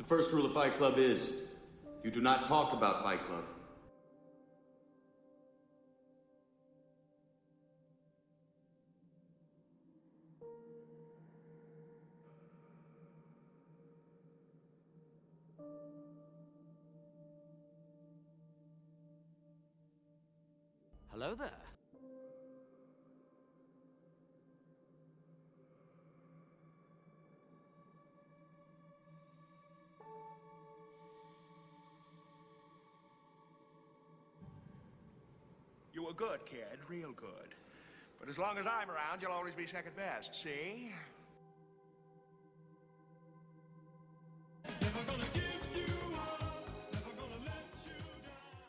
first rule of Fight Club is, you do not talk about Fight Club. Hello there. You were good, kid, real good. But as long as I'm around, you'll always be second best, see? Never gonna give you up, never gonna let you down.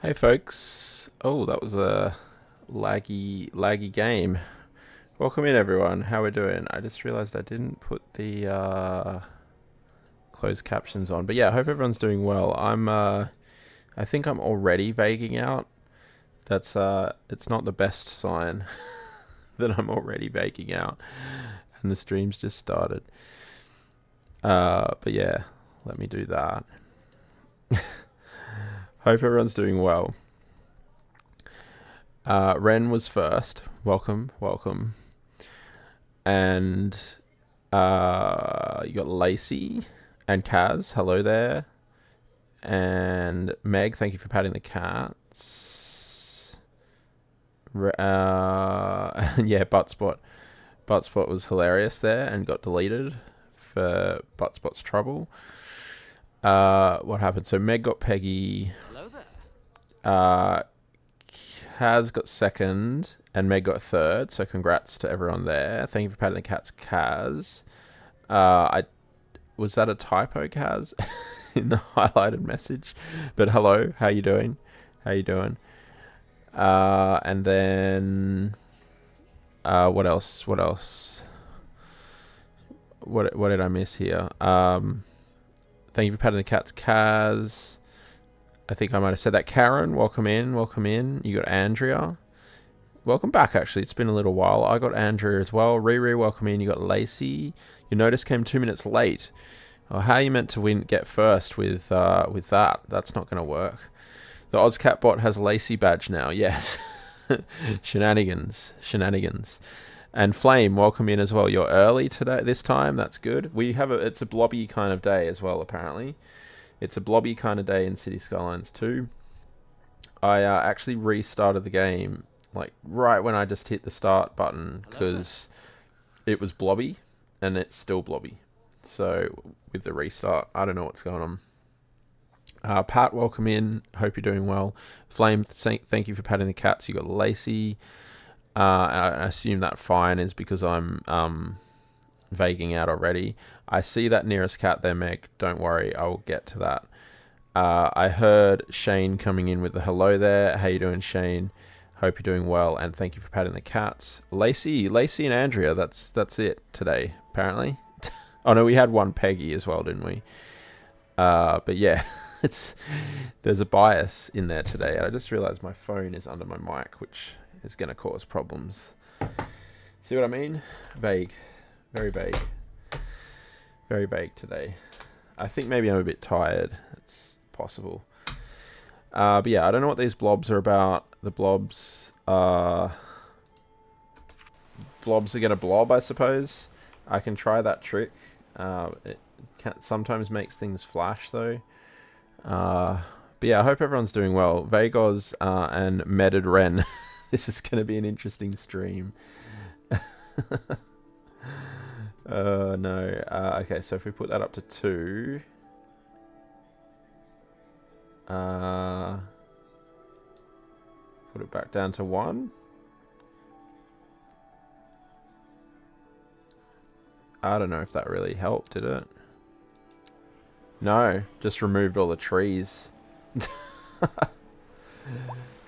Hey folks. Oh, that was a laggy game. Welcome in everyone. How we doing? I just realized I didn't put the closed captions on. But yeah, I hope everyone's doing well. I think I'm already vaguing out. That's it's not the best sign that I'm already vaguing out and the stream's just started. But yeah, let me do that. Hope everyone's doing well. Ren was first. Welcome. And you got Lacey and Kaz. Hello there. And Meg, thank you for patting the cats. Yeah, Buttspot. Buttspot was hilarious there and got deleted for Buttspot's trouble. What happened? So Meg got Peggy. Hello there. Kaz got second and Meg got third. So congrats to everyone there. Thank you for patting the cats, Kaz. Was that a typo, Kaz, in the highlighted message? But hello, how you doing? And then what else? What did I miss here? Thank you for patting the cats, Kaz. I think I might have said that. Karen, welcome in. You got Andrea. Welcome back, actually. It's been a little while. I got Andrea as well. Riri, welcome in. You got Lacey. Your notice came 2 minutes late. Oh, how are you meant to get first with that? That's not going to work. The OzCat bot has Lacey badge now. Yes. Shenanigans. And Flame, welcome in as well. You're early today, this time. That's good. It's a blobby kind of day as well, apparently. It's a blobby kind of day in City Skylines 2. I actually restarted the game like right when I just hit the start button because it was blobby and it's still blobby. So with the restart, I don't know what's going on. Pat, welcome in. Hope you're doing well. Flame, thank you for patting the cats. You got Lacey. I assume that fine is because I'm vaguing out already. I see that nearest cat there, Meg. Don't worry, I will get to that. I heard Shane coming in with the hello there. How you doing, Shane? Hope you're doing well, and thank you for patting the cats. Lacey and Andrea. That's it today, apparently. Oh no, we had one Peggy as well, didn't we? But yeah, there's a bias in there today. I just realized my phone is under my mic, which is going to cause problems. See what I mean? Vague. Very vague today. I think maybe I'm a bit tired. It's possible. But yeah, I don't know what these blobs are about. The blobs are going to blob, I suppose. I can try that trick. It sometimes makes things flash, though. But yeah, I hope everyone's doing well. Vagos and Medded Ren. This is going to be an interesting stream. No. Okay, so if we put that up to 2. Put it back down to 1. I don't know if that really helped, did it? No, just removed all the trees.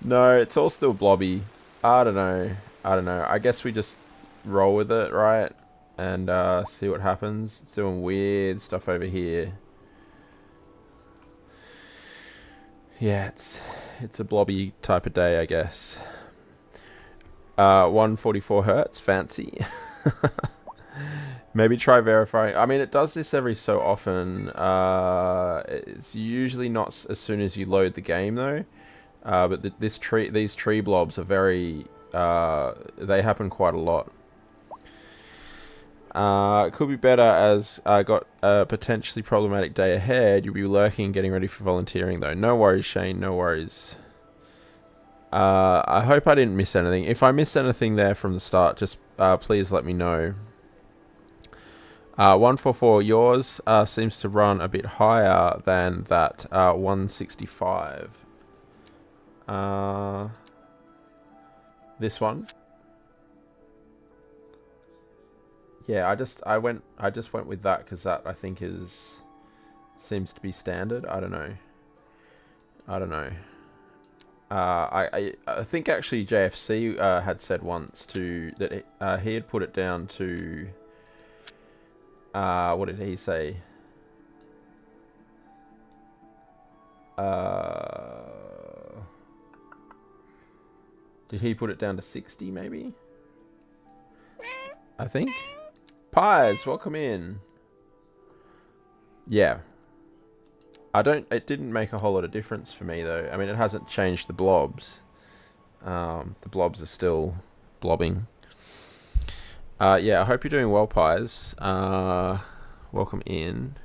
No, it's all still blobby. I don't know. I guess we just roll with it, right? And see what happens. It's doing weird stuff over here. Yeah, it's a blobby type of day, I guess. 144 hertz, fancy. Maybe try verifying. I mean, it does this every so often. It's usually not as soon as you load the game, though. But these tree blobs are very... they happen quite a lot. It could be better as I got a potentially problematic day ahead. You'll be lurking and getting ready for volunteering, though. No worries, Shane. No worries. I hope I didn't miss anything. If I missed anything there from the start, just please let me know. 144, yours seems to run a bit higher than that 165. This one. Yeah, I just went with that because that I think seems to be standard. I don't know. I think actually JFC had said once that he had put it down to what did he say? Did he put it down to 60 maybe? I think. Pies, welcome in. Yeah. It didn't make a whole lot of difference for me though. I mean, it hasn't changed the blobs. The blobs are still blobbing. Yeah, I hope you're doing well, Pies. Welcome in.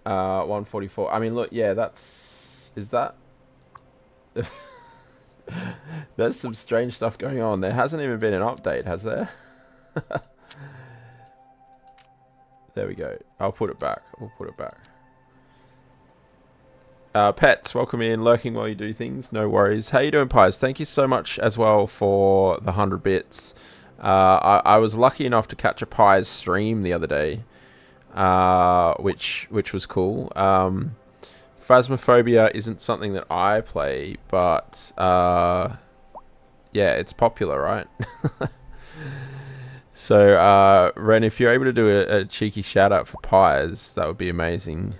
Uh, 144. I mean, look, yeah, is that? There's some strange stuff going on. There hasn't even been an update, has there? There we go. I'll put it back. We'll put it back. Pets, welcome in. Lurking while you do things. No worries. How you doing, Pies? Thank you so much as well for the 100 bits. I was lucky enough to catch a Pies stream the other day, which was cool. Phasmophobia isn't something that I play, but yeah, it's popular, right? So, Ren, if you're able to do a cheeky shout out for Pies, that would be amazing.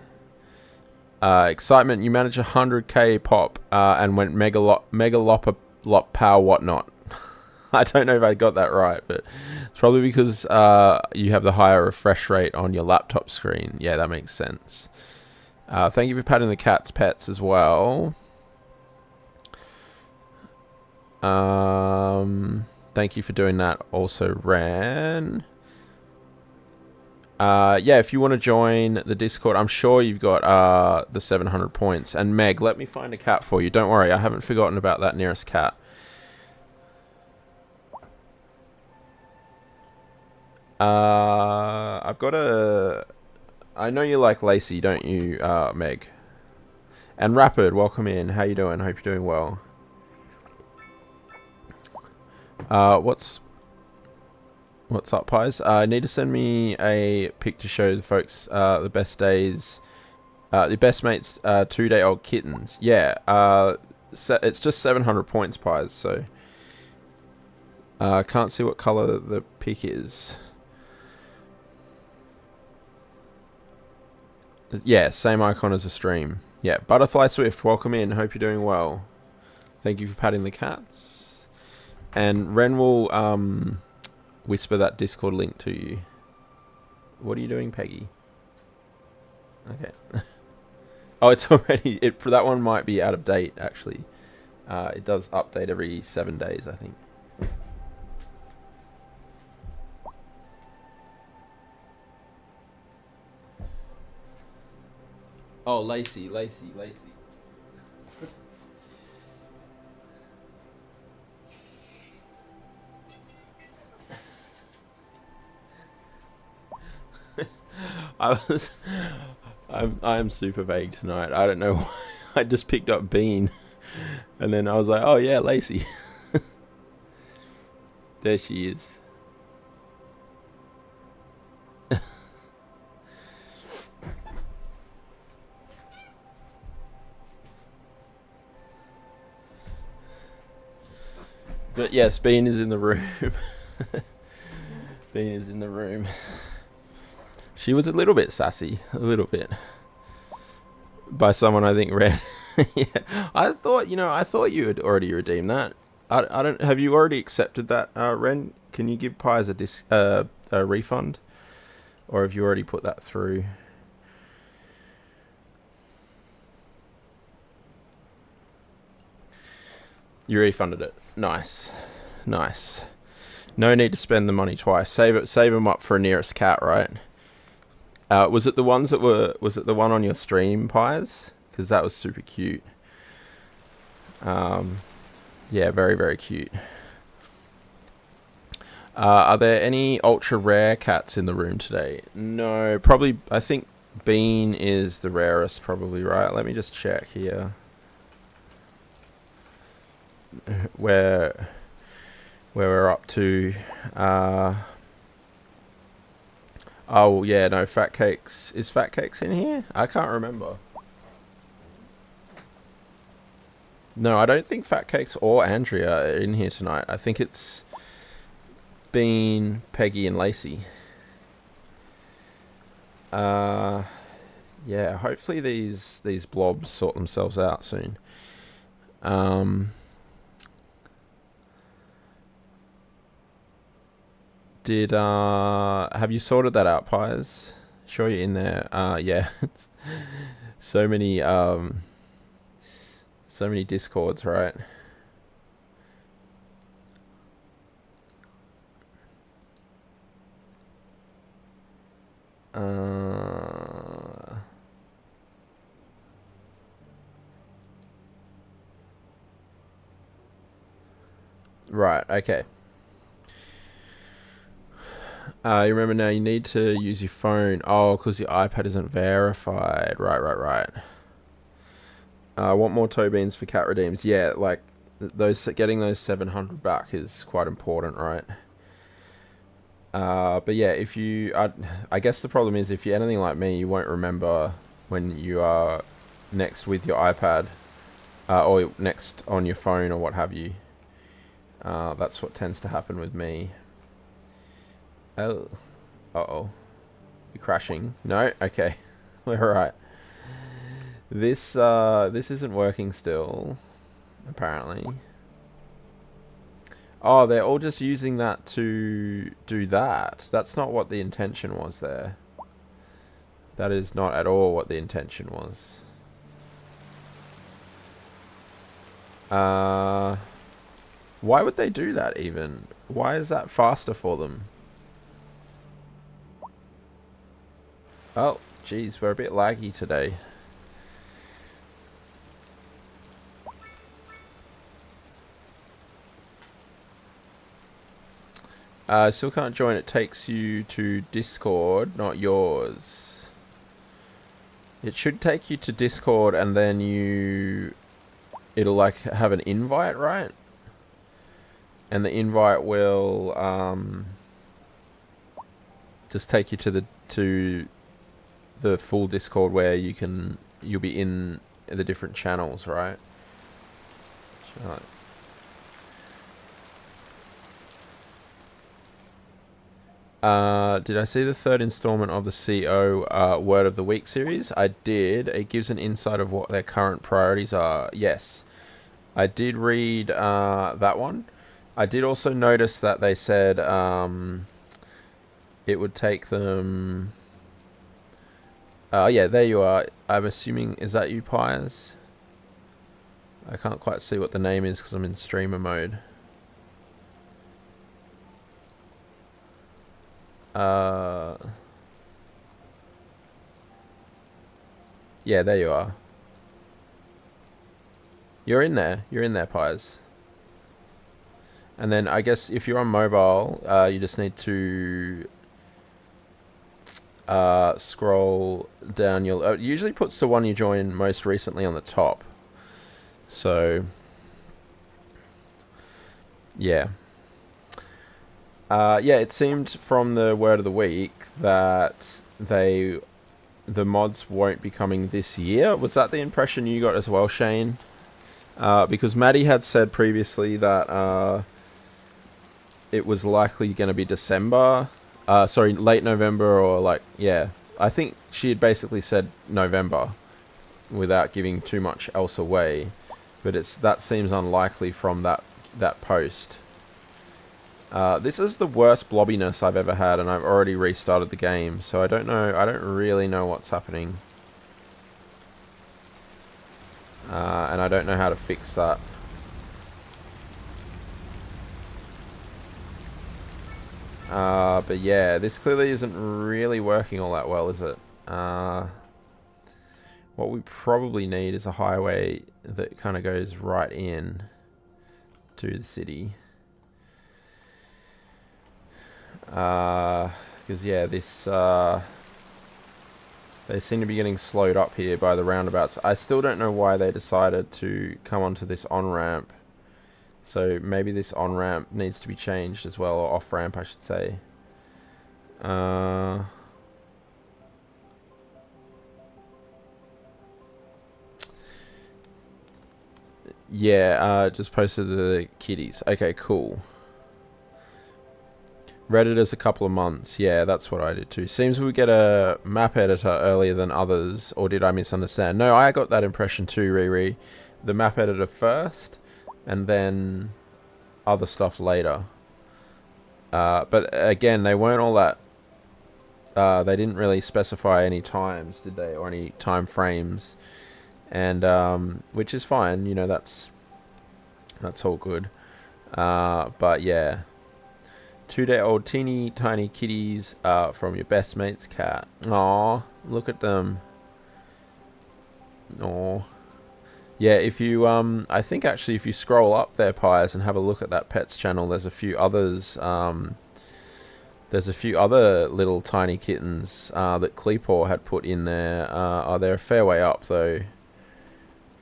Excitement, you managed 100k pop and went megalop power whatnot. I don't know if I got that right, but it's probably because you have the higher refresh rate on your laptop screen. Yeah, that makes sense. Thank you for patting the cat's pets as well. Thank you for doing that also, Ran. Yeah, if you want to join the Discord, I'm sure you've got the 700 points. And Meg, let me find a cat for you. Don't worry, I haven't forgotten about that nearest cat. I've got a... I know you like Lacey, don't you, Meg? And Rapid, welcome in. How you doing? Hope you're doing well. What's up, Pies? Need to send me a pic to show the folks the best days, the best mates 2-day-old kittens. Yeah, it's just 700 points, Pies, so can't see what color the pic is. Yeah, same icon as the stream. Yeah, Butterfly Swift, welcome in. Hope you're doing well. Thank you for patting the cats. And Ren will whisper that Discord link to you. What are you doing, Peggy? Okay. Oh, it's already... that one might be out of date, actually. It does update every 7 days, I think. Oh, Lacey. I'm super vague tonight. I don't know why. I just picked up Bean, and then I was like, oh yeah, Lacey. There she is. But yes, Bean is in the room. Bean is in the room. She was a little bit sassy, a little bit. By someone I think read. Yeah, I thought you had already redeemed that. I don't. Have you already accepted that, Ren? Can you give Pies a refund, or have you already put that through? You refunded it. Nice. No need to spend the money twice. Save them up for a nearest cat, right? Was it the ones that were? Was it the one on your stream, Pies? Because that was super cute. Yeah, very, very cute. Are there any ultra rare cats in the room today? No, probably. I think Bean is the rarest, probably, right? Let me just check here. Where we're up to. Oh, yeah, no, Fat Cakes. Is Fat Cakes in here? I can't remember. No, I don't think Fat Cakes or Andrea are in here tonight. I think it's been Peggy and Lacey. Yeah, hopefully these blobs sort themselves out soon. Have you sorted that out, Pies? Sure you're in there. Yeah. so many discords, right? Right, okay. You remember now, you need to use your phone. Oh, because your iPad isn't verified. Right. I want more toe beans for cat redeems. Yeah, like, getting those 700 back is quite important, right? But yeah, if you... I guess the problem is, if you're anything like me, you won't remember when you are next with your iPad. Or next on your phone or what have you. That's what tends to happen with me. Oh. Uh-oh. You're crashing. No? Okay. Alright. This isn't working still. Apparently. Oh, they're all just using that to do that. That's not what the intention was there. That is not at all what the intention was. Why would they do that even? Why is that faster for them? Oh, geez, we're a bit laggy today. Still can't join. It takes you to Discord, not yours. It should take you to Discord and then it'll like have an invite, right? And the invite will just take you to the full Discord where you'll be in the different channels, right? Did I see the third installment of the CO Word of the Week series? I did. It gives an insight of what their current priorities are. Yes. I did read that one. I did also notice that they said it would take them... Oh, yeah, there you are. I'm assuming... Is that you, Pies? I can't quite see what the name is because I'm in streamer mode. Yeah, there you are. You're in there. You're in there, Pies. And then I guess if you're on mobile, you just need to scroll down. It usually puts the one you joined most recently on the top. So, yeah. Yeah, it seemed from the Word of the Week that the mods won't be coming this year. Was that the impression you got as well, Shane? Because Maddie had said previously that it was likely going to be December. Sorry, late November or like, yeah. I think she had basically said November without giving too much else away. But that seems unlikely from that post. This is the worst blobbiness I've ever had, and I've already restarted the game, so I don't know. I don't really know what's happening. And I don't know how to fix that. But yeah, this clearly isn't really working all that well, is it? What we probably need is a highway that kind of goes right in to the city. Because yeah, this they seem to be getting slowed up here by the roundabouts. I still don't know why they decided to come onto this on-ramp. So maybe this on-ramp needs to be changed as well, or off-ramp I should say. Yeah, just posted the kitties. Okay, cool. Reddit is a couple of months. Yeah, that's what I did too. Seems we get a map editor earlier than others, or did I misunderstand? No, I got that impression too, Riri. The map editor first, and then other stuff later. But again, they weren't all that... they didn't really specify any times, did they? Or any time frames. And, which is fine, you know, that's all good. But yeah. 2-day-old teeny tiny kitties from your best mate's cat. Aw, look at them. Aw. Yeah, if you, I think actually if you scroll up there, Pies, and have a look at that pets channel, there's a few others, there's a few other little tiny kittens that Kleepor had put in there. They're a fair way up, though,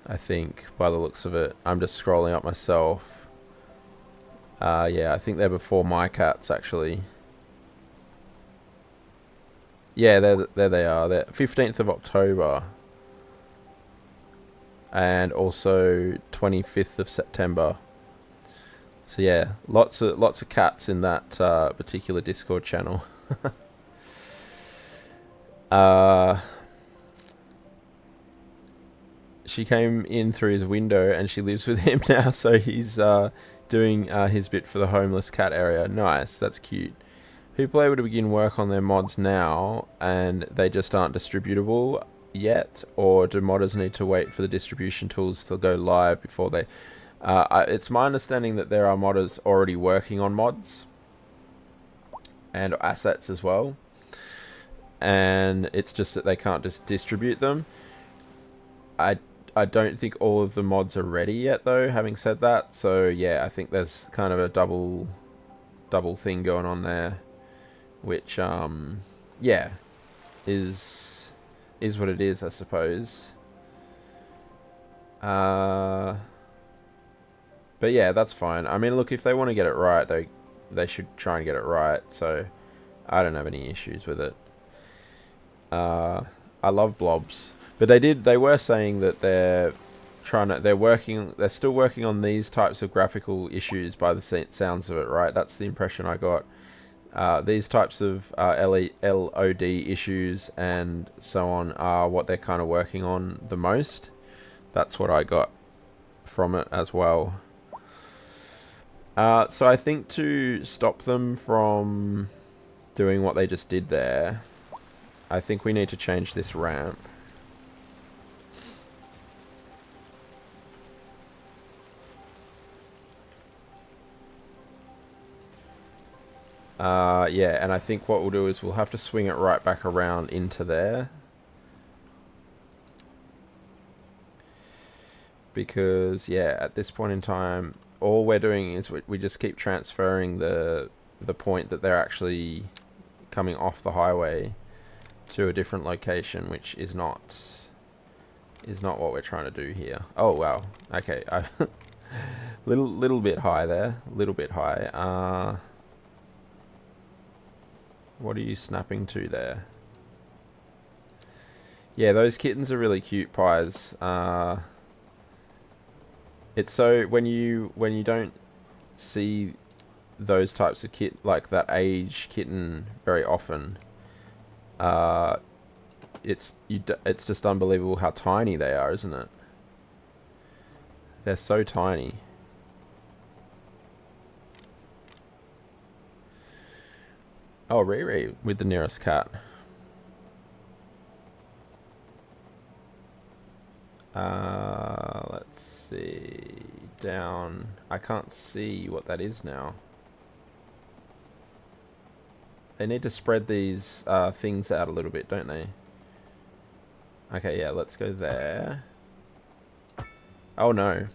I think, by the looks of it. I'm just scrolling up myself. Yeah, I think they're before my cats, actually. Yeah, there they are. They're 15th of October. And also 25th of September. So yeah, lots of cats in that particular Discord channel. She came in through his window and she lives with him now, so he's doing his bit for the homeless cat area. Nice, that's cute. People are able to begin work on their mods now and they just aren't distributable yet, or do modders need to wait for the distribution tools to go live before they... it's my understanding that there are modders already working on mods and assets as well, and it's just that they can't just distribute them. I don't think all of the mods are ready yet, though, having said that. So yeah, I think there's kind of a double thing going on there, which yeah, is what it is, I suppose. But yeah, that's fine. I mean, look, if they want to get it right, they should try and get it right. So I don't have any issues with it. I love blobs. But they were saying that they're still working on these types of graphical issues by the sounds of it, right? That's the impression I got. These types of LOD issues and so on are what they're kind of working on the most. That's what I got from it as well. So I think to stop them from doing what they just did there, I think we need to change this ramp. Yeah, and I think what we'll do is we'll have to swing it right back around into there. Because, yeah, at this point in time, all we're doing is we just keep transferring the point that they're actually coming off the highway to a different location, which is not what we're trying to do here. Oh, wow. Okay, little bit high there. Little bit high. What are you snapping to there? Yeah, those kittens are really cute, Pies. It's so when you don't see those types of like that age kitten very often, it's just unbelievable how tiny they are, isn't it? They're so tiny. Oh, Riri with the nearest cat. Let's see. Down. I can't see what that is now. They need to spread these things out a little bit, don't they? Okay, yeah, let's go there. Oh, no.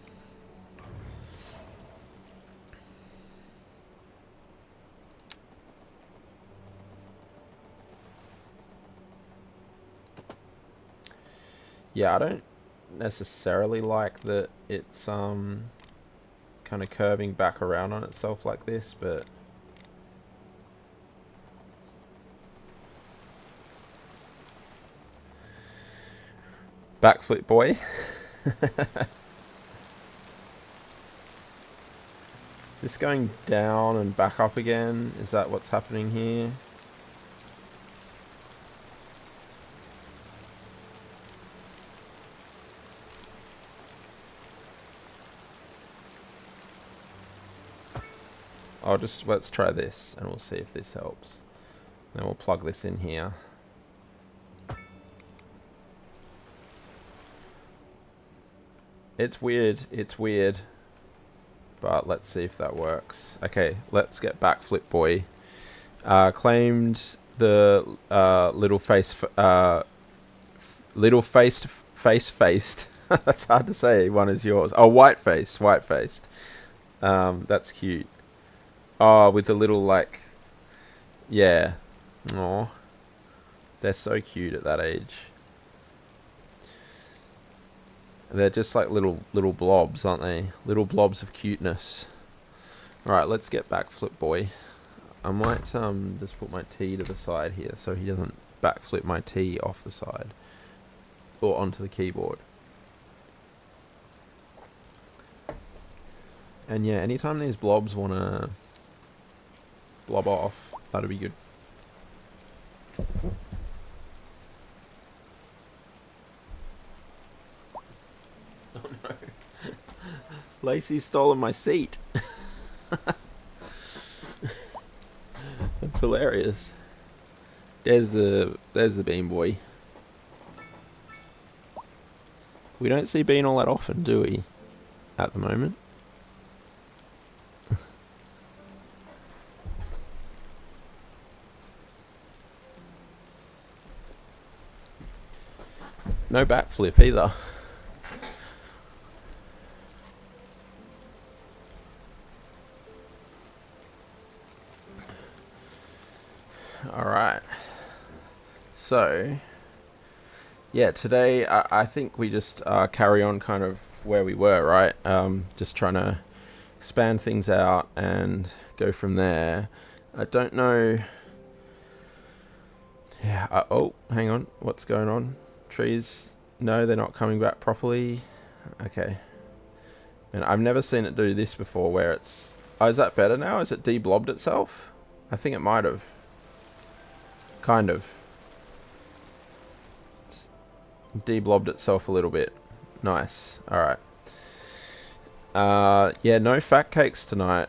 Yeah, I don't necessarily like that it's kind of curving back around on itself like this, but backflip boy. this going down and back up again? Is that what's happening here? Let's try this and we'll see if this helps. Then we'll plug this in here. It's weird. But let's see if that works. Okay, let's get Backflip Boy. Claimed the little faced. That's hard to say. One is yours. Oh, white-faced. That's cute. Oh, with the little like, yeah. Aw. They're so cute at that age. They're just like little blobs, aren't they? Little blobs of cuteness. Alright, let's get Backflip Boy. I might just put my T to the side here so he doesn't backflip my T off the side. Or onto the keyboard. And yeah, anytime these blobs want to blob off, that'd be good. Oh no. Lacey's stolen my seat. That's hilarious. There's the Bean Boy. We don't see Bean all that often, do we? At the moment. No backflip either. Alright. So, yeah, today I think we just carry on kind of where we were, right? Just trying to expand things out and go from there. I don't know. Yeah, oh, hang on. What's going on? Trees? No, they're not coming back properly. Okay. And I've never seen it do this before where it's... Oh, is that better now? Is it de-blobbed itself? I think it might have. Kind of. It's de-blobbed itself a little bit. Nice. Alright. Yeah, no fat cakes tonight,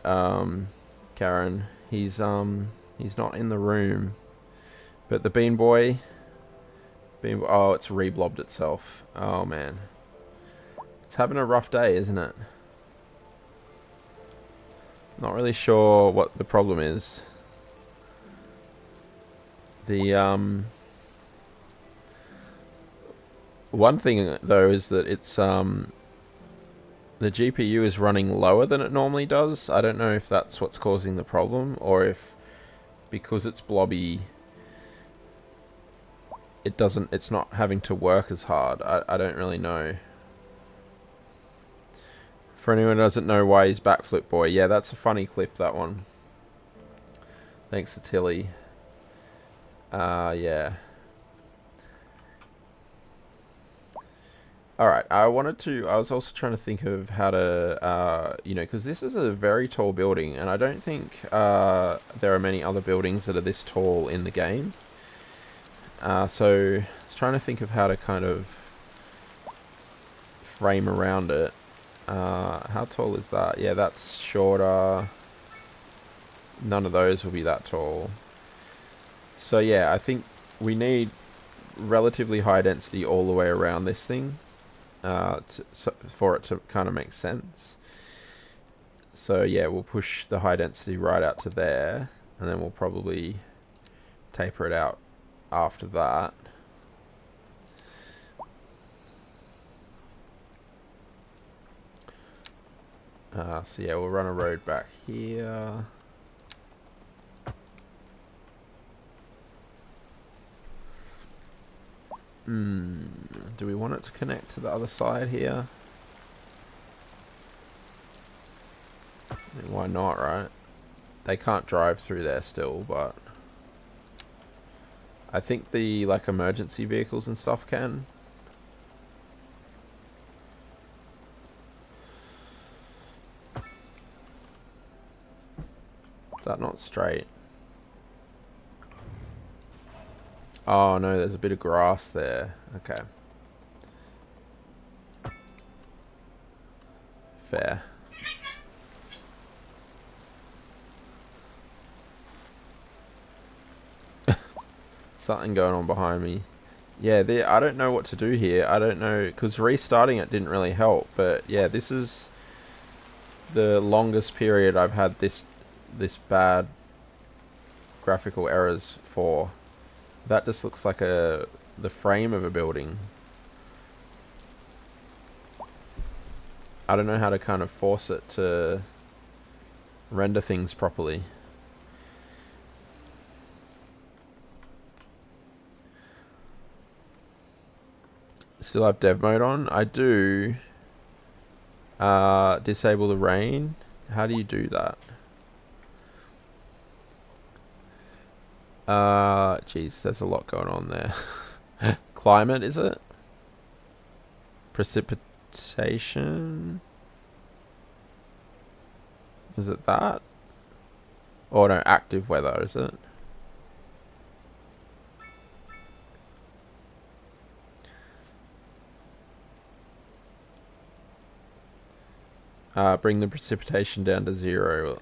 Karen. He's not in the room. But the Bean Boy... Oh, it's re-blobbed itself. Oh, man. It's having a rough day, isn't it? Not really sure what the problem is. The, one thing, though, is that it's, the GPU is running lower than it normally does. I don't know if that's what's causing the problem, or if, because it's blobby... it's not having to work as hard. I don't really know. For anyone who doesn't know why he's Backflip Boy, yeah, that's a funny clip, that one. Thanks to Tilly. Yeah. Alright, I was also trying to think of how to, you know, because this is a very tall building, and I don't think there are many other buildings that are this tall in the game. So, I was trying to think of how to kind of frame around it. How tall is that? Yeah, that's shorter. None of those will be that tall. So yeah, I think we need relatively high density all the way around this thing for it to kind of make sense. So yeah, we'll push the high density right out to there, and then we'll probably taper it out after that. So yeah, we'll run a road back here. Do we want it to connect to the other side here? I mean, why not, right? They can't drive through there still, but I think the like emergency vehicles and stuff can. that not straight? Oh no, there's a bit of grass there. Okay. Fair. Something going on behind me. Yeah, I don't know what to do here. I don't know, because restarting it didn't really help. But yeah, this is the longest period I've had this bad graphical errors for. That just looks like the frame of a building. I don't know how to kind of force it to render things properly. Still have dev mode on? I do. Disable the rain. How do you do that? Geez, there's a lot going on there. Climate, is it? Precipitation? Is it that? Or no, active weather, is it? Bring the precipitation down to 0.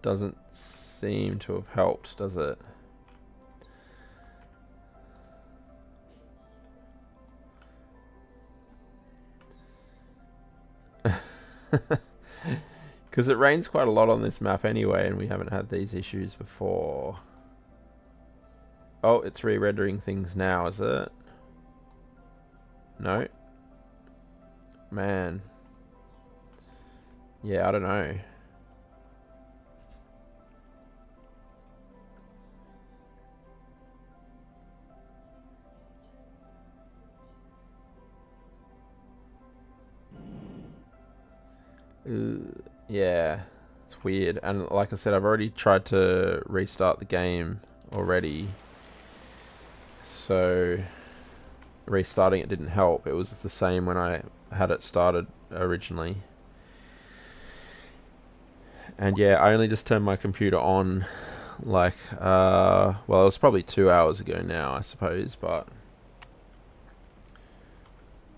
Doesn't seem to have helped, does it? Because it rains quite a lot on this map anyway, and we haven't had these issues before. Oh, it's re-rendering things now, is it? No? Man. Yeah, I don't know. Yeah, it's weird. And like I said, I've already tried to restart the game already. So restarting it didn't help. It was just the same when I had it started originally. And yeah, I only just turned my computer on like, well, it was probably 2 hours ago now, I suppose, but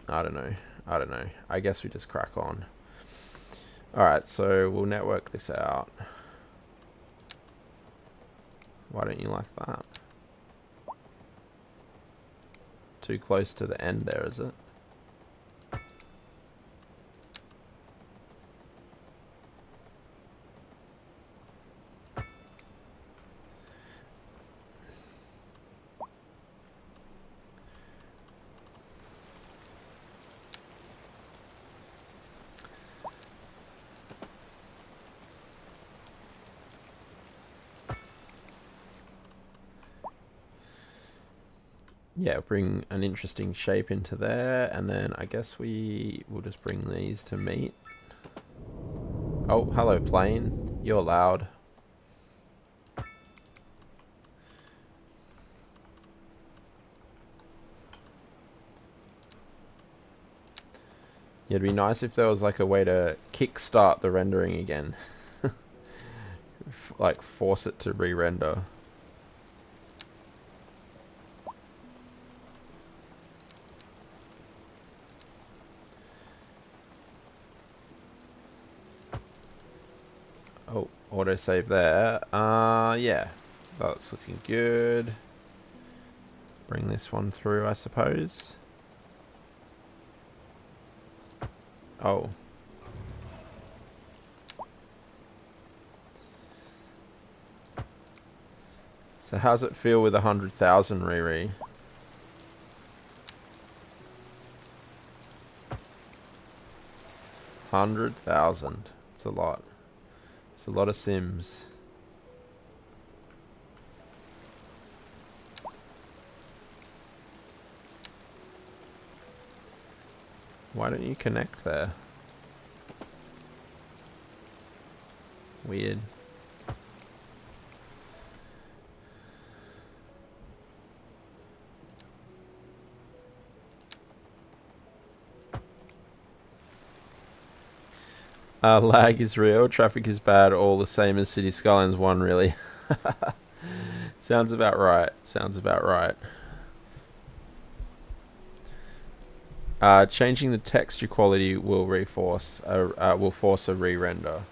I don't know. I guess we just crack on. Alright, so we'll network this out. Why don't you like that? Too close to the end there, is it? Yeah, bring an interesting shape into there, and then I guess we will just bring these to meet. Oh, hello plane. You're loud. Yeah, it'd be nice if there was like a way to kickstart the rendering again. Like force it to re-render. Oh, autosave there. Yeah, that's looking good. Bring this one through, I suppose. Oh. So how's it feel with 100,000 Riri? $100,000. It's a lot. It's a lot of Sims. Why don't you connect there? Weird. Lag is real. Traffic is bad. All the same as City Skylines 1, really. Sounds about right. Sounds about right. Changing the texture quality will force a re-render.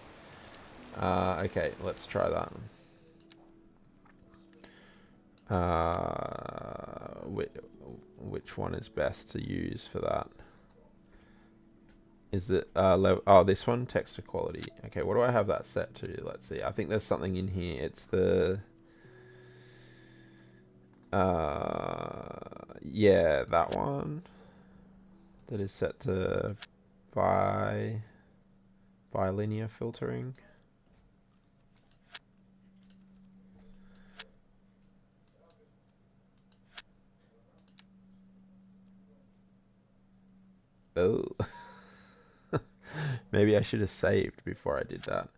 Okay, let's try that. Which one is best to use for that? Is it oh, this one, texture quality. Okay, what do I have that set to? Let's see. I think there's something in here. It's the yeah, that one. That is set to bilinear filtering. Oh. Maybe I should have saved before I did that.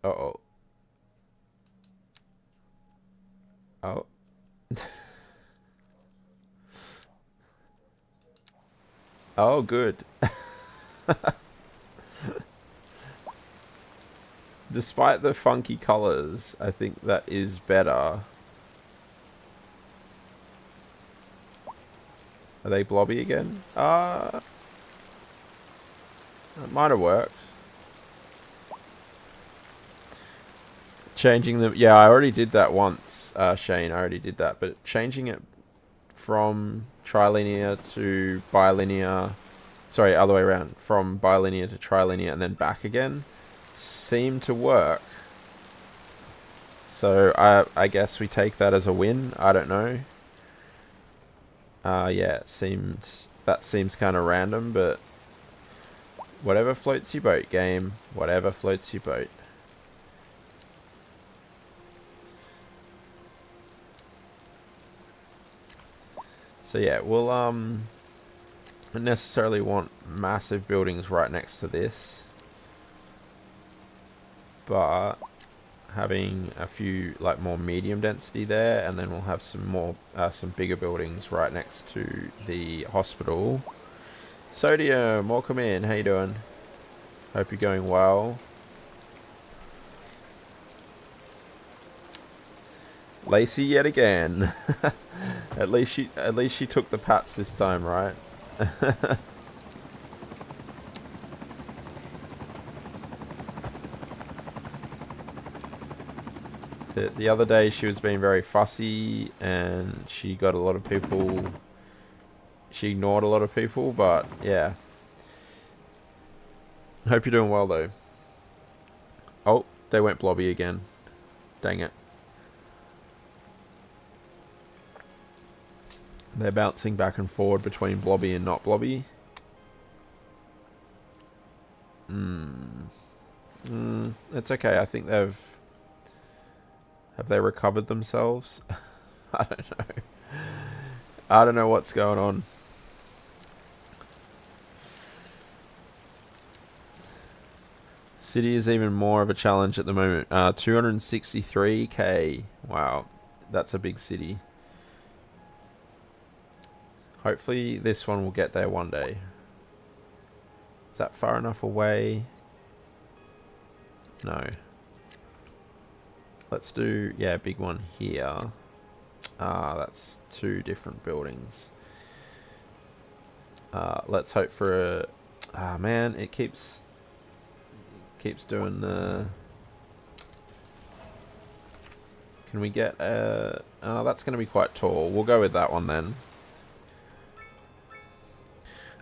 Uh-oh. Oh. Oh, good. Despite the funky colors, I think that is better. Are they blobby again? It might have worked. Changing them. Yeah, I already did that once, Shane. I already did that. But changing it from trilinear to bilinear. Sorry, other way around. From bilinear to trilinear and then back again seemed to work. So I guess we take that as a win. I don't know. Yeah, that seems kind of random, but whatever floats your boat, game. Whatever floats your boat. So yeah, we'll not necessarily want massive buildings right next to this, but having a few like more medium density there, and then we'll have some bigger buildings right next to the hospital. Sodium, welcome in. How you doing? Hope you're going well. Lacey yet again. At least she took the pats this time, right? The other day she was being very fussy and she got a lot of people. She ignored a lot of people, but yeah. Hope you're doing well though. Oh, they went blobby again. Dang it. They're bouncing back and forward between blobby and not blobby. It's okay. I think have they recovered themselves? I don't know. I don't know what's going on. City is even more of a challenge at the moment. 263k. Wow, that's a big city. Hopefully this one will get there one day. Is that far enough away? No. Let's do, yeah, a big one here. That's two different buildings. Let's hope for a... man, it keeps doing the... Can we get a... that's going to be quite tall. We'll go with that one then.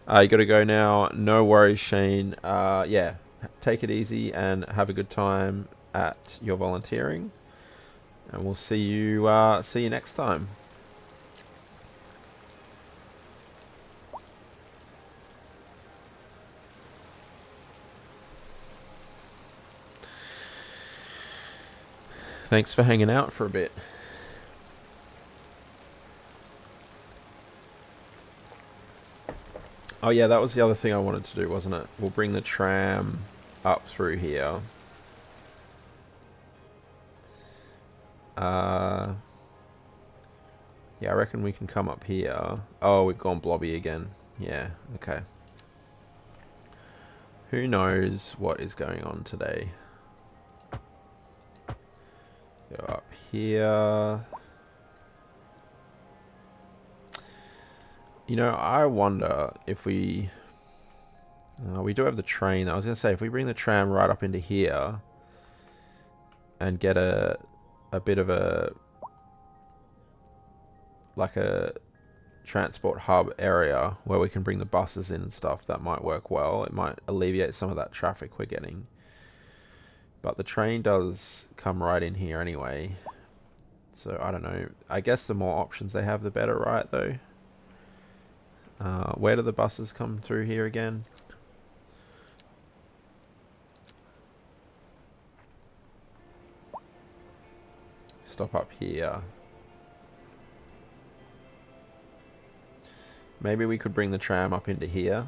You got to go now. No worries, Shane. Yeah, take it easy and have a good time at your volunteering. And we'll see you next time. Thanks for hanging out for a bit. Oh yeah, that was the other thing I wanted to do, wasn't it? We'll bring the tram up through here. Yeah, I reckon we can come up here. Oh, we've gone blobby again. Yeah, okay. Who knows what is going on today? Go up here. You know, I wonder if we do have the train. I was going to say, if we bring the tram right up into here and get a bit of a transport hub area where we can bring the buses in and stuff, that might work well. It might alleviate some of that traffic we're getting. But the train does come right in here anyway. So I don't know. I guess the more options they have, the better, right, though? Where do the buses come through here again? Stop up here. Maybe we could bring the tram up into here.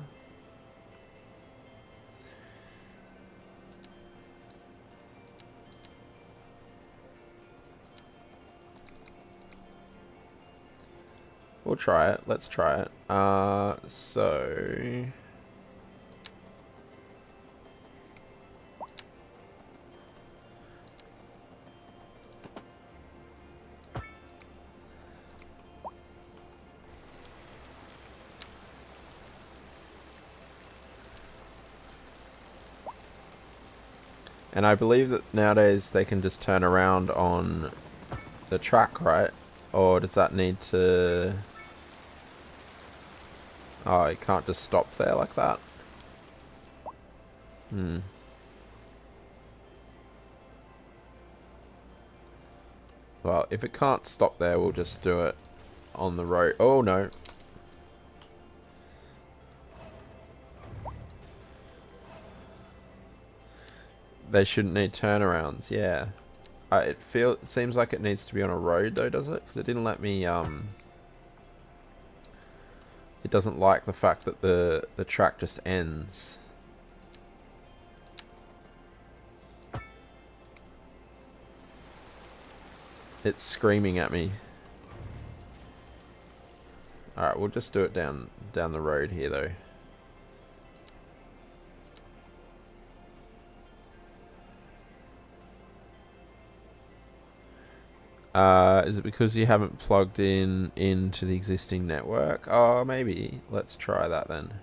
We'll try it. Let's try it. So... And I believe that nowadays they can just turn around on the track, right? Or does that need to... Oh, it can't just stop there like that? Well, if it can't stop there, we'll just do it on the road. Oh, no. They shouldn't need turnarounds, yeah. It seems like it needs to be on a road though, does it? Because it didn't let me, it doesn't like the fact that the track just ends. It's screaming at me. Alright, we'll just do it down the road here though. Is it because you haven't plugged into the existing network? Oh, maybe. Let's try that then.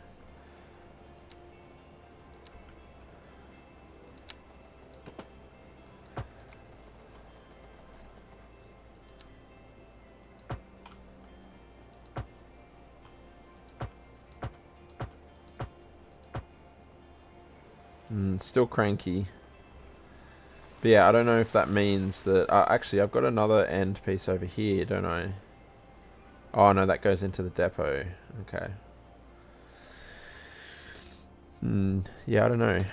Still cranky. But yeah, I don't know if that means that... actually, I've got another end piece over here, don't I? Oh, no, that goes into the depot. Okay. Yeah, I don't know.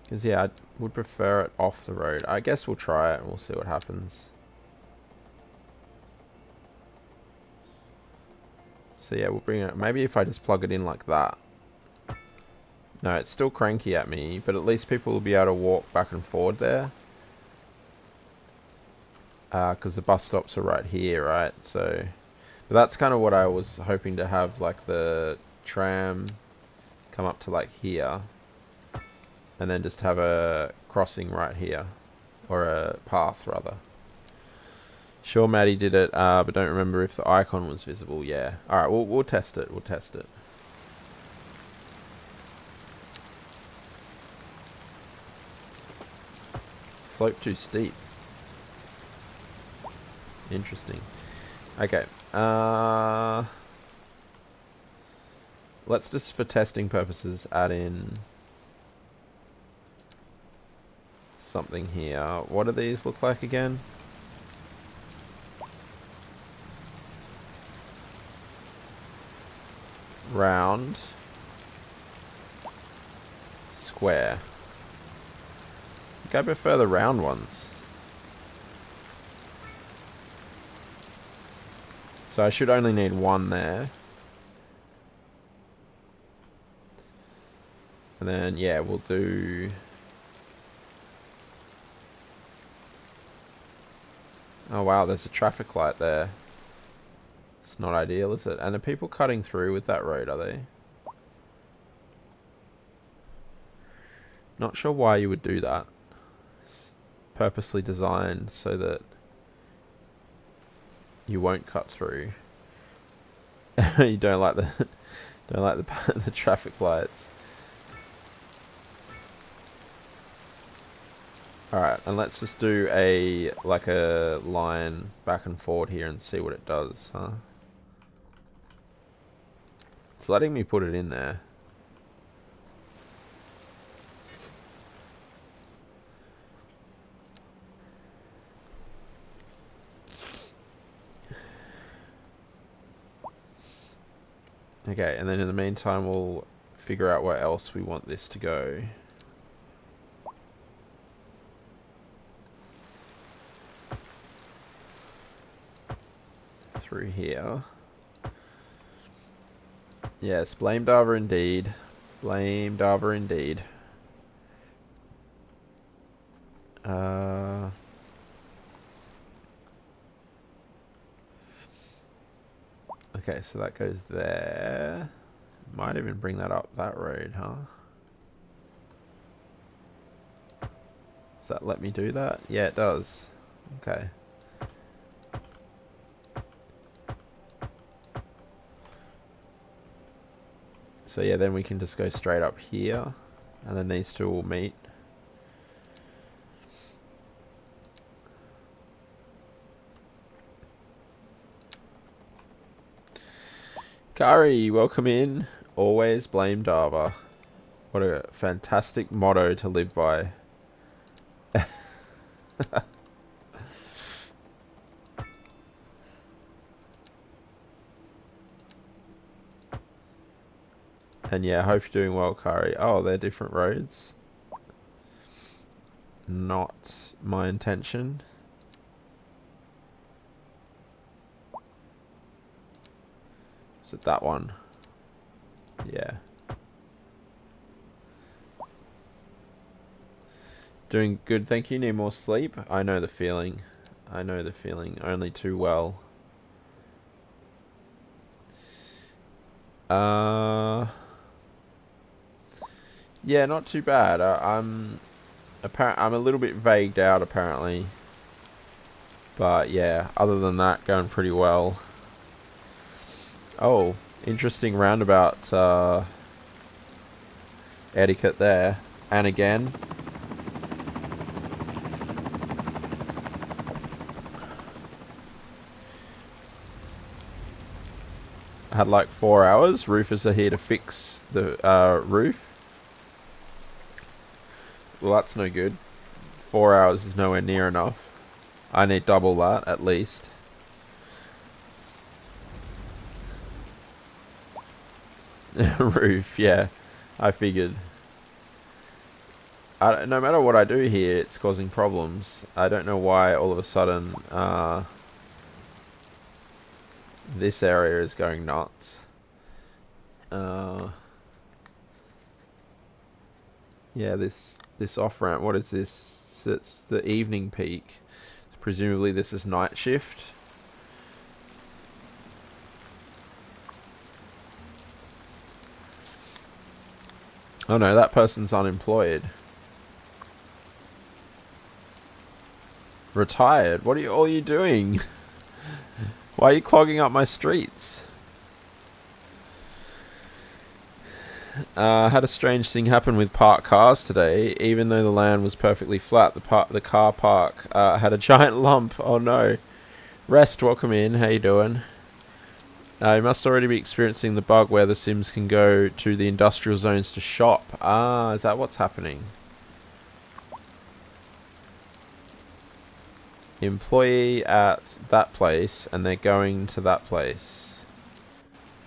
Because, yeah, I would prefer it off the road. I guess we'll try it and we'll see what happens. So, yeah, we'll bring it... Maybe if I just plug it in like that. No, it's still cranky at me, but at least people will be able to walk back and forward there. Because the bus stops are right here, right? So, but that's kind of what I was hoping to have, like the tram come up to like here. And then just have a crossing right here. Or a path, rather. Sure, Maddie did it, but don't remember if the icon was visible. Yeah. Alright, we'll test it. We'll test it. Slope too steep. Interesting. Okay. Let's just, for testing purposes, add in something here. What do these look like again? Round. Square. I prefer the round ones. So I should only need one there. And then, yeah, we'll do... Oh wow, there's a traffic light there. It's not ideal, is it? And are people cutting through with that road, are they? Not sure why you would do that. It's purposely designed so that you won't cut through. You don't like the the traffic lights. Alright, and let's just do a line back and forward here and see what it does, huh? It's letting me put it in there. Okay, and then in the meantime we'll figure out where else we want this to go. Through here. Yes, blame Dava indeed. Blame Dava indeed. Okay, so that goes there. Might even bring that up that road, huh? Does that let me do that? Yeah, it does. Okay. So yeah, then we can just go straight up here, and then these two will meet. Kari, welcome in. Always blame Dava. What a fantastic motto to live by. And yeah, I hope you're doing well, Kari. Oh, they're different roads. Not my intention. Is it that one? Yeah. Doing good, thank you. Need more sleep? I know the feeling. I know the feeling only too well. Yeah, not too bad. I'm a little bit vagued out apparently. But yeah, other than that, going pretty well. Oh, interesting roundabout etiquette there. And again. Had like 4 hours. Roofers are here to fix the roof. Well, that's no good. 4 hours is nowhere near enough. I need double that at least. Roof, yeah. I figured. No matter what I do here, it's causing problems. I don't know why all of a sudden this area is going nuts. Yeah, this off ramp. What is this? It's the evening peak. Presumably this is night shift. Oh no, that person's unemployed. Retired? What are all you doing? Why are you clogging up my streets? Had a strange thing happen with parked cars today. Even though the land was perfectly flat, the car park had a giant lump. Oh no. Rest, welcome in. How you doing? You must already be experiencing the bug where the Sims can go to the industrial zones to shop. Ah, is that what's happening? Employee at that place, and they're going to that place.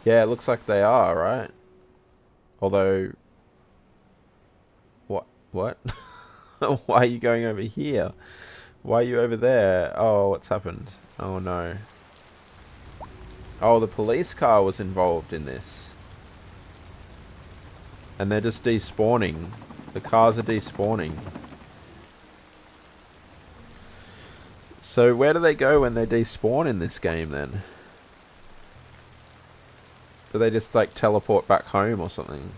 Yeah, it looks like they are, right? Although... What? Why are you going over here? Why are you over there? Oh, what's happened? Oh no. Oh, the police car was involved in this. And they're just despawning. The cars are despawning. So where do they go when they despawn in this game then? Do they just like teleport back home or something?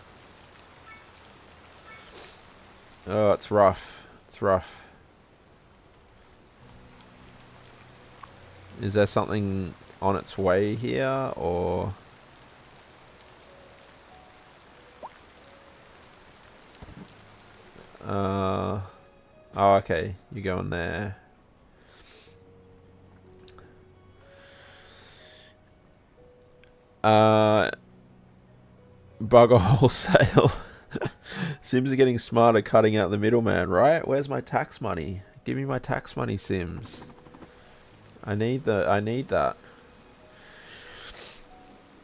Oh, it's rough. It's rough. Is there something on its way here, or... Oh, okay. You go in there. Bugger wholesale. Sims are getting smarter cutting out the middleman, right? Where's my tax money? Give me my tax money, Sims. I need that.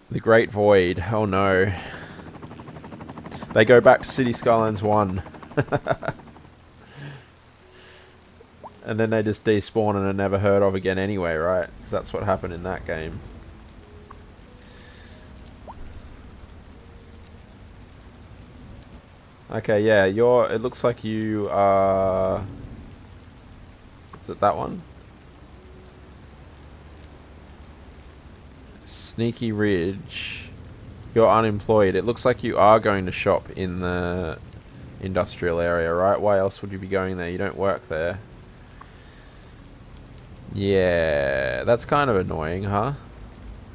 The Great Void. Oh no. They go back to City Skylines 1. And then they just despawn and are never heard of again anyway, right? Because that's what happened in that game. Okay, yeah, it looks like you are... Is it that one? Sneaky Ridge. You're unemployed. It looks like you are going to shop in the industrial area, right? Why else would you be going there? You don't work there. Yeah, that's kind of annoying, huh?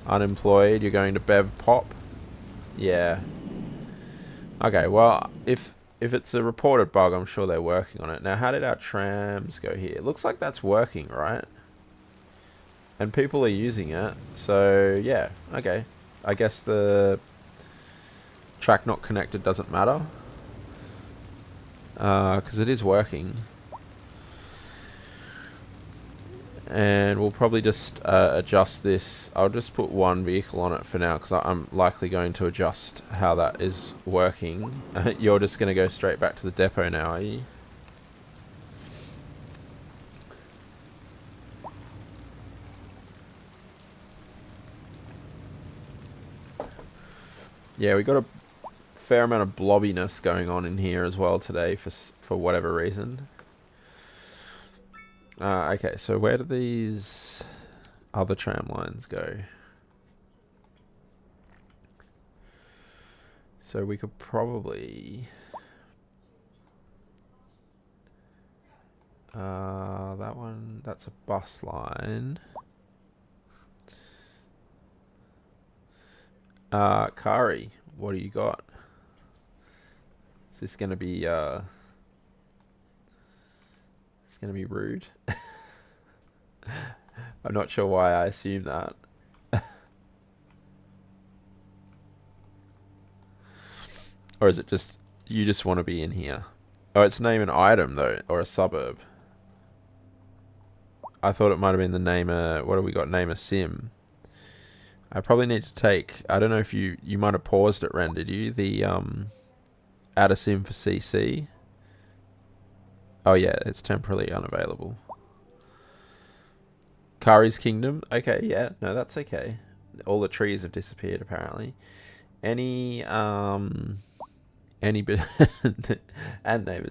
Unemployed, you're going to Bev Pop? Yeah. Okay, well, if it's a reported bug, I'm sure they're working on it. Now, how did our trams go here? It looks like that's working, right? And people are using it, so yeah, okay. I guess the track not connected doesn't matter. Because it is working. And we'll probably just adjust this. I'll just put one vehicle on it for now because I'm likely going to adjust how that is working. You're just going to go straight back to the depot now, are you? Yeah, we got a fair amount of blobbiness going on in here as well today for whatever reason. Okay, so where do these other tram lines go? So we could probably... that one, that's a bus line. Kari, what do you got? Is this gonna be, it's gonna be rude? I'm not sure why I assume that. Or is it just, you just want to be in here? Oh, it's name an item though, or a suburb. I thought it might have been the name a, what do we got? Name a sim. I probably need to take, I don't know if you might have paused it, Ren, did you? The, add a sim for CC. Oh yeah, it's temporarily unavailable. Kari's Kingdom. Okay, yeah, no, that's okay. All the trees have disappeared apparently. Any and neighbor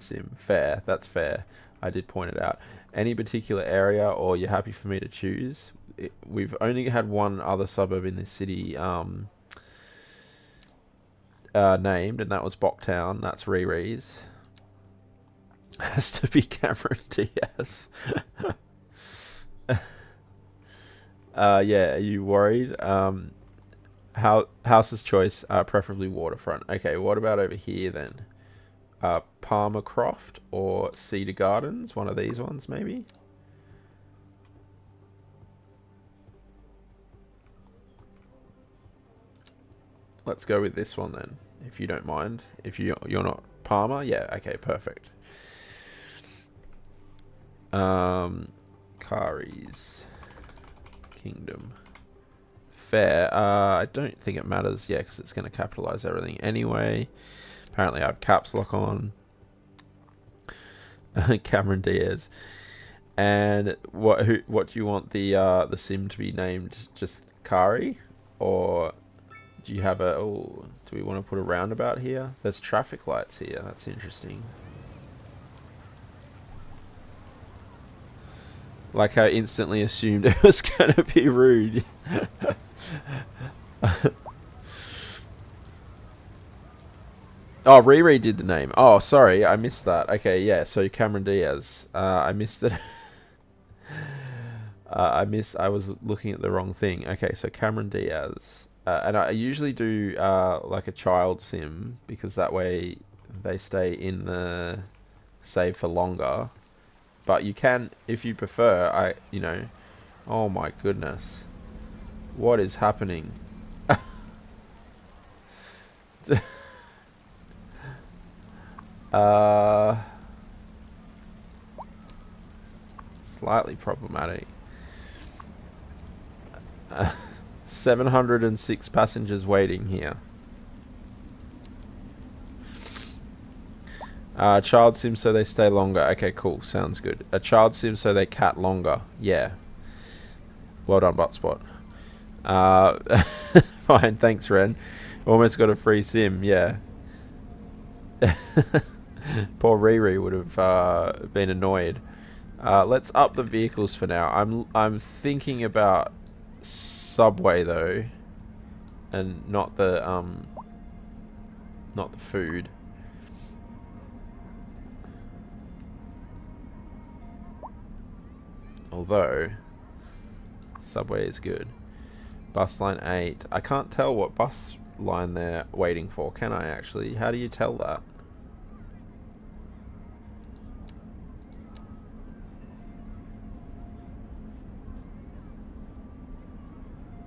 sim. Fair, that's fair. I did point it out. Any particular area, or you're happy for me to choose? We've only had one other suburb in this city named, and that was Bocktown. That's Riri's. Has to be Cameron Diaz. Yeah, are you worried? House's choice, preferably waterfront. Okay, what about over here then? Palmercroft or Cedar Gardens? One of these ones, maybe? Let's go with this one then, if you don't mind. If you're not Palmer, yeah, okay, perfect. Kari's Kingdom. Fair. I don't think it matters, yeah, because it's going to capitalize everything anyway. Apparently I have caps lock on. Cameron Diaz. And what do you want the sim to be named? Just Kari? Or do you have a... Oh, do we want to put a roundabout here? There's traffic lights here. That's interesting. Like I instantly assumed it was going to be rude. Oh, Riri did the name. Oh, sorry, I missed that. Okay, yeah. So Cameron Diaz. I missed it. I was looking at the wrong thing. Okay, so Cameron Diaz. And I usually do like a child sim because that way they stay in the save for longer. But you can, if you prefer, oh my goodness. What is happening? Slightly problematic. 706 passengers waiting here. Child sim so they stay longer. Okay, cool. Sounds good. A child sim so they cat longer. Yeah. Well done, Buttspot. Fine, thanks, Ren. Almost got a free sim. Yeah. Poor Riri would have been annoyed. Let's up the vehicles for now. I'm thinking about Subway though, and not the food. Although Subway is good. Bus line 8. I can't tell what bus line they're waiting for, can I actually? How do you tell that?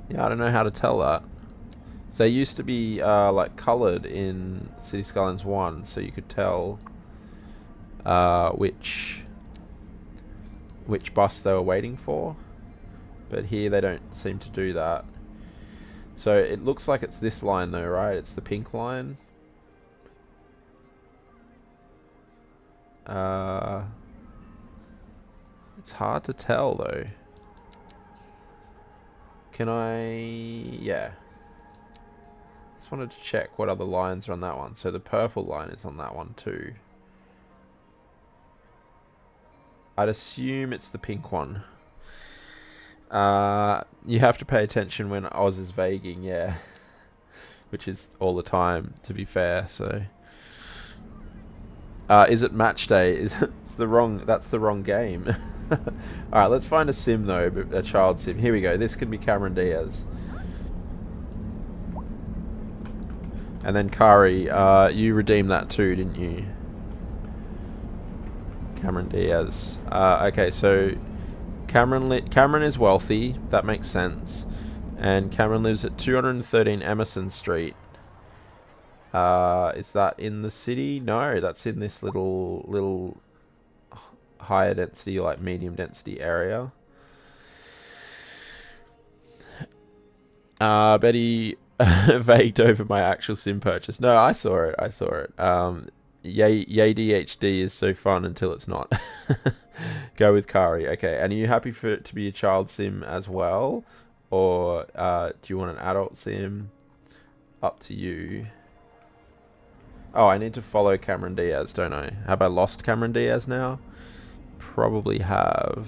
Yeah, I don't know how to tell that. So they used to be like coloured in City Skylines 1, so you could tell which bus they were waiting for. But here they don't seem to do that. So it looks like it's this line though, right? It's the pink line. It's hard to tell though. Can I... yeah. Just wanted to check what other lines are on that one. So the purple line is on that one too. I'd assume it's the pink one. You have to pay attention when Oz is vaguing, yeah. Which is all the time, to be fair, so... is it match day? That's the wrong game. Alright, let's find a sim though, a child sim. Here we go, this can be Cameron Diaz. And then Kari, you redeemed that too, didn't you? Cameron Diaz. Okay, so Cameron is wealthy, that makes sense. And Cameron lives at 213 Emerson Street. Is that in the city? No, that's in this little higher density, like medium density area. Betty vagued over my actual sim purchase. No, I saw it. Yay DHD is so fun until it's not. Go with Kari. Okay, and are you happy for it to be a child sim as well? Or do you want an adult sim? Up to you. Oh, I need to follow Cameron Diaz, don't I? Have I lost Cameron Diaz now? Probably have.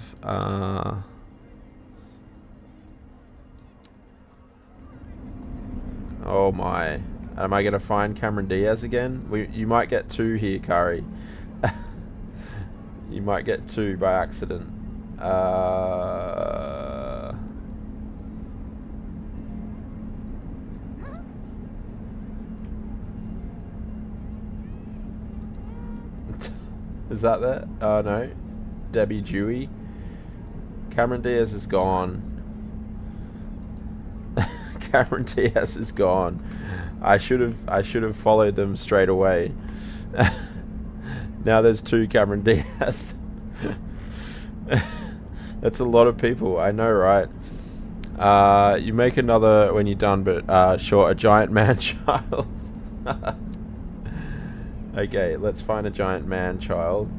Oh my. Am I going to find Cameron Diaz again? You might get 2 here, Kari. You might get 2 by accident. Is that there? Oh no. Debbie Dewey. Cameron Diaz is gone. Cameron Diaz is gone. I should have followed them straight away. Now there's 2 Cameron Diaz. That's a lot of people, I know, right? You make another when you're done, but sure, a giant man child. Okay, let's find a giant man child.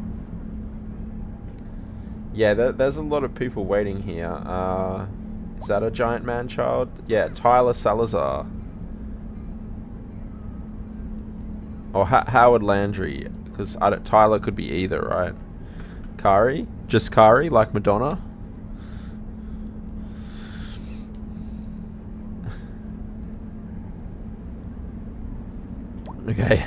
Yeah, there's a lot of people waiting here. Is that a giant man child? Yeah, Tyler Salazar. Or Howard Landry, because Tyler could be either, right? Kari? Just Kari, like Madonna? Okay.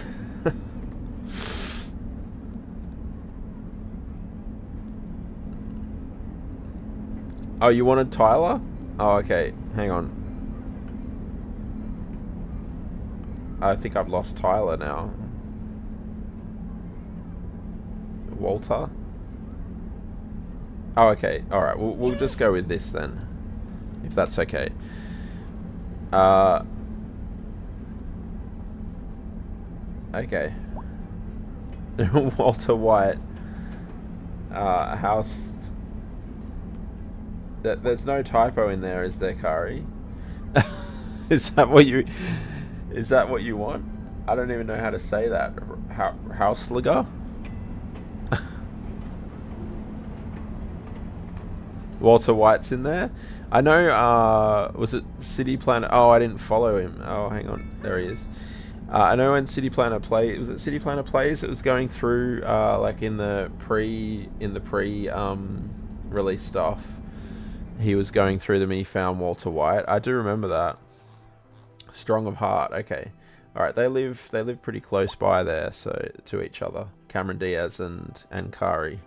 Oh, you wanted Tyler? Oh, okay. Hang on. I think I've lost Tyler now. Walter? Oh, okay. Alright, we'll just go with this then. If that's okay. Okay. Walter White. House... There's no typo in there, is there, Kari? Is that what you... Is that what you want? I don't even know how to say that. Hausliger? Walter White's in there. I know, was it City Planner? Oh, I didn't follow him. Oh, hang on. There he is. I know when City Planner Play, was it City Planner Plays? It was going through, like in the pre release stuff. He was going through them and he found Walter White. I do remember that. Strong of heart. Okay. All right. They live pretty close by there, so to each other. Cameron Diaz and Kari.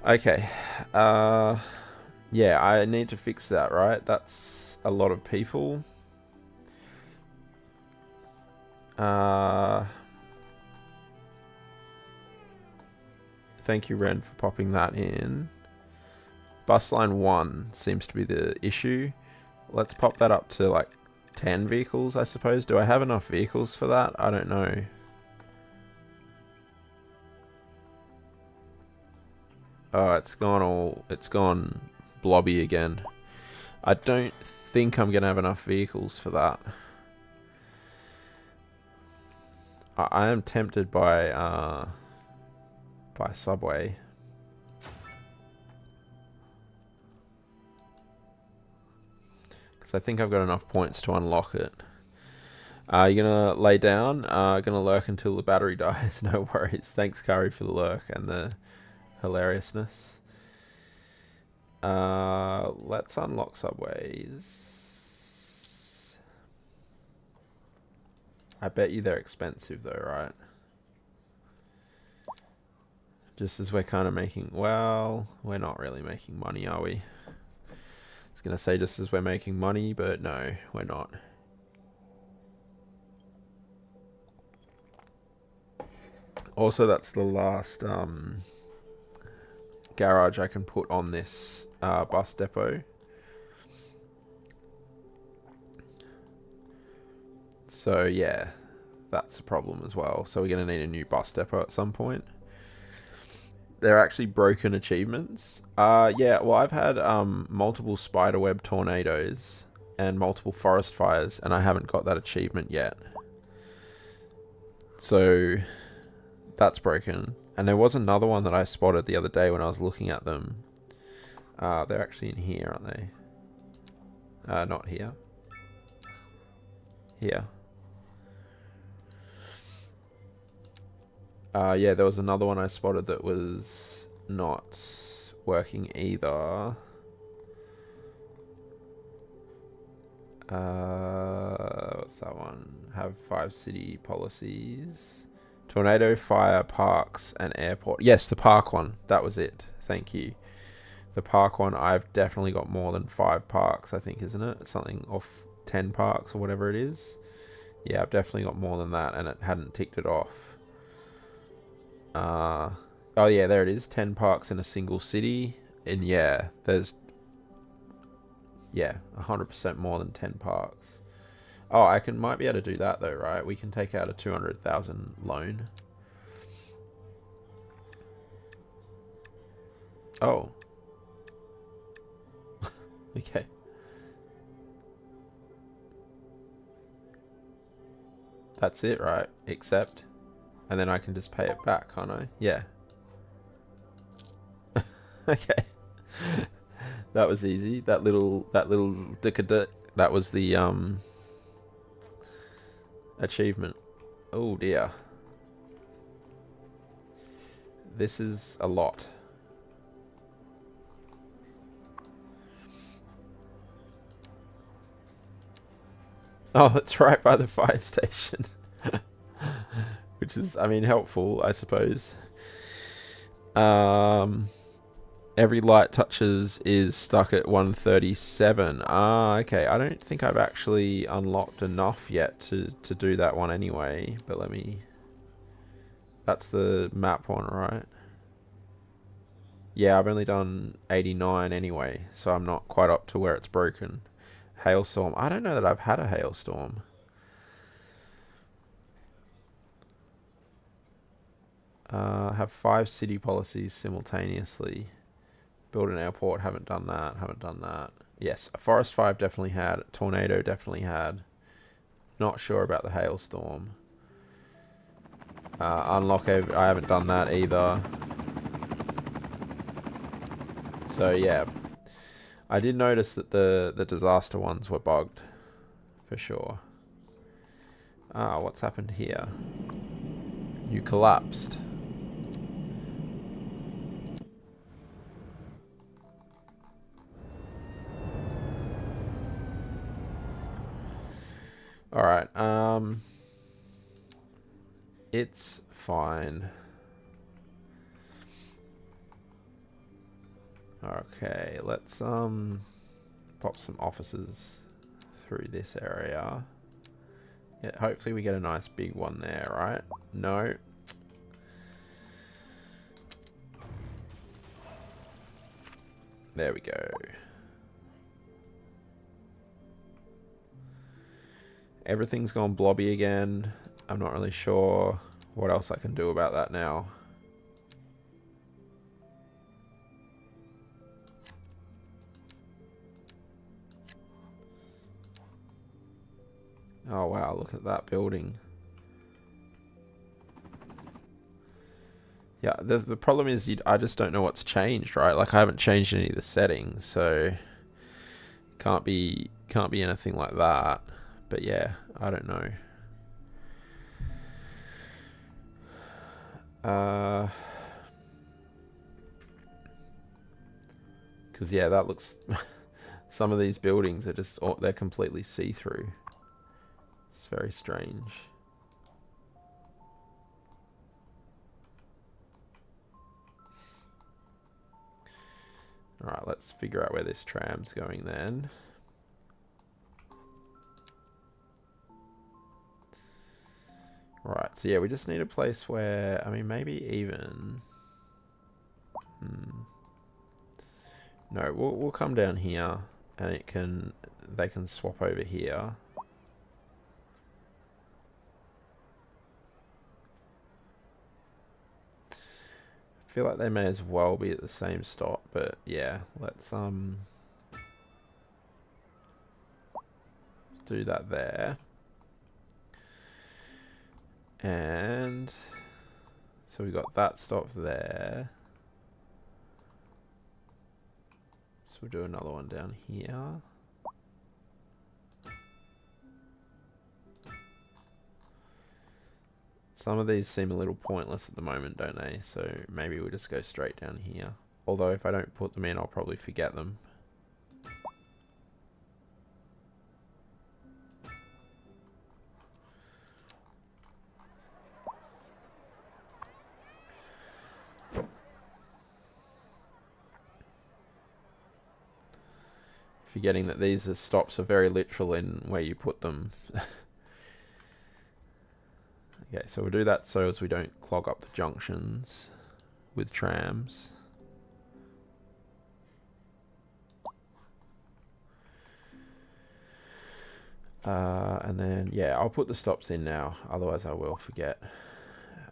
Okay. Yeah, I need to fix that, right? That's a lot of people. Thank you, Ren, for popping that in. Bus line 1 seems to be the issue. Let's pop that up to like 10 vehicles, I suppose. Do I have enough vehicles for that? I don't know. Oh, it's gone blobby again. I don't think I'm gonna have enough vehicles for that. I am tempted by Subway. Because I think I've got enough points to unlock it. You're gonna lay down? Gonna lurk until the battery dies. No worries. Thanks, Kari, for the lurk and the hilariousness. Let's unlock Subways. I bet you they're expensive though, right? Just as we're kind of making... Well, we're not really making money, are we? I was going to say just as we're making money, but no, we're not. Also, that's the last garage I can put on this bus depot. So, yeah, that's a problem as well. So we're going to need a new bus depot at some point. They're actually broken achievements. Yeah, well, I've had multiple spiderweb tornadoes and multiple forest fires, and I haven't got that achievement yet. So that's broken. And there was another one that I spotted the other day when I was looking at them. They're actually in here, aren't they? Not here. Here. Yeah, there was another one I spotted that was not working either. What's that one? Have 5 city policies. Tornado, fire, parks, and airport. Yes, the park one. That was it. Thank you. The park one, I've definitely got more than 5 parks, I think, isn't it? Something off 10 parks or whatever it is. Yeah, I've definitely got more than that, and it hadn't ticked it off. Oh yeah, there it is. 10 parks in a single city. And yeah, there's... Yeah, 100% more than 10 parks. Oh, might be able to do that though, right? We can take out a 200,000 loan. Oh. Okay. That's it, right? Accept. And then I can just pay it back, can't I? Yeah. Okay. That was easy. That little dicka that was the achievement. Oh dear. This is a lot. Oh, it's right by the fire station. Which is, I mean, helpful, I suppose. Every light touches is stuck at 137. Ah, okay. I don't think I've actually unlocked enough yet to do that one anyway. But let me... That's the map one, right? Yeah, I've only done 89 anyway, so I'm not quite up to where it's broken. Hailstorm. I don't know that I've had a hailstorm. Have 5 city policies simultaneously. Build an airport. Haven't done that. Haven't done that. Yes, a forest fire definitely had. Tornado definitely had. Not sure about the hailstorm. Unlock. I haven't done that either. So yeah, I did notice that the disaster ones were bugged, for sure. Ah, what's happened here? You collapsed. Alright, it's fine. Okay, let's pop some offices through this area. Yeah, hopefully we get a nice big one there, right? No. There we go. Everything's gone blobby again. I'm not really sure what else I can do about that now. Oh wow, look at that building. Yeah, the problem is I just don't know what's changed, right? Like I haven't changed any of the settings, so can't be anything like that. But yeah, I don't know. Because yeah, that looks... some of these buildings are just... they're completely see-through. It's very strange. Alright, let's figure out where this tram's going then. Right, so yeah, we just need a place where... I mean, maybe even... No, we'll come down here, and they can swap over here. I feel like they may as well be at the same stop, but yeah, let's do that there. And so we got that stop there. So we'll do another one down here. Some of these seem a little pointless at the moment, don't they? So maybe we'll just go straight down here. Although if I don't put them in, I'll probably forget them. Forgetting that these stops are very literal in where you put them. Okay, so we'll do that so as we don't clog up the junctions with trams. And then, yeah, I'll put the stops in now, otherwise I will forget.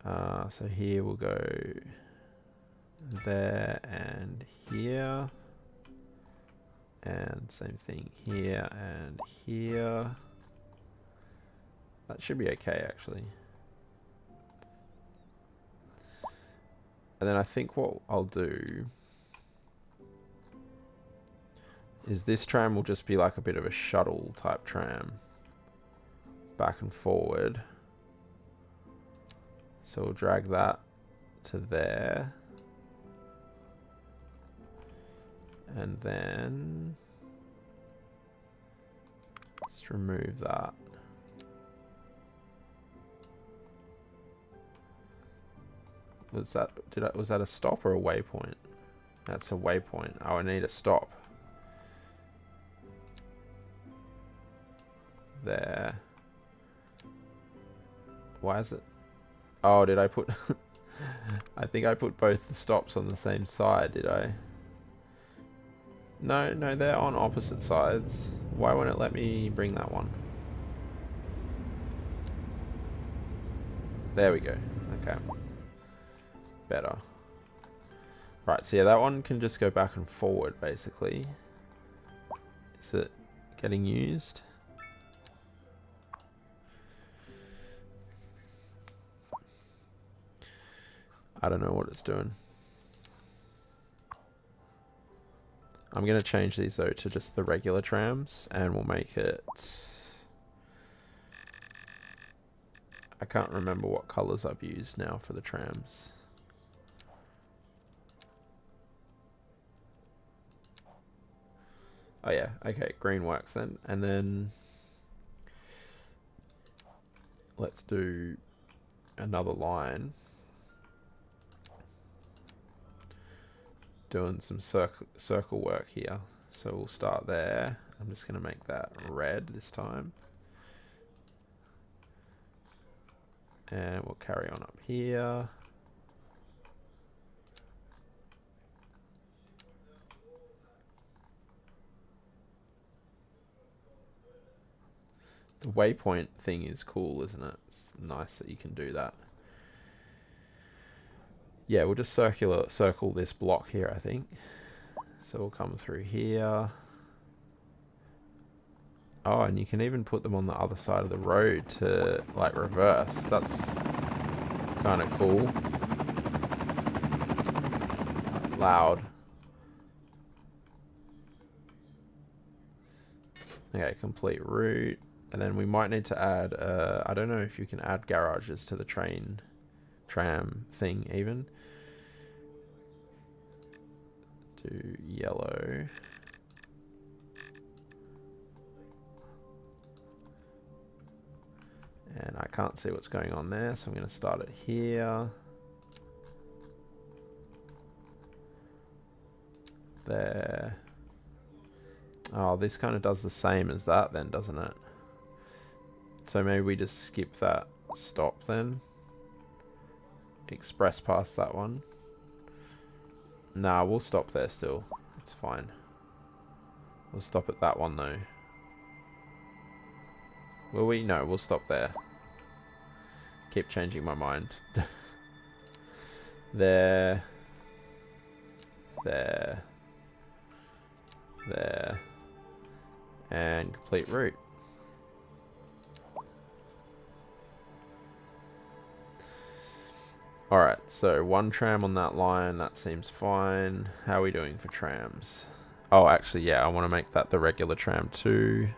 So here we'll go there and here. And same thing here and here. That should be okay, actually. And then I think what I'll do is this tram will just be like a bit of a shuttle type tram. Back and forward. So we'll drag that to there. And then let's remove that. Was that a stop or a waypoint? That's a waypoint. Oh, I need a stop. There. Why is it? Oh, did I put... I think I put both the stops on the same side, did I? No, no, they're on opposite sides. Why won't it let me bring that one? There we go. Okay. Better. Right, so yeah, that one can just go back and forward, basically. Is it getting used? I don't know what it's doing. I'm going to change these though to just the regular trams, and we'll make it... I can't remember what colours I've used now for the trams. Oh yeah, okay, green works then. And then let's do another line. Doing some circle work here. So we'll start there. I'm just going to make that red this time. And we'll carry on up here. The waypoint thing is cool, isn't it? It's nice that you can do that. Yeah, we'll just circle this block here, I think. So we'll come through here. Oh, and you can even put them on the other side of the road to, like, reverse. That's kind of cool. Loud. Okay, complete route. And then we might need to add, I don't know if you can add garages to the tram thing even. Do yellow. And I can't see what's going on there, so I'm going to start it here. There. Oh, this kind of does the same as that then, doesn't it? So maybe we just skip that stop then. Express past that one. Nah, we'll stop there still. It's fine. We'll stop at that one though. Will we? No, we'll stop there. Keep changing my mind. There. There. There. And complete route. Alright, so one tram on that line, that seems fine. How are we doing for trams? Oh, actually, yeah, I want to make that the regular tram too.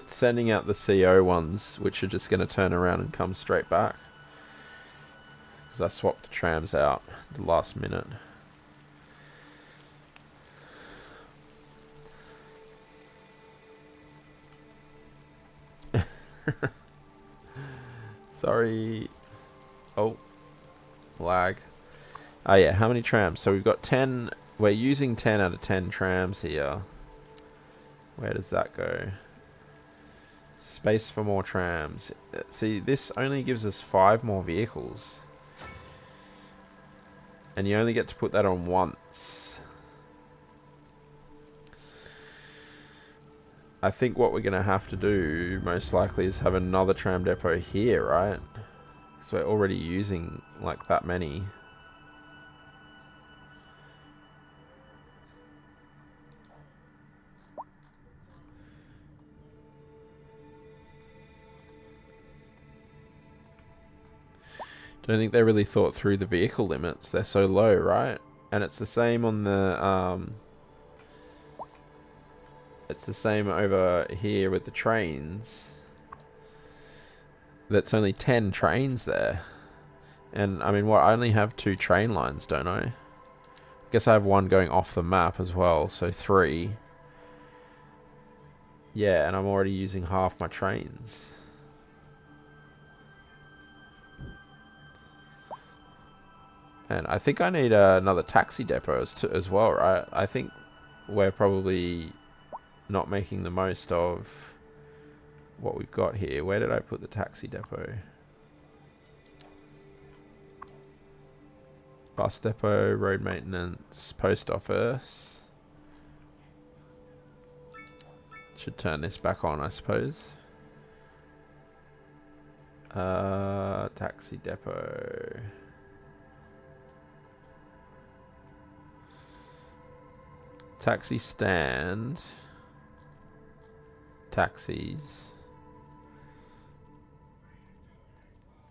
Sending out the CO ones, which are just going to turn around and come straight back. Because I swapped the trams out at the last minute. Sorry. Oh. Lag. Oh yeah, how many trams? So we've got 10. We're using 10 out of 10 trams here. Where does that go? Space for more trams. See, this only gives us 5 more vehicles. And you only get to put that on once. I think what we're going to have to do, most likely, is have another tram depot here, right? So we're already using, like, that many. Don't think they really thought through the vehicle limits. They're so low, right? And it's the same on the it's the same over here with the trains. That's only 10 trains there. And I mean, what, I only have 2 train lines, don't I? I guess I have one going off the map as well, so 3. Yeah, and I'm already using half my trains. And I think I need another taxi depot as well, right? I think we're probably not making the most of what we've got here. Where did I put the taxi depot? Bus depot, road maintenance, post office. Should turn this back on, I suppose. Taxi depot. Taxi stand. Taxis.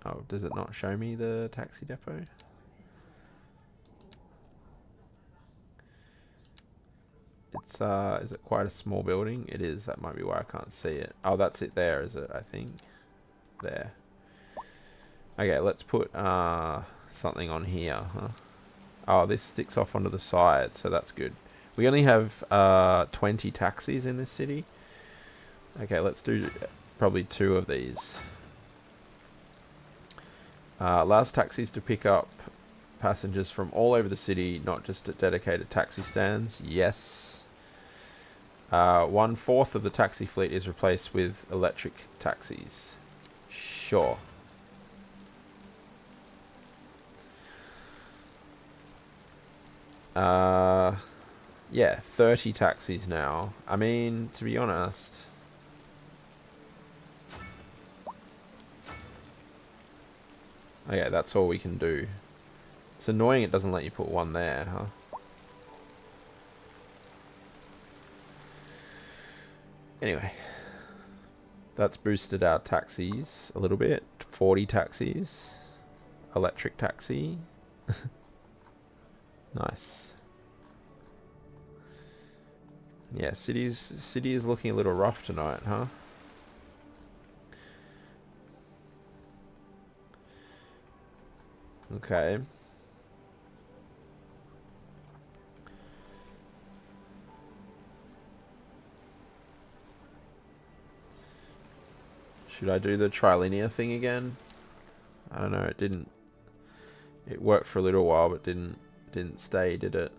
Oh, does it not show me the taxi depot? It's is it quite a small building? It is. That might be why I can't see it. Oh, that's it there, is it? I think. There. Okay, let's put something on here, huh? Oh, this sticks off onto the side, so that's good. We only have 20 taxis in this city. Okay, let's do probably 2 of these. Allows taxis to pick up passengers from all over the city, not just at dedicated taxi stands. Yes. 1/4 of the taxi fleet is replaced with electric taxis. Sure. Yeah, 30 taxis now. I mean, to be honest, okay, that's all we can do. It's annoying it doesn't let you put one there, huh? Anyway, that's boosted our taxis a little bit. 40 taxis. Electric taxi. Nice. Yeah, city is looking a little rough tonight, huh? Okay. Should I do the trilinear thing again? I don't know, it didn't. It worked for a little while, but didn't stay, did it?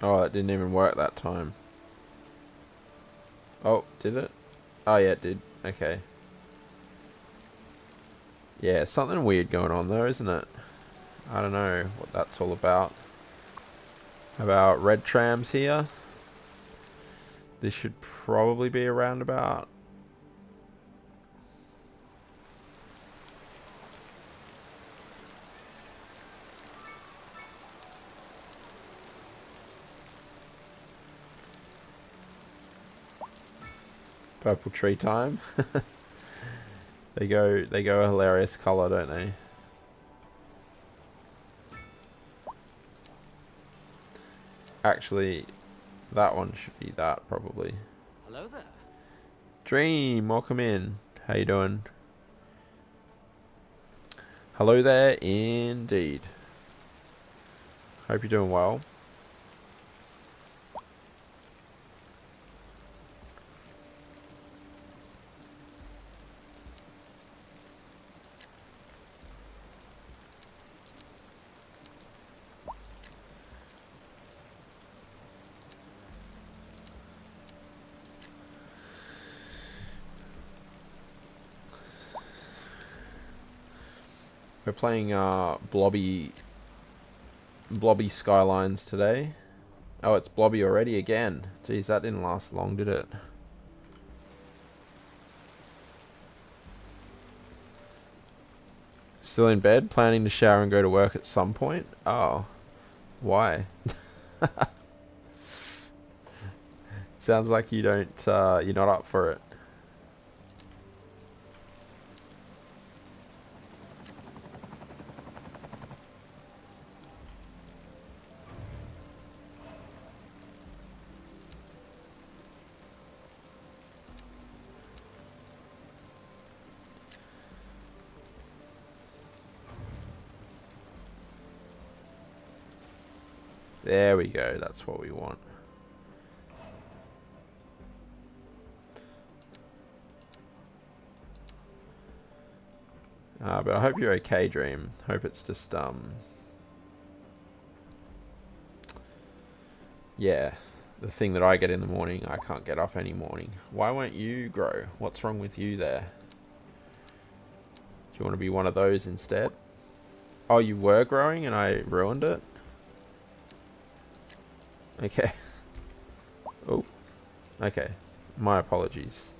Oh, it didn't even work that time. Oh, did it? Oh yeah, it did. Okay. Yeah, something weird going on though, isn't it? I don't know what that's all about. About red trams here. This should probably be a roundabout. Purple tree time. They go a hilarious colour, don't they? Actually, that one should be that probably. Hello there. Dream, welcome in. How you doing? Hello there, indeed. Hope you're doing well. We're playing Blobby Skylines today. Oh, it's Blobby already again. Jeez, that didn't last long, did it? Still in bed, planning to shower and go to work at some point? Oh. Why? Sounds like you don't you're not up for it. There we go. That's what we want. But I hope you're okay, Dream. Hope it's just, yeah, the thing that I get in the morning, I can't get up any morning. Why won't you grow? What's wrong with you there? Do you want to be one of those instead? Oh, you were growing and I ruined it? Okay. Oh. Okay. My apologies.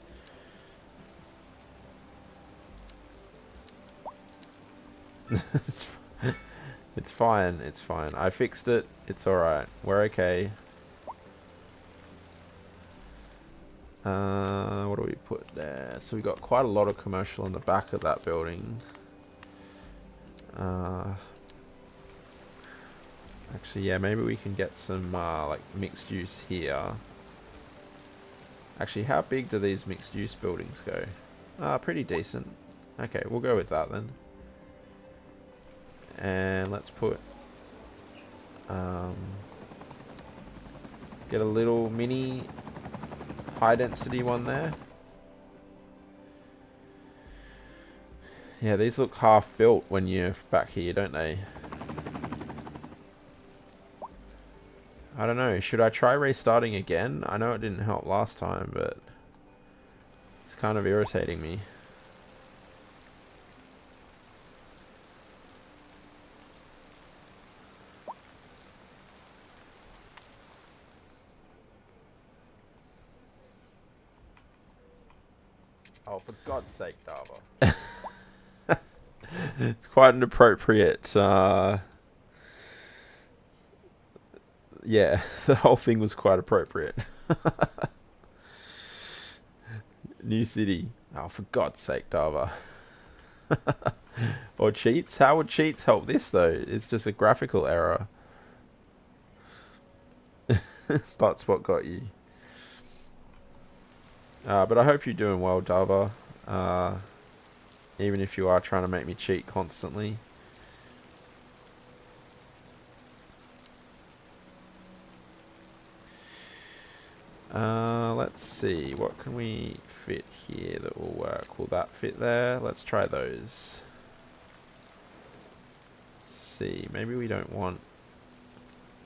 It's fine. It's fine. I fixed it. It's alright. We're okay. What do we put there? So we got quite a lot of commercial in the back of that building. Actually, yeah, maybe we can get some like mixed use here. Actually, how big do these mixed use buildings go? Pretty decent. Okay, we'll go with that then. And let's put get a little mini high density one there. Yeah, these look half built when you're back here, don't they? I don't know, should I try restarting again? I know it didn't help last time, but it's kind of irritating me. Oh, for God's sake, Dava. It's quite an appropriate, yeah, the whole thing was quite appropriate. New city. Oh, for God's sake, Dava. Or cheats? How would cheats help this, though? It's just a graphical error. That's what got you. But I hope you're doing well, Dava. Even if you are trying to make me cheat constantly. Let's see. What can we fit here that will work? Will that fit there? Let's try those. Let's see. Maybe we don't want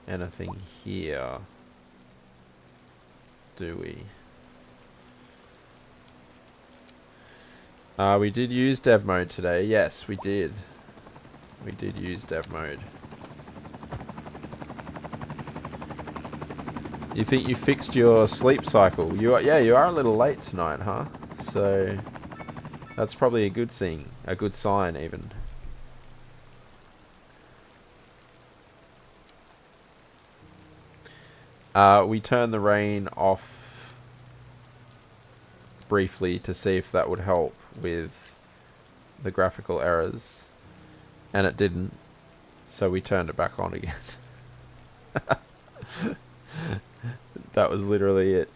anything here. Do we? We did use dev mode today. Yes, we did. We did use dev mode. You think you fixed your sleep cycle? You are, yeah, you are a little late tonight, huh? So that's probably a good thing, a good sign even. We turned the rain off briefly to see if that would help with the graphical errors, and it didn't, so we turned it back on again. That was literally it.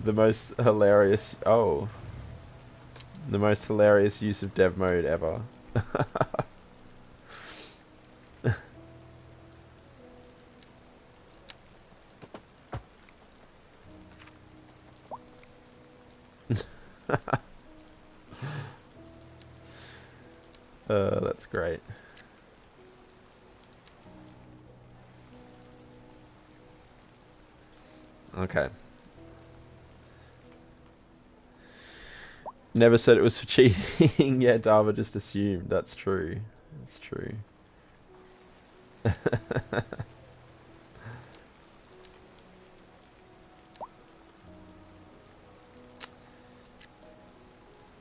The most hilarious use of dev mode ever. That's great. Okay. Never said it was for cheating. Yeah, Dava just assumed. That's true. That's true.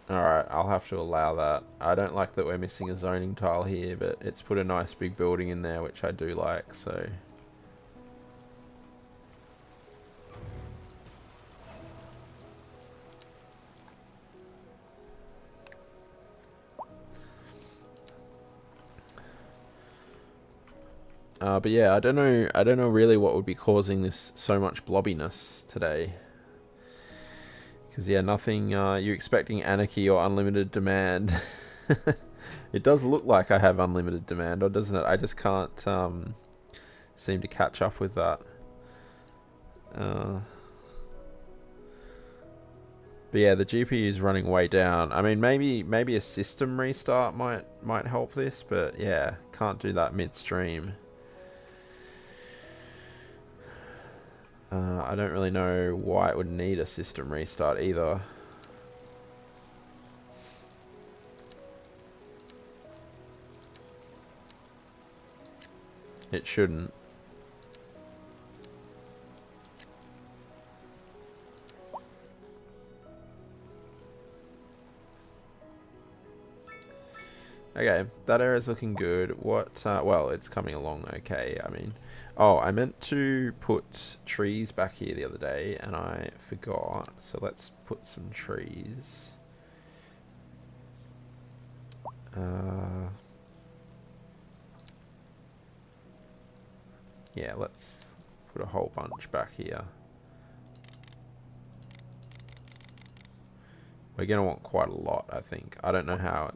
Alright, I'll have to allow that. I don't like that we're missing a zoning tile here, but it's put a nice big building in there, which I do like, so... but yeah, I don't know really what would be causing this so much blobbiness today. Because, yeah, nothing... you're expecting anarchy or unlimited demand. It does look like I have unlimited demand, or doesn't it? I just can't seem to catch up with that. But yeah, the GPU is running way down. I mean, maybe a system restart might help this, but yeah, can't do that midstream. I don't really know why it would need a system restart either. It shouldn't. Okay, that area's looking good. What, well, it's coming along okay. I mean, oh, I meant to put trees back here the other day, and I forgot. So let's put some trees. Yeah, let's put a whole bunch back here. We're gonna want quite a lot, I think. I don't know how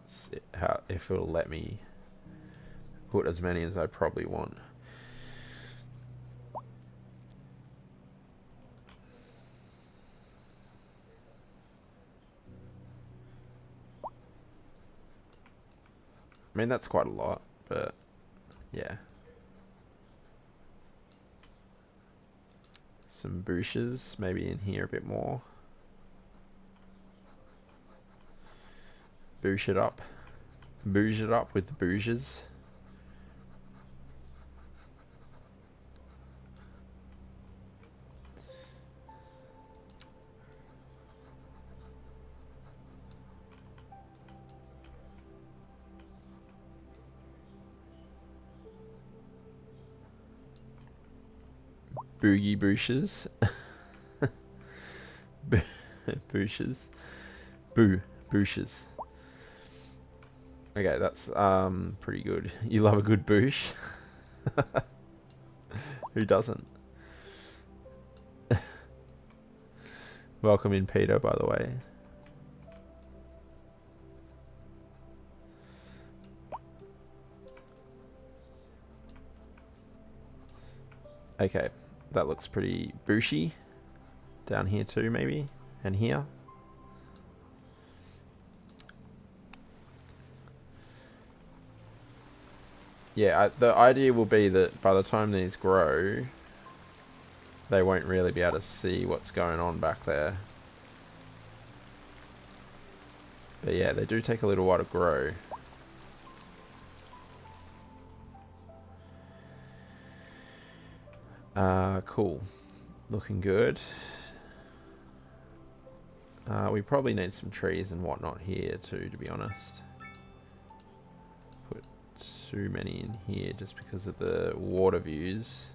if it'll let me put as many as I probably want. I mean, that's quite a lot, but yeah. Some bushes, maybe in here a bit more. Boosh it up. Boosh it up with the bouges. Boogie booshes. Booshes. Boo. Booshes. Okay, that's pretty good. You love a good boosh? Who doesn't? Welcome in, Peter, by the way. Okay, that looks pretty bushy. Down here too, maybe? And here? Yeah, the idea will be that by the time these grow, they won't really be able to see what's going on back there. But yeah, they do take a little while to grow. Cool. Looking good. We probably need some trees and whatnot here too, to be honest. Put too many in here just because of the water views.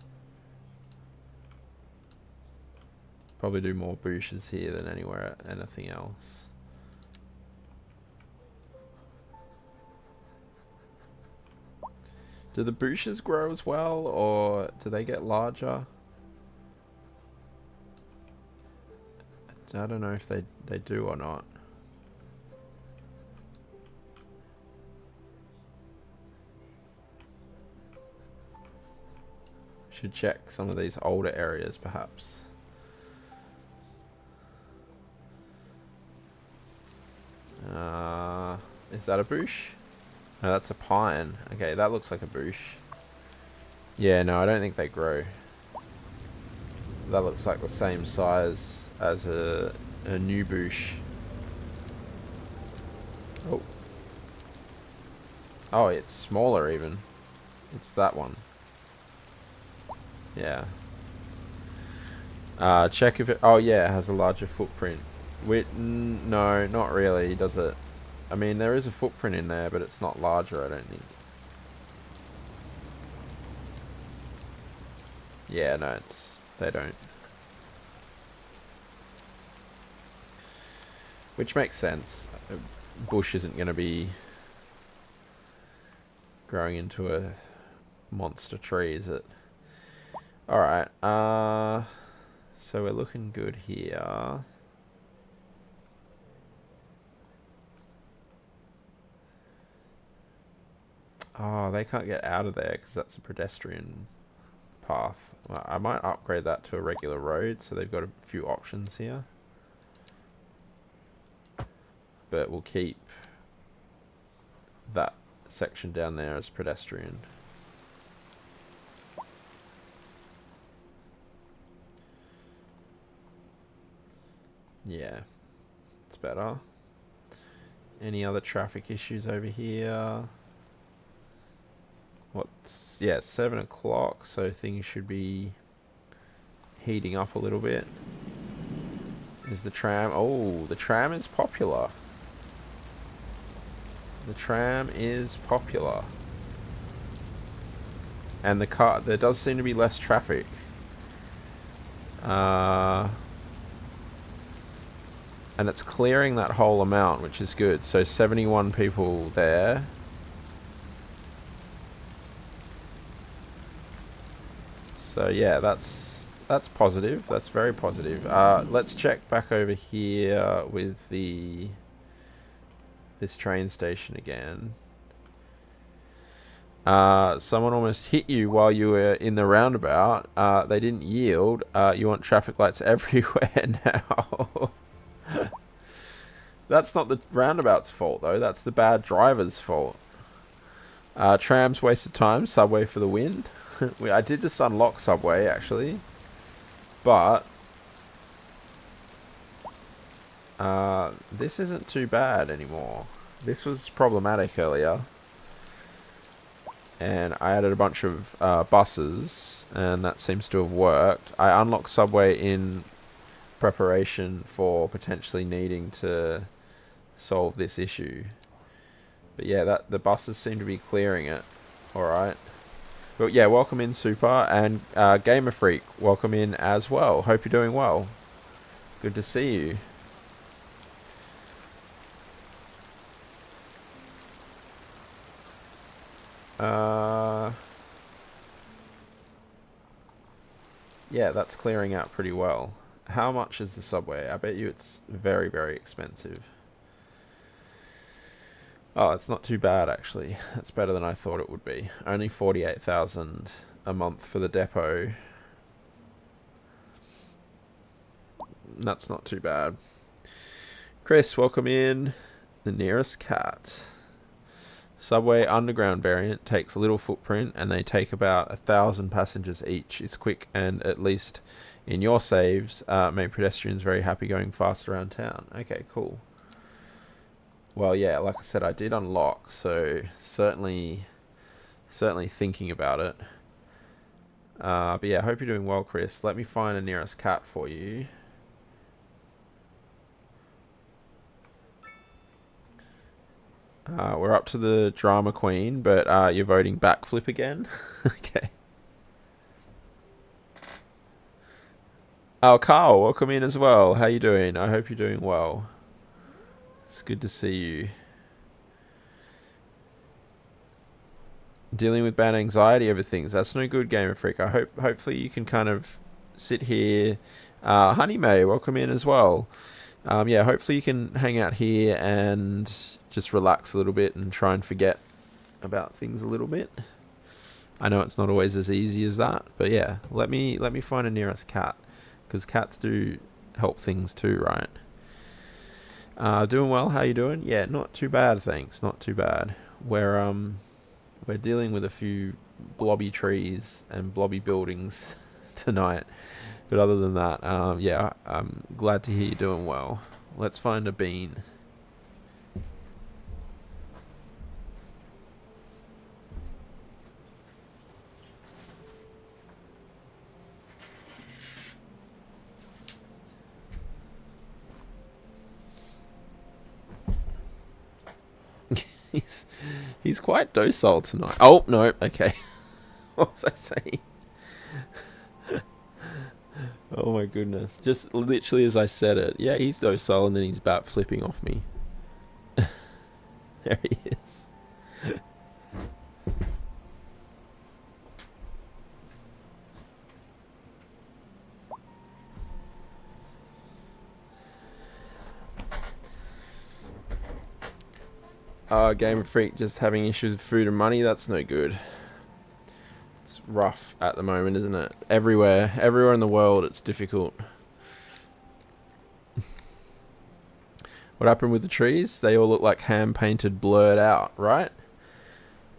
Probably do more bushes here than anything else. Do the bushes grow as well, or do they get larger? I don't know if they do or not. Should check some of these older areas perhaps. Is that a bush? No, that's a pine. Okay, that looks like a bush. Yeah, no, I don't think they grow. That looks like the same size as a new bush. Oh. Oh, it's smaller even. It's that one. Yeah. Check if it... Oh, yeah, it has a larger footprint. No, not really, does it? I mean, there is a footprint in there, but it's not larger, I don't think. Yeah, no, they don't. Which makes sense. A bush isn't going to be growing into a monster tree, is it? Alright, so we're looking good here. Oh, they can't get out of there because that's a pedestrian path. Well, I might upgrade that to a regular road, so they've got a few options here. But we'll keep that section down there as pedestrian. Yeah, it's better. Any other traffic issues over here? Yeah, it's 7 o'clock, so things should be heating up a little bit. Is the tram? Oh, the tram is popular. The tram is popular. And the car, there does seem to be less traffic. And it's clearing that whole amount, which is good. So 71 people there. So yeah, that's positive. That's very positive. Let's check back over here with this train station again. Someone almost hit you while you were in the roundabout. They didn't yield. You want traffic lights everywhere now. That's not the roundabout's fault, though. That's the bad driver's fault. Trams waste of time. Subway for the win. I did just unlock Subway, actually. But this isn't too bad anymore. This was problematic earlier. And I added a bunch of buses, and that seems to have worked. I unlocked Subway in preparation for potentially needing to solve this issue. But yeah, the buses seem to be clearing it. Alright. But yeah, welcome in, Super. And Gamer Freak, welcome in as well. Hope you're doing well. Good to see you. Yeah, that's clearing out pretty well. How much is the Subway? I bet you it's very, very expensive. Oh, it's not too bad, actually. That's better than I thought it would be. Only 48,000 a month for the depot. That's not too bad. Chris, welcome in. The nearest cat. Subway Underground variant takes little footprint, and they take about 1,000 passengers each. It's quick, and at least in your saves, make pedestrians very happy going fast around town. Okay, cool. Well, yeah, like I said, I did unlock, so certainly thinking about it. But yeah, I hope you're doing well, Chris. Let me find a nearest cat for you. We're up to the drama queen, but you're voting backflip again? Okay. Oh, Carl, welcome in as well. How you doing? I hope you're doing well. It's good to see you. Dealing with bad anxiety over things. That's no good, Gamer Freak. Hopefully you can kind of sit here. Honey May, welcome in as well. Yeah, hopefully you can hang out here and just relax a little bit and try and forget about things a little bit. I know it's not always as easy as that, but yeah, let me find a nearest cat, because cats do help things too, right? Doing well. How you doing? Yeah, not too bad, thanks. Not too bad. We're dealing with a few blobby trees and blobby buildings tonight. But other than that, yeah, I'm glad to hear you're doing well. Let's find a bean. He's quite docile tonight. Oh, no, okay. What was I saying? Oh my goodness. Just literally as I said it. Yeah, he's docile, and then he's about flipping off me. There he is. Game Freak just having issues with food and money. That's no good. It's rough at the moment, isn't it? Everywhere in the world, it's difficult. What happened with the trees? They all look like hand-painted, blurred out, right?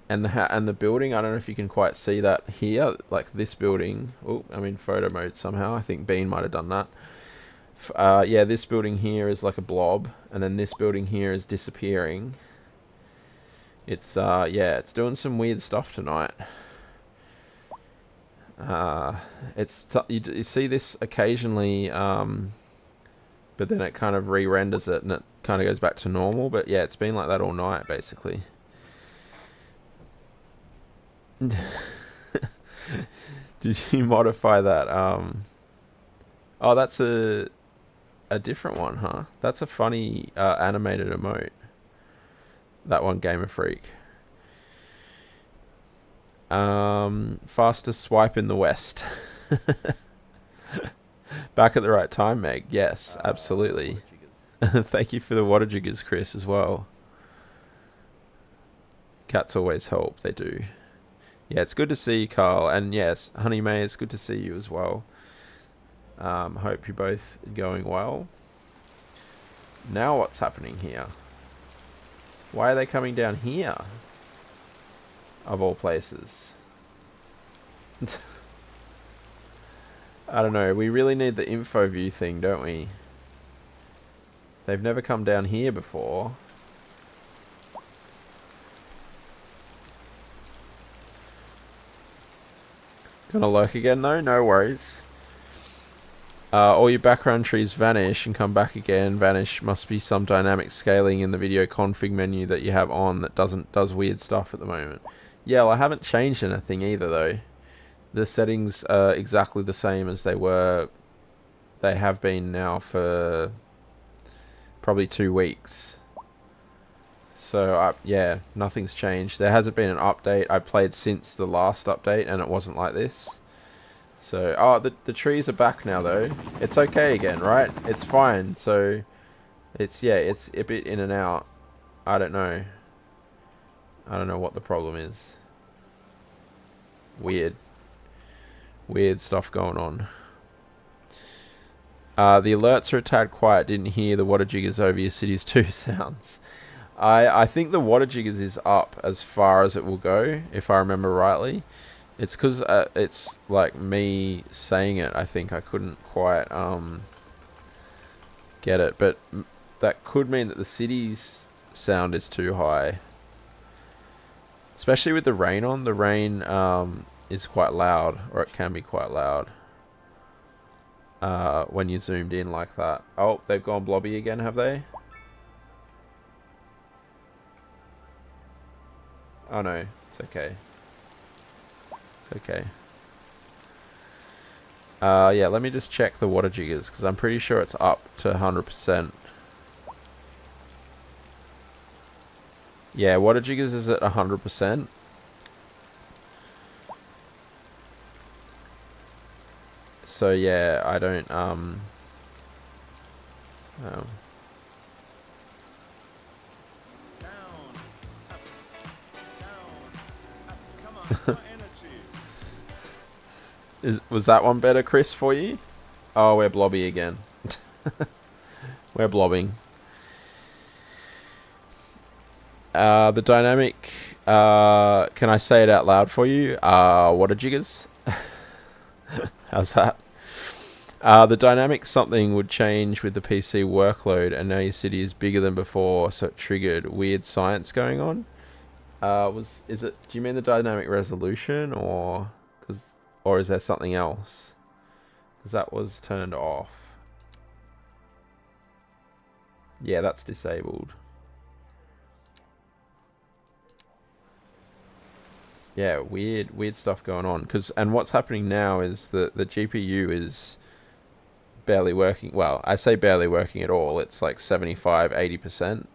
And the building, I don't know if you can quite see that here. Like this building. Oh, I'm in photo mode somehow. I think Bean might have done that. Yeah, this building here is like a blob, and then this building here is disappearing. It's yeah, it's doing some weird stuff tonight. You see this occasionally, but then it kind of re-renders it and it kind of goes back to normal. But yeah, it's been like that all night basically. Did you modify that? Oh, that's a different one, huh? That's a funny animated emote. That one, Gamer Freak. Fastest swipe in the West. Back at the right time, Meg. Yes, absolutely. Thank you for the water jiggers, Chris, as well. Cats always help. They do. Yeah, it's good to see you, Carl. And yes, Honey May, it's good to see you as well. Hope you're both going well. Now what's happening here? Why are they coming down here? Of all places. I don't know. We really need the info view thing, don't we? They've never come down here before. Gonna lurk again though? No worries. All your background trees vanish and come back again. Vanish must be some dynamic scaling in the video config menu that you have on that does weird stuff at the moment. Yeah, well, I haven't changed anything either though. The settings are exactly the same as they were. They have been now for probably 2 weeks. So yeah, nothing's changed. There hasn't been an update. I played since the last update and it wasn't like this. So, oh, the trees are back now though. It's okay again, right? It's fine. So, it's, yeah, it's a bit in and out. I don't know. I don't know what the problem is. Weird. Weird stuff going on. The alerts are a tad quiet. Didn't hear the water jiggers over your cities 2 sounds. I think the water jiggers is up as far as it will go, if I remember rightly. It's because it's like me saying it. I think I couldn't quite get it, but that could mean that the city's sound is too high. Especially with the rain on. The rain is quite loud, or it can be quite loud when you zoomed in like that. Oh, they've gone blobby again, have they? Oh no, it's okay. It's okay. Yeah, let me just check the water jiggers, because I'm pretty sure it's up to 100%. Yeah, water jiggers is at 100%. So yeah, I don't, was that one better, Chris, for you? Oh, we're blobby again. We're blobbing. The dynamic, can I say it out loud for you? Water jiggers? How's that? The dynamic something would change with the PC workload, and now your city is bigger than before, so it triggered weird science going on. Do you mean the dynamic resolution, or is there something else? Because that was turned off. Yeah, that's disabled. Yeah, weird stuff going on. And what's happening now is that the GPU is barely working. Well, I say barely working at all. It's like 75, 80%.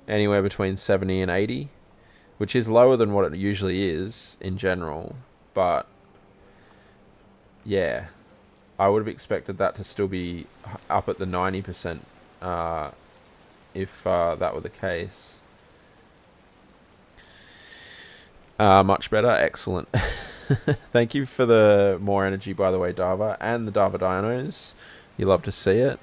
Anywhere between 70 and 80. Which is lower than what it usually is in general. But yeah, I would have expected that to still be up at the 90% if that were the case. Much better. Excellent. Thank you for the more energy, by the way, Dava, and the Dava Dinos. You love to see it.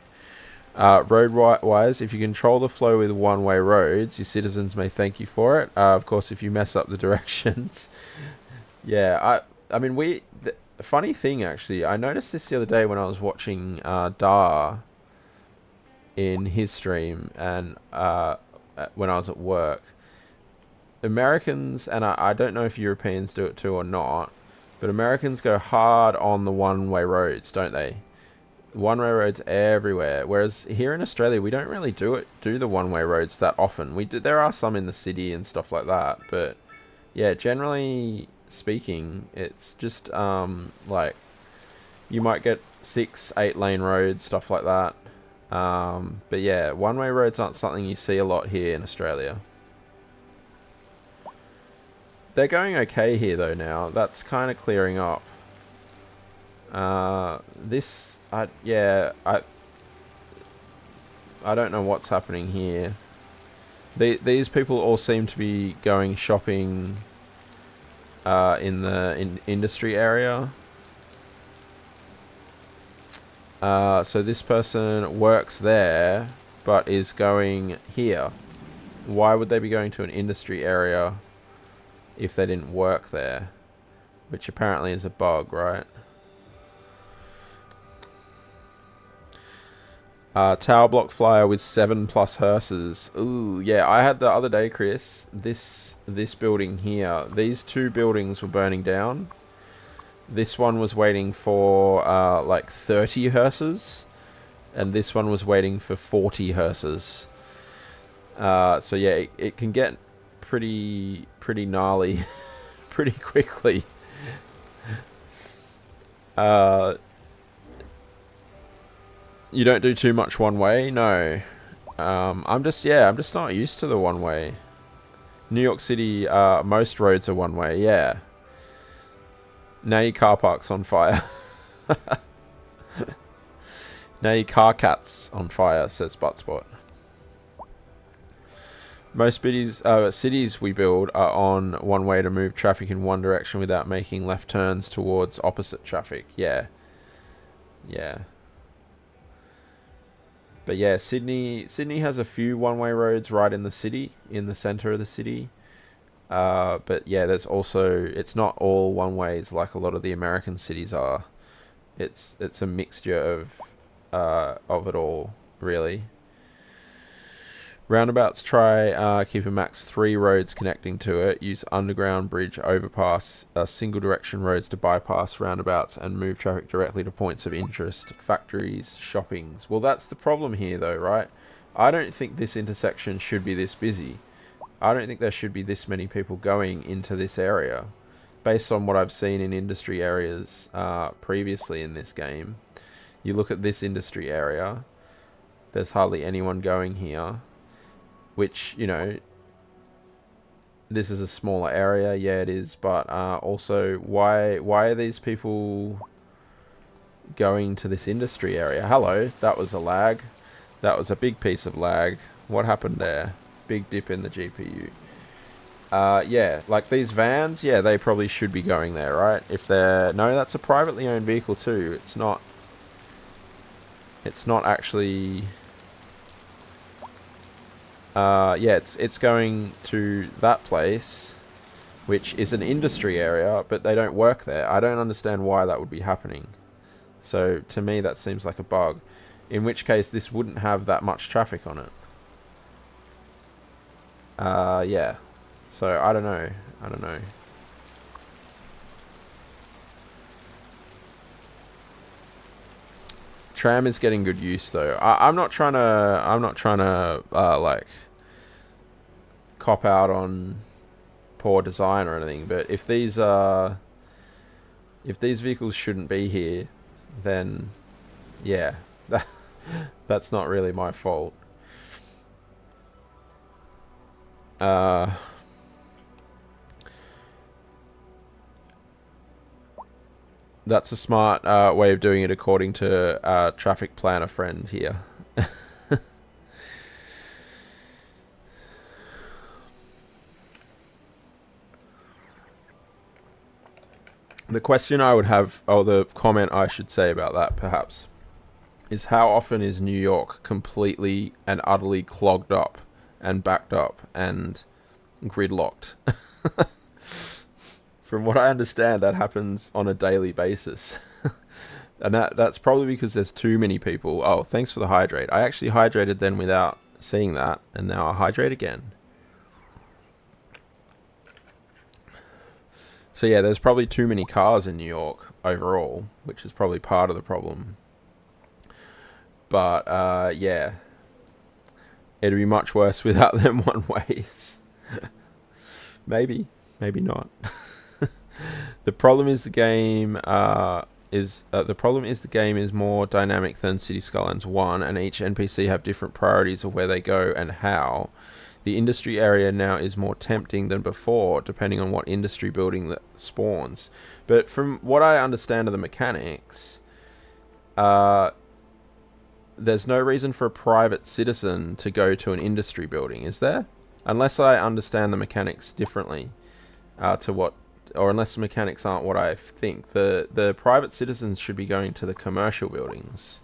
Road-wise, if you control the flow with one-way roads, your citizens may thank you for it. Of course, if you mess up the directions. Yeah, I mean, the funny thing, actually, I noticed this the other day when I was watching Dar in his stream, and when I was at work. Americans, and I don't know if Europeans do it too or not, but Americans go hard on the one-way roads, don't they? One-way roads everywhere. Whereas here in Australia, we don't really do the one-way roads that often. There are some in the city and stuff like that, but yeah, generally speaking, it's just like you might get 6-8 lane roads, stuff like that. But yeah, one-way roads aren't something you see a lot here in Australia. They're going okay here though now. That's kind of clearing up. I don't know what's happening here. These people all seem to be going shopping in the industry area. So this person works there, but is going here. Why would they be going to an industry area if they didn't work there? Which apparently is a bug, right? Tower block flyer with 7+ hearses. Ooh, yeah, I had the other day, Chris. This building here. These two buildings were burning down. This one was waiting for like 30 hearses, and this one was waiting for 40 hearses. So yeah, it can get pretty gnarly pretty quickly. You don't do too much one way? No. I'm just not used to the one way. New York City, most roads are one way, yeah. Now your car park's on fire. Now your car cat's on fire, says Buttspot. Most cities we build are on one way to move traffic in one direction without making left turns towards opposite traffic. Yeah. Yeah. But yeah, Sydney has a few one-way roads right in the city, in the center of the city. But yeah, there's also, it's not all one-ways like a lot of the American cities are. It's a mixture of it all, really. Roundabouts try keep a max 3 roads connecting to it. Use underground bridge overpass, single direction roads to bypass roundabouts and move traffic directly to points of interest, factories, shoppings. Well, that's the problem here though, right? I don't think this intersection should be this busy. I don't think there should be this many people going into this area. Based on what I've seen in industry areas previously in this game. You look at this industry area, there's hardly anyone going here. Which, you know, this is a smaller area, yeah it is, but also why are these people going to this industry area? Hello, that was a lag. That was a big piece of lag. What happened there? Big dip in the GPU. Yeah, like these vans, yeah, they probably should be going there, right? If they're... No, that's a privately owned vehicle too. It's not actually... yeah, it's going to that place, which is an industry area, but they don't work there. I don't understand why that would be happening. So, to me, that seems like a bug. In which case, this wouldn't have that much traffic on it. Yeah. So, I don't know. Tram is getting good use, though. I'm not trying to, like... cop out on poor design or anything, but if these vehicles shouldn't be here, then yeah, that's not really my fault. That's a smart way of doing it according to traffic planner friend here. The question I would have, or the comment I should say about that, perhaps, is how often is New York completely and utterly clogged up and backed up and gridlocked? From what I understand, that happens on a daily basis. And that's probably because there's too many people. Oh, thanks for the hydrate. I actually hydrated then without seeing that, and now I hydrate again. So yeah, there's probably too many cars in New York overall, which is probably part of the problem. But yeah, it'd be much worse without them one-ways. Maybe not. The problem is the game is more dynamic than City Skylines 1, and each NPC have different priorities of where they go and how. The industry area now is more tempting than before, depending on what industry building that spawns. But from what I understand of the mechanics, there's no reason for a private citizen to go to an industry building, is there? Unless I understand the mechanics differently, or unless the mechanics aren't what I think. The private citizens should be going to the commercial buildings.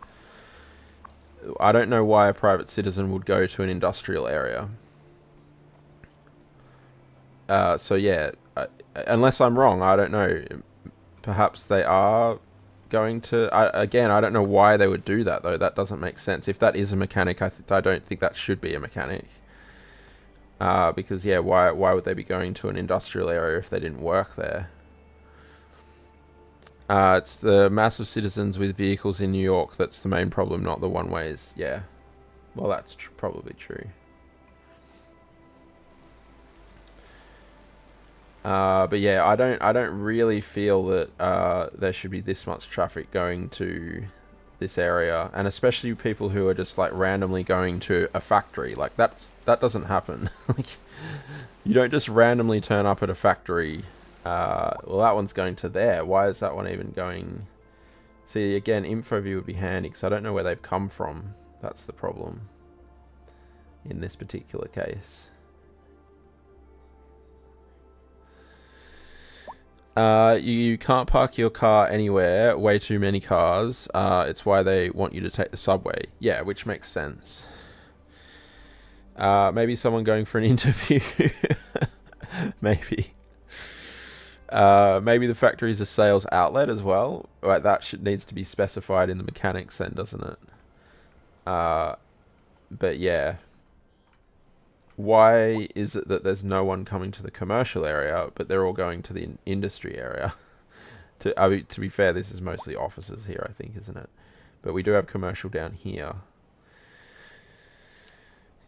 I don't know why a private citizen would go to an industrial area. So yeah, unless I'm wrong, I don't know. Perhaps they are going to... Again, I don't know why they would do that, though. That doesn't make sense. If that is a mechanic, I don't think that should be a mechanic. Because, yeah, why would they be going to an industrial area if they didn't work there? It's the mass of citizens with vehicles in New York that's the main problem, not the one-ways. Yeah. Well, that's probably true. But yeah, I don't really feel that there should be this much traffic going to this area, and especially people who are just like randomly going to a factory. Like that doesn't happen. Like, you don't just randomly turn up at a factory. Well, that one's going to there. Why is that one even going? See, again, info view would be handy because I don't know where they've come from. That's the problem in this particular case. You can't park your car anywhere, way too many cars. It's why they want you to take the subway. Yeah, which makes sense. Maybe someone going for an interview. Maybe. Maybe the factory is a sales outlet as well. Right, that needs to be specified in the mechanics then, doesn't it? But yeah. Why is it that there's no one coming to the commercial area, but they're all going to the industry area? To be fair, this is mostly offices here, I think, isn't it? But we do have commercial down here.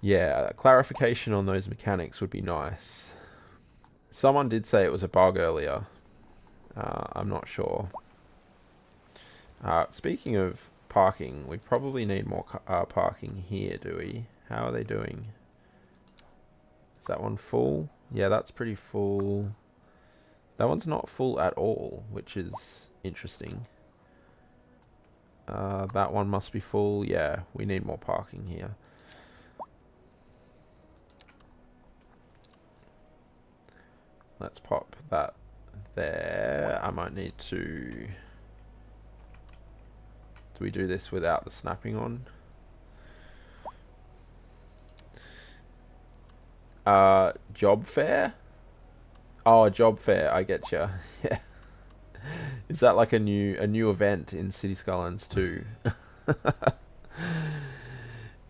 Yeah, clarification on those mechanics would be nice. Someone did say it was a bug earlier. I'm not sure. Speaking of parking, we probably need more parking here, do we? How are they doing? Is that one full? Yeah, that's pretty full. That one's not full at all, which is interesting. That one must be full. Yeah, we need more parking here. Let's pop that there. I might need to... Do we do this without the snapping on? Job fair? Oh, a job fair. I get you. Yeah. Is that like a new event in City Skylines 2?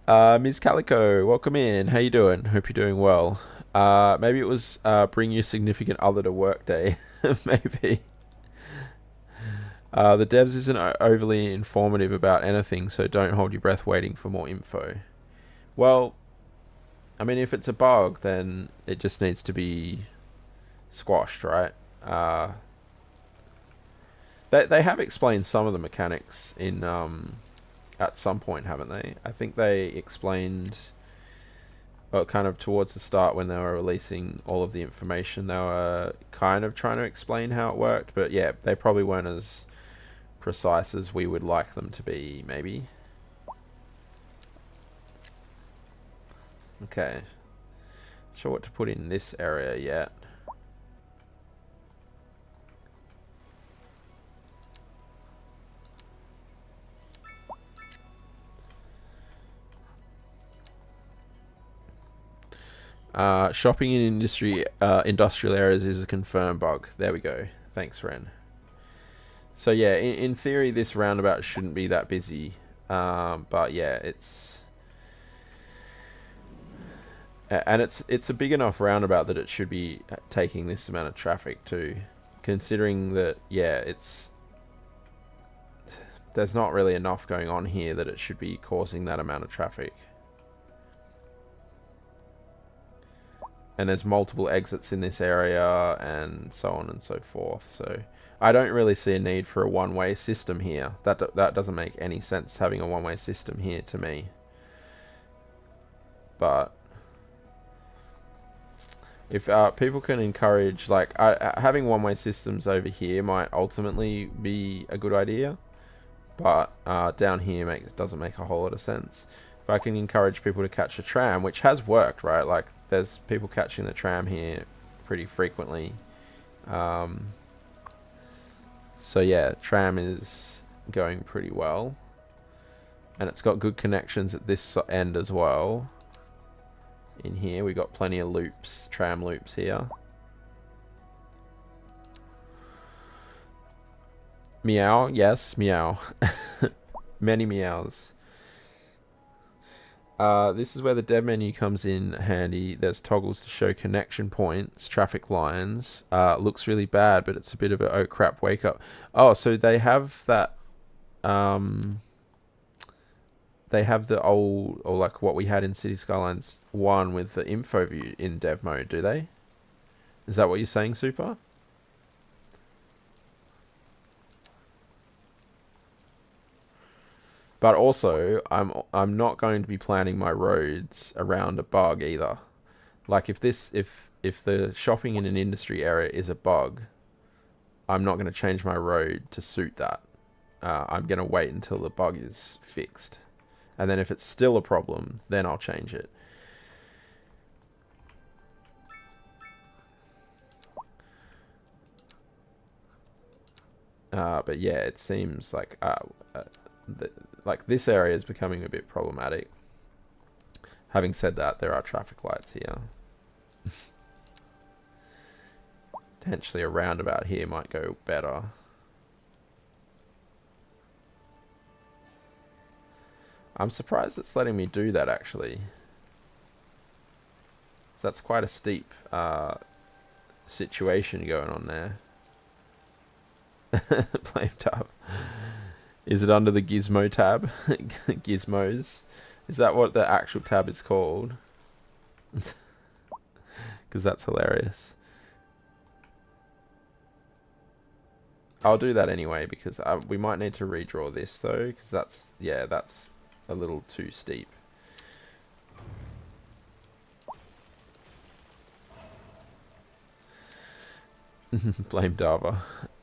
Ms. Calico, welcome in. How you doing? Hope you're doing well. Maybe it was bring your significant other to work day. Maybe. The devs isn't overly informative about anything, so don't hold your breath waiting for more info. Well, I mean, if it's a bug, then it just needs to be squashed, right? They have explained some of the mechanics in at some point, haven't they? I think they explained, well, kind of towards the start when they were releasing all of the information, they were kind of trying to explain how it worked, but yeah, they probably weren't as precise as we would like them to be, maybe. Okay. Not sure what to put in this area yet. Shopping in industrial areas is a confirmed bug. There we go. Thanks, Ren. So yeah, in theory, this roundabout shouldn't be that busy. But yeah, it's a big enough roundabout that it should be taking this amount of traffic too. Considering that, yeah, there's not really enough going on here that it should be causing that amount of traffic. And there's multiple exits in this area and so on and so forth. So I don't really see a need for a one-way system here. That doesn't make any sense, having a one-way system here to me. But if people can encourage, like, having one-way systems over here might ultimately be a good idea. But down here doesn't make a whole lot of sense. If I can encourage people to catch a tram, which has worked, right? Like, there's people catching the tram here pretty frequently. So yeah, tram is going pretty well. And it's got good connections at this end as well. In here, we got plenty of loops, tram loops here. Meow, yes, meow. Many meows. This is where the dev menu comes in handy. There's toggles to show connection points, traffic lines. Looks really bad, but it's a bit of a oh crap wake up. Oh, so they have that. They have the old, or like what we had in City Skylines 1 with the info view in dev mode, do they? Is that what you're saying, Super? But also, I'm not going to be planning my roads around a bug either. Like if the shopping in an industry area is a bug, I'm not going to change my road to suit that. I'm going to wait until the bug is fixed. And then if it's still a problem, then I'll change it. But yeah, it seems like this area is becoming a bit problematic. Having said that, there are traffic lights here. Potentially a roundabout here might go better. I'm surprised it's letting me do that, actually. So that's quite a steep situation going on there. Blame tab. Is it under the gizmo tab? Gizmos. Is that what the actual tab is called? Because that's hilarious. I'll do that anyway, because we might need to redraw this though, because that's a little too steep. Blame Dava.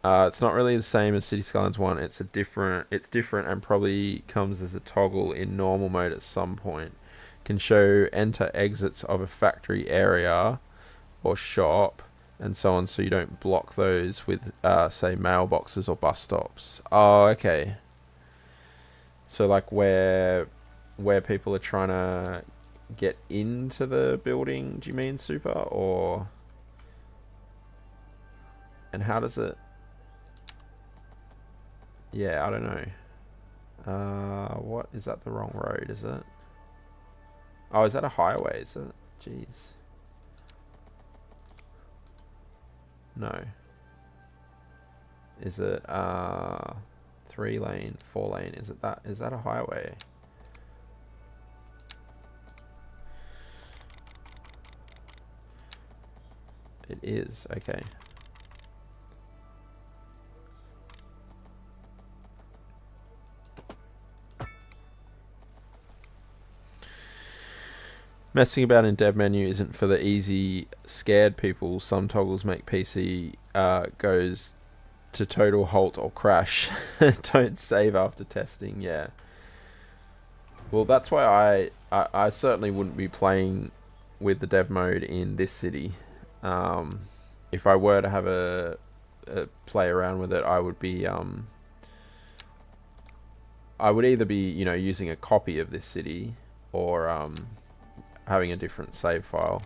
It's not really the same as City Skylines 1. It's different and probably comes as a toggle in normal mode at some point. Can show enter exits of a factory area or shop and so on, so you don't block those with say mailboxes or bus stops. Oh, okay. So like where people are trying to get into the building, do you mean, Super? Or and how does it? Yeah, I don't know. What is that? The wrong road, is it? Oh, is that a highway? Is it? Jeez. No. Is it 3 lane, 4 lane? Is that a highway? It is. Okay. Messing about in dev menu isn't for the easy, scared people. Some toggles make PC goes to total halt or crash. Don't save after testing. Yeah. Well, that's why I certainly wouldn't be playing with the dev mode in this city. If I were to have a play around with it, I would be I would either be using a copy of this city or having a different save file.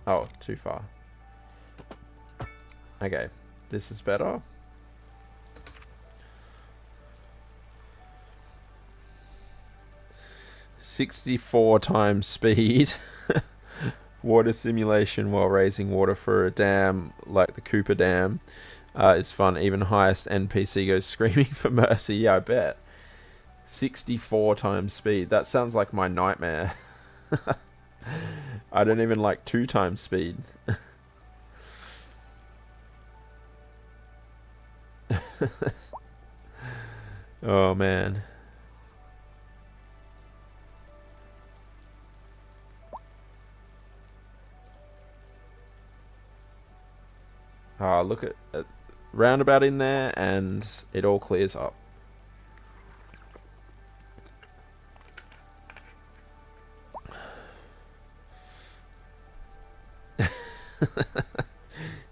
Oh, too far. Okay, this is better. "64 times speed." Water simulation while raising water for a dam like the Cooper Dam is fun. Even highest NPC goes screaming for mercy. Yeah, I bet. 64 times speed. That sounds like my nightmare. I don't even like 2 times speed. Oh man. Look at roundabout in there and it all clears up.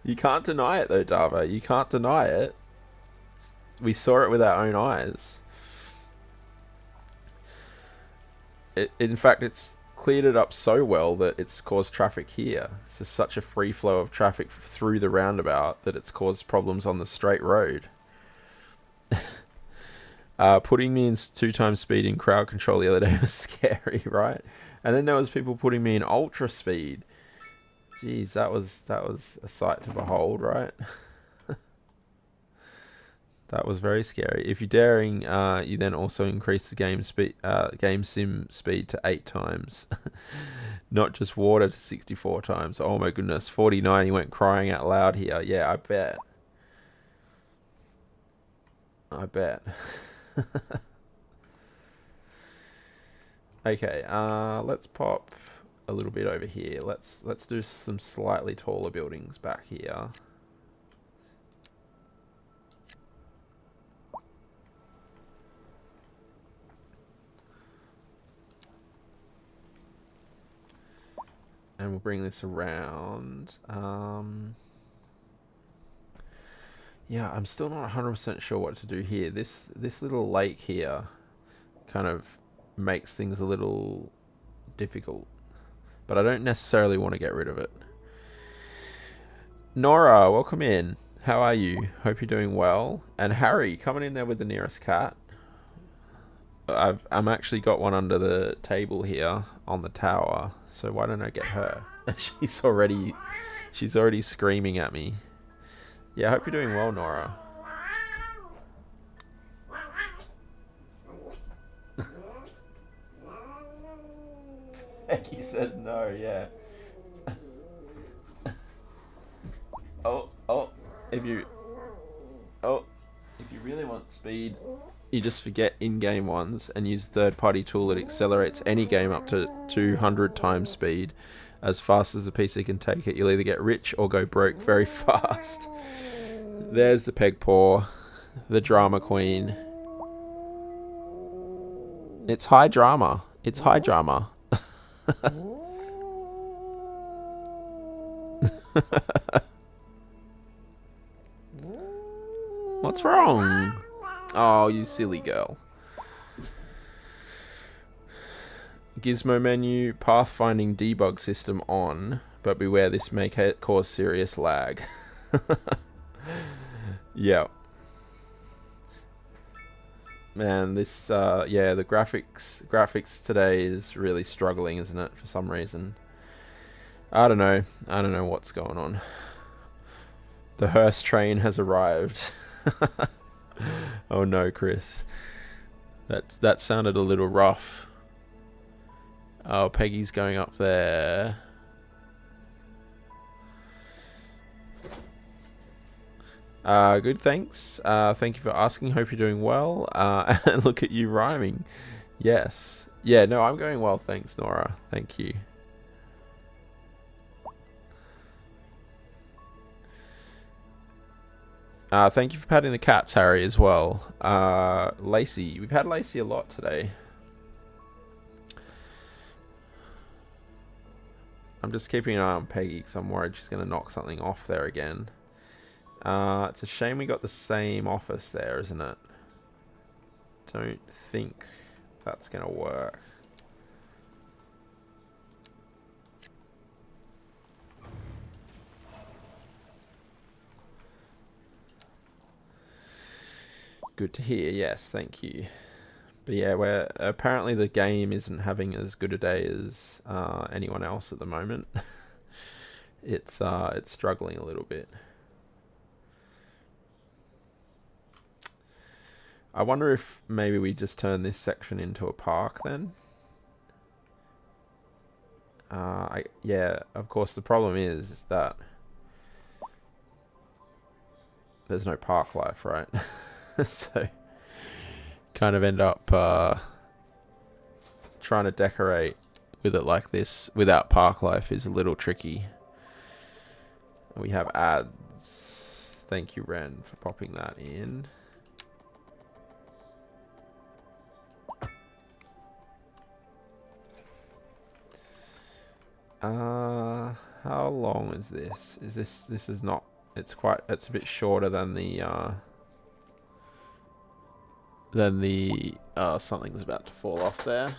You can't deny it though, Dava. You can't deny it. We saw it with our own eyes. In fact, it's cleared it up so well that it's caused traffic here. It's just such a free flow of traffic through the roundabout that it's caused problems on the straight road. Putting me in 2 times speed in crowd control the other day was scary, right? And then there was people putting me in ultra speed. Jeez, that was a sight to behold, right? That was very scary. If you're daring, you then also increase the game sim speed to 8 times. Not just water to 64 times. Oh my goodness, 49, he went crying out loud here. Yeah, I bet. I bet. Okay, let's pop a little bit over here. Let's do some slightly taller buildings back here. And we'll bring this around. Yeah, I'm still not 100% sure what to do here. This little lake here kind of makes things a little difficult. But I don't necessarily want to get rid of it. Nora, welcome in. How are you? Hope you're doing well. And Harry, coming in there with the nearest cat. I'm actually got one under the table here on the tower. So why don't I get her? She's already screaming at me. Yeah, I hope you're doing well, Nora. Becky says no, yeah. If you really want speed, you just forget in-game ones and use third-party tool that accelerates any game up to 200 times speed as fast as the PC can take it. You'll either get rich or go broke very fast. There's the peg paw, the drama queen. It's high drama. It's high drama. What's wrong? Oh, you silly girl. Gizmo menu, pathfinding debug system on, but beware this may cause serious lag. Yeah. Man, this, yeah, the graphics today is really struggling, isn't it, for some reason. I don't know what's going on. The hearse train has arrived. Oh no, Chris. That sounded a little rough. Oh, Peggy's going up there. Good, thanks. Thank you for asking. Hope you're doing well. And look at you rhyming. Yes. Yeah, no, I'm going well, thanks, Nora. Thank you. Thank you for patting the cats, Harry, as well. Lacey. We've had Lacey a lot today. I'm just keeping an eye on Peggy because I'm worried she's going to knock something off there again. It's a shame we got the same office there, isn't it? Don't think that's going to work. Good to hear. Yes, thank you. But yeah, we're apparently the game isn't having as good a day as anyone else at the moment. It's struggling a little bit. I wonder if maybe we just turn this section into a park then. Yeah, of course the problem is that there's no park life, right? So kind of end up trying to decorate with it like this without park life is a little tricky. We have ads. Thank you, Ren, for popping that in. How long is this? This is not, it's a bit shorter than the something's about to fall off there.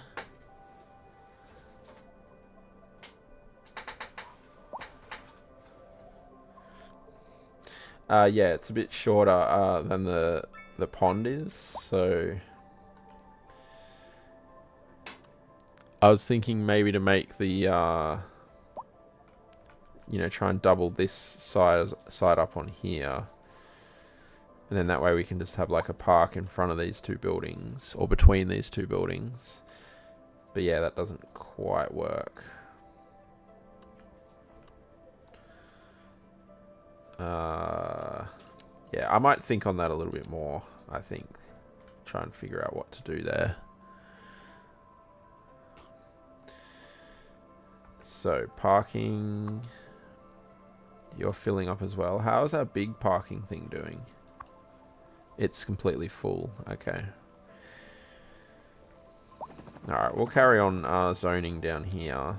Yeah, it's a bit shorter than the pond is, so I was thinking maybe to make the try and double this side up on here, and then that way we can just have like a park in front of these two buildings or between these two buildings. But yeah, that doesn't quite work. Yeah, I might think on that a little bit more. I think try and figure out what to do there. So parking, you're filling up as well. How is our big parking thing doing? It's completely full. Okay. Alright, we'll carry on zoning down here.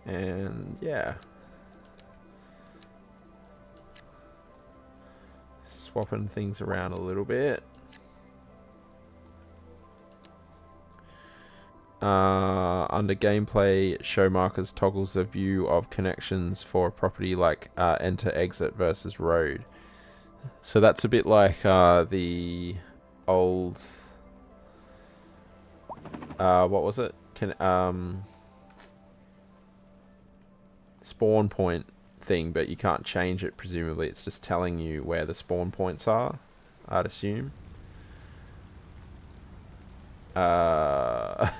And yeah, swapping things around a little bit. Under gameplay, show markers toggles the view of connections for a property like enter, exit versus road. So that's a bit like the old what was it? Spawn point thing, but you can't change it, presumably. It's just telling you where the spawn points are, I'd assume. What's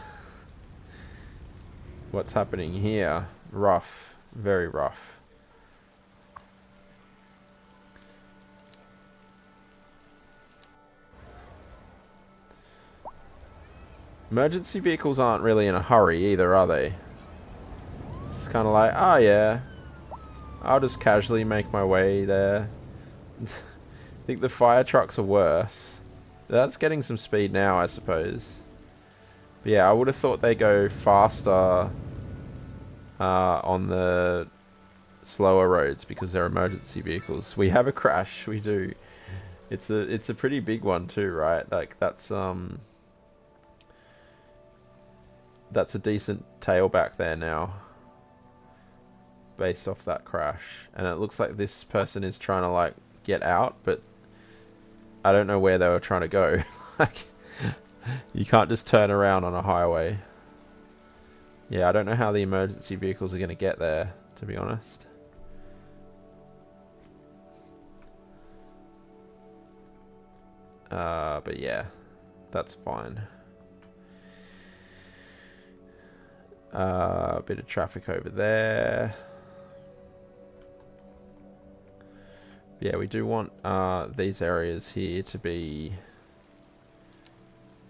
happening here? Rough. Very rough. Emergency vehicles aren't really in a hurry either, are they? It's kind of like, oh yeah, I'll just casually make my way there. I think the fire trucks are worse. That's getting some speed now, I suppose. But yeah, I would have thought they go faster on the slower roads because they're emergency vehicles. We have a crash, we do. It's a pretty big one too, right? Like that's a decent tailback there now, based off that crash. And it looks like this person is trying to like get out, but I don't know where they were trying to go. Like, you can't just turn around on a highway. Yeah, I don't know how the emergency vehicles are going to get there, to be honest. But yeah, that's fine. A bit of traffic over there. Yeah, we do want these areas here to be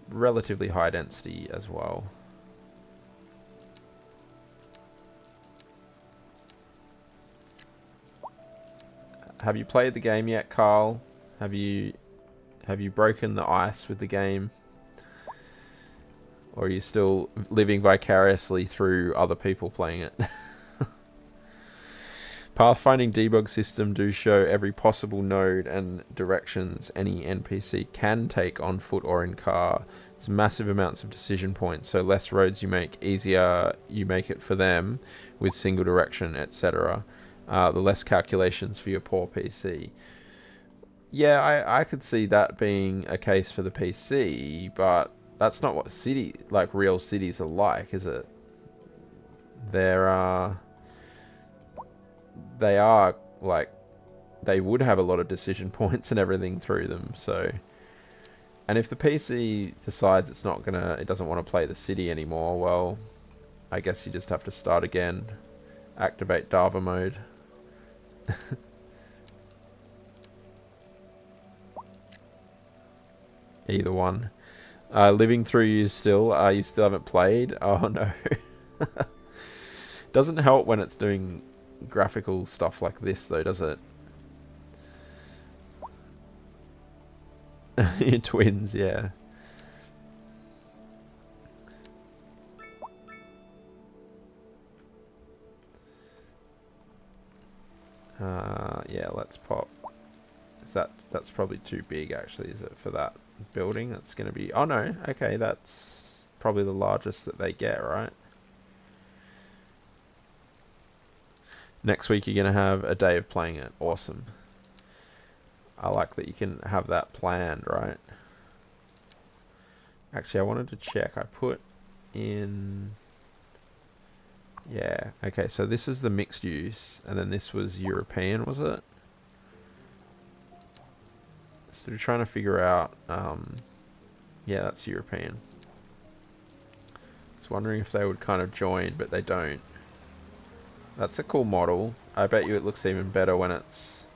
relatively high density as well. Have you played the game yet, Carl? Have you broken the ice with the game? Or are you still living vicariously through other people playing it? Pathfinding debug system do show every possible node and directions any NPC can take on foot or in car. It's massive amounts of decision points, so less roads you make, easier you make it for them with single direction, etc. The less calculations for your poor PC. Yeah, I could see that being a case for the PC, but that's not what real cities are like, is it? They are like, they would have a lot of decision points and everything through them, so. And if the PC decides it doesn't want to play the city anymore, well, I guess you just have to start again, activate Dava mode. Either one. Living through you still haven't played? Oh no. Doesn't help when it's doing graphical stuff like this though, does it? Your twins, yeah. Yeah, let's pop. That's probably too big actually, is it, for that building? That's gonna be, oh no, okay, that's probably the largest that they get, right? Next week you're gonna have a day of playing it. Awesome. I like that you can have that planned, right? Actually, I wanted to check. I put in... Yeah, okay, so this is the mixed use, and then this was European, was it? So we're trying to figure out... yeah, that's European. I was wondering if they would kind of join, but they don't. That's a cool model. I bet you it looks even better when it's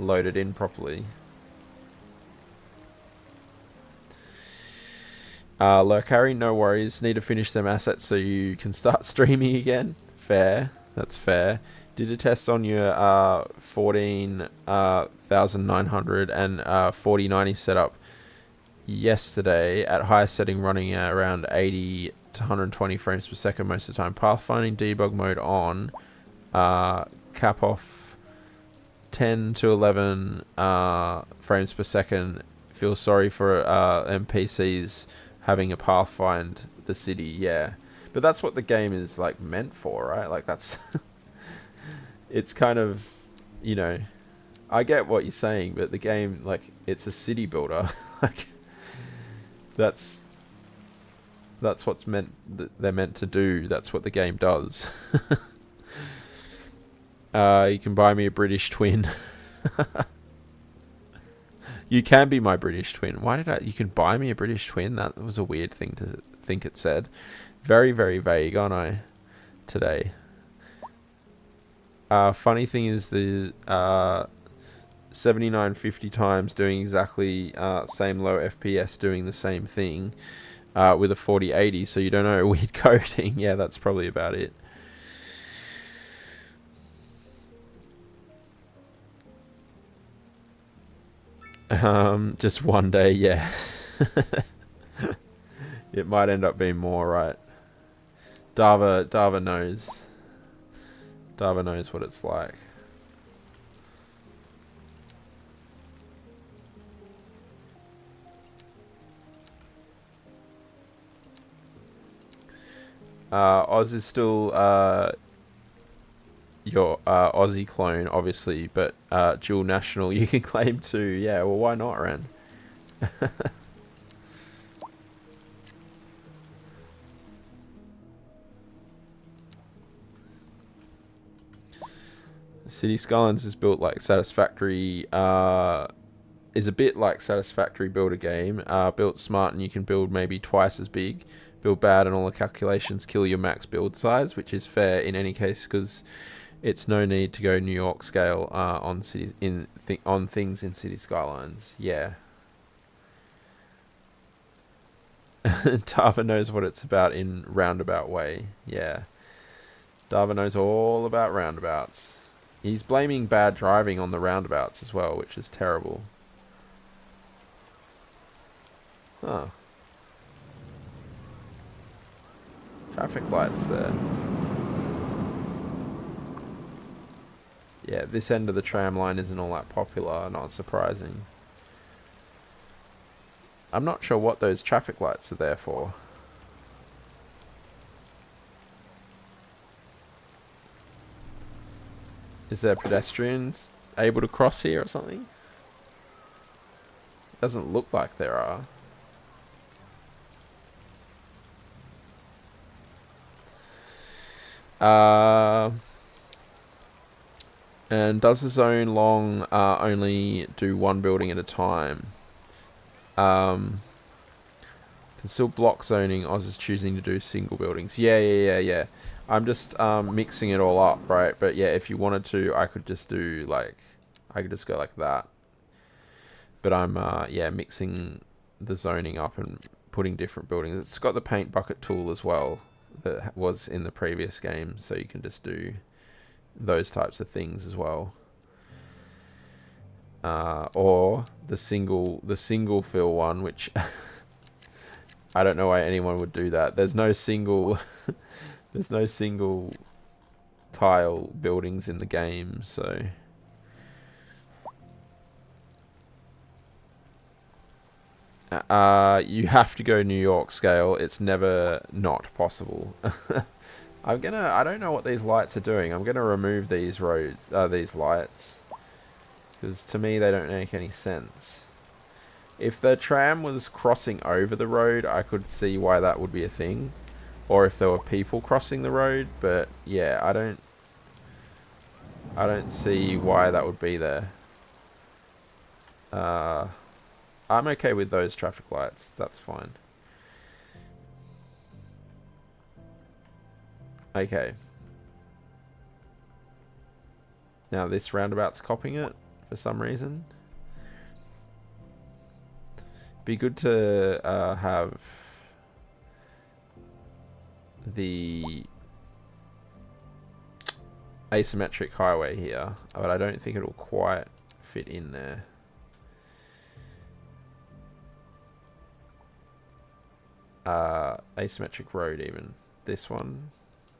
loaded in properly. Lurkari, no worries. Need to finish them assets so you can start streaming again. Fair. That's fair. Did a test on your 14,900 and 4090 setup yesterday at highest setting, running at around 80 to 120 frames per second most of the time. Pathfinding debug mode on. Cap off 10 to 11 frames per second. Feel sorry for NPCs having a pathfind the city, yeah. But that's what the game is like meant for, right? Like that's it's kind of, you know, I get what you're saying, but the game, like, it's a city builder. Like that's what's meant, they're meant to do. That's what the game does. You can buy me a British twin. You can be my British twin. Why did you can buy me a British twin? That was a weird thing to think it said. Very, very vague, aren't I? Today. Funny thing is the 7950 times doing exactly same low FPS doing the same thing with a 4080, so you don't know weird coding. Yeah, that's probably about it. Just one day, yeah. It might end up being more, right? Dava knows. Dava knows what it's like. Oz is still your Aussie clone, obviously, but dual national you can claim too. Yeah, well, why not, Ren? City Skylines is built like Satisfactory, is a bit like Satisfactory build a game. Built smart and you can build maybe twice as big. Build bad and all the calculations kill your max build size, which is fair in any case because it's no need to go New York scale on cities on things in City Skylines. Yeah. Dava knows what it's about in roundabout way. Yeah. Dava knows all about roundabouts. He's blaming bad driving on the roundabouts as well, which is terrible. Huh. Traffic lights there. Yeah, this end of the tram line isn't all that popular, not surprising. I'm not sure what those traffic lights are there for. Is there pedestrians able to cross here or something? Doesn't look like there are. And does the zone long only do one building at a time? Can still block zoning. Oz is choosing to do single buildings. Yeah. I'm just mixing it all up, right? But yeah, if you wanted to, I could just do like, I could just go like that. But I'm yeah, mixing the zoning up and putting different buildings. It's got the paint bucket tool as well that was in the previous game, so you can just do those types of things as well. Or the single fill one, which I don't know why anyone would do that. There's no single there's no single tile buildings in the game, so you have to go New York scale. It's never not possible. I don't know what these lights are doing. I'm gonna remove these these lights, because to me they don't make any sense. If the tram was crossing over the road, I could see why that would be a thing. Or if there were people crossing the road, but yeah, I don't see why that would be there. I'm okay with those traffic lights. That's fine. Okay. Now this roundabout's copying it for some reason. Be good to have the asymmetric highway here, but I don't think it'll quite fit in there. Asymmetric road even. This one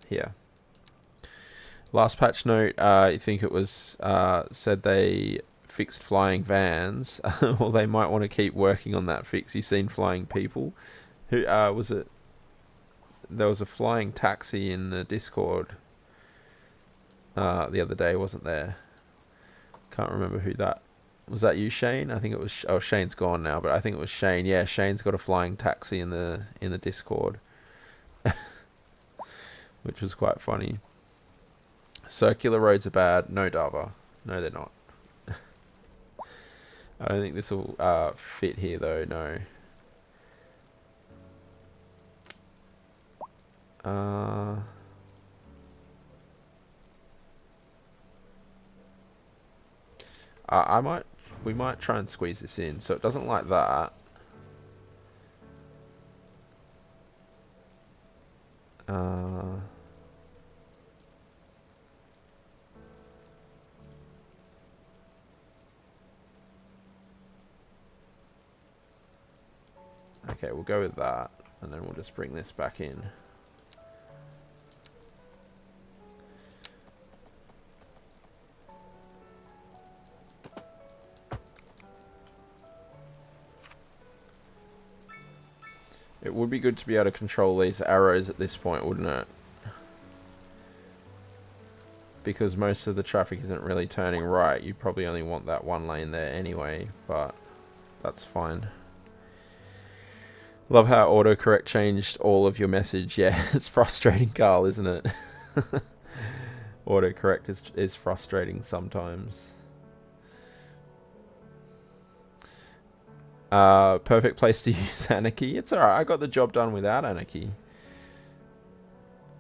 here. Last patch note, I think it was said they fixed flying vans. Well, they might want to keep working on that fix. You seen flying people? Who was it? There was a flying taxi in the Discord the other day, wasn't there? Can't remember who that was. That you, Shane? I think it was. Oh, Shane's gone now, but I think it was Shane. Yeah, Shane's got a flying taxi in the Discord, which was quite funny. Circular roads are bad. No, Dava. No, they're not. I don't think this will fit here though. No. We might try and squeeze this in so it doesn't like that. Okay, we'll go with that, and then we'll just bring this back in. It would be good to be able to control these arrows at this point, wouldn't it? Because most of the traffic isn't really turning right. You probably only want that one lane there anyway, but that's fine. Love how autocorrect changed all of your message. Yeah, it's frustrating, Carl, isn't it? Autocorrect is frustrating sometimes. Perfect place to use anarchy. It's alright, I got the job done without anarchy.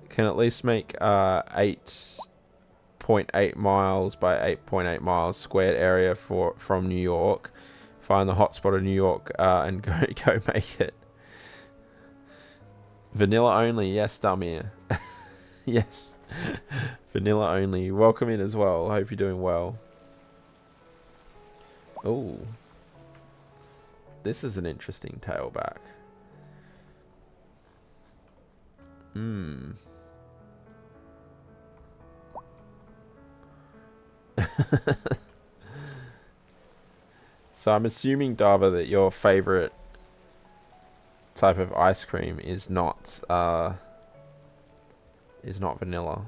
Can at least make 8.8 miles by 8.8 miles squared area from New York. Find the hotspot of New York and go make it. Vanilla only, yes, Damir. Yes. Vanilla only. Welcome in as well. Hope you're doing well. Oh. This is an interesting tailback. So I'm assuming, Dava, that your favorite type of ice cream is not vanilla.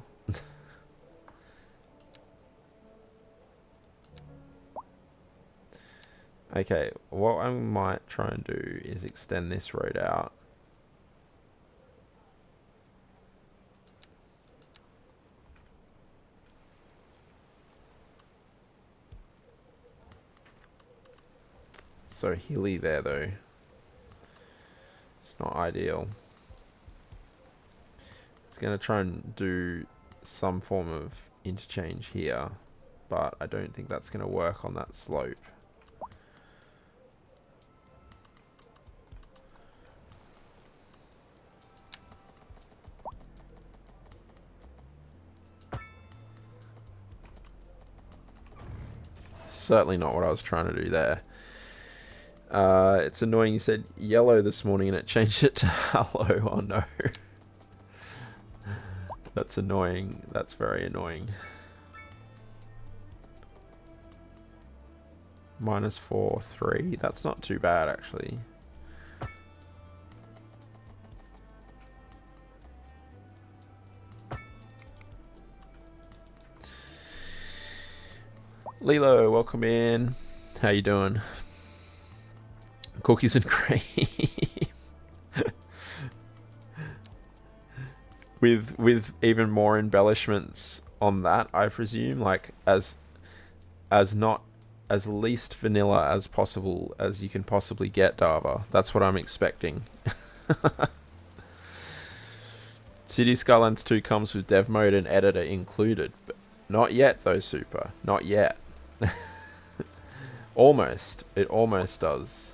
Okay, what I might try and do is extend this road out. So hilly there though. It's not ideal. It's going to try and do some form of interchange here, but I don't think that's going to work on that slope. Certainly not what I was trying to do there. It's annoying you said yellow this morning and it changed it to hello. Oh no. That's annoying. That's very annoying. -4, 3. That's not too bad actually. Lilo, welcome in. How you doing? Cookies and cream. with even more embellishments on that, I presume, like as not as least vanilla as possible as you can possibly get, Dava. That's what I'm expecting. City Skylines 2 comes with dev mode and editor included, but not yet though, Super. Not yet. Almost. It almost does.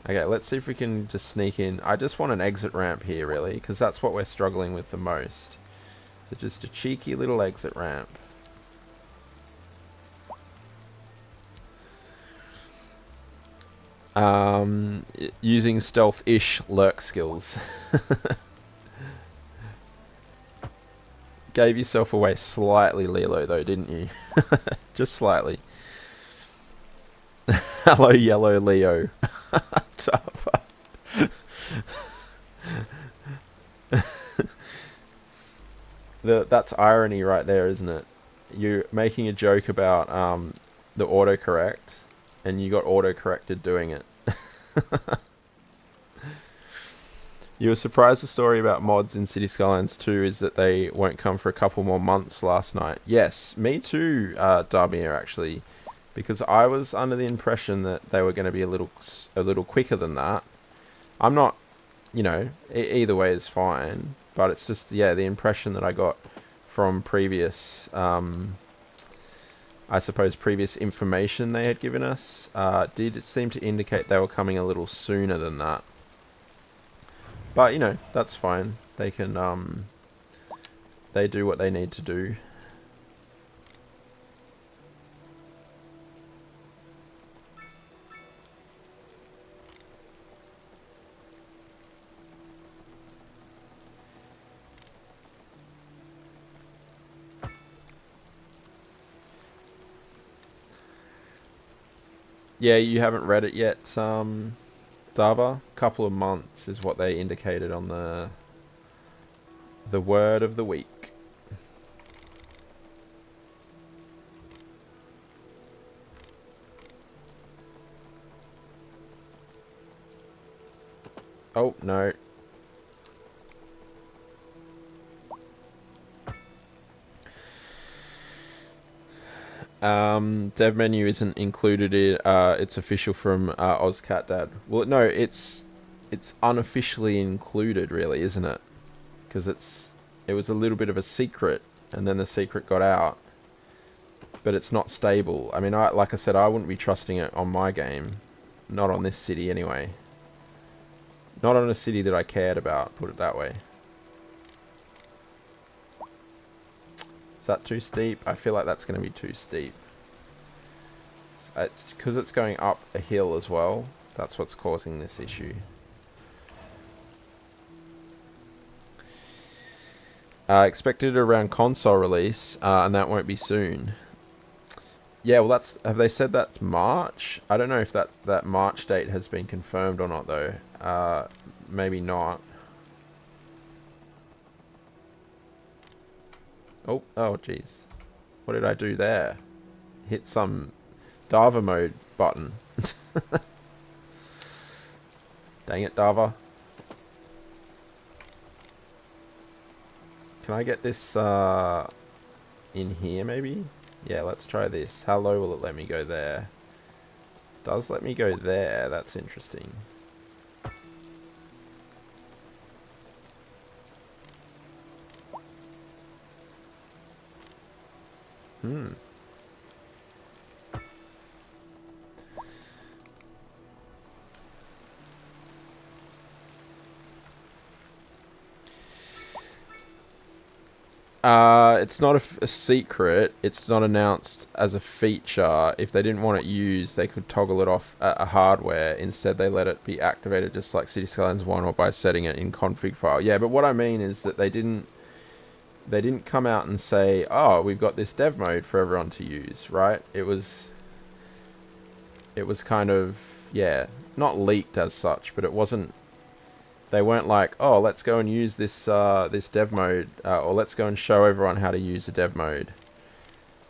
Okay, let's see if we can just sneak in. I just want an exit ramp here, really, because that's what we're struggling with the most. So just a cheeky little exit ramp. Using stealth-ish lurk skills. Gave yourself away slightly, Lilo, though, didn't you? Just slightly. Hello, yellow Leo. That's irony right there, isn't it? You're making a joke about the autocorrect, and you got autocorrected doing it. You were surprised the story about mods in City Skylines 2 is that they won't come for a couple more months last night. Yes, me too, Darmir, actually. Because I was under the impression that they were going to be a little quicker than that. I'm not, you know, either way is fine. But it's just, yeah, the impression that I got from previous, I suppose, previous information they had given us did seem to indicate they were coming a little sooner than that. But, you know, that's fine. They can, they do what they need to do. Yeah, you haven't read it yet, Dava. Couple of months is what they indicated on the word of the week. Oh, no. Dev menu isn't included. It's official from OzCatDad. Well, no, it's unofficially included, really, isn't it? Because it was a little bit of a secret, and then the secret got out. But it's not stable. I mean, like I said, I wouldn't be trusting it on my game. Not on this city, anyway. Not on a city that I cared about, put it that way. Is that too steep? I feel like that's going to be too steep. It's because it's going up a hill as well. That's what's causing this issue. Expected around console release, and that won't be soon. Yeah, well, have they said that's March? I don't know if that March date has been confirmed or not, though. Maybe not. Oh, jeez. What did I do there? Hit some Dava mode button. Dang it, Dava. Can I get this in here, maybe? Yeah, let's try this. How low will it let me go there? Does let me go there. That's interesting. It's not a secret. It's not announced as a feature. If they didn't want it used, they could toggle it off at a hardware. Instead, they let it be activated just like City Skylines 1 or by setting it in config file. Yeah, but what I mean is that they didn't come out and say, oh, we've got this dev mode for everyone to use, right? It was kind of, yeah, not leaked as such, but it wasn't. They weren't like, oh, let's go and use this this dev mode, or let's go and show everyone how to use the dev mode.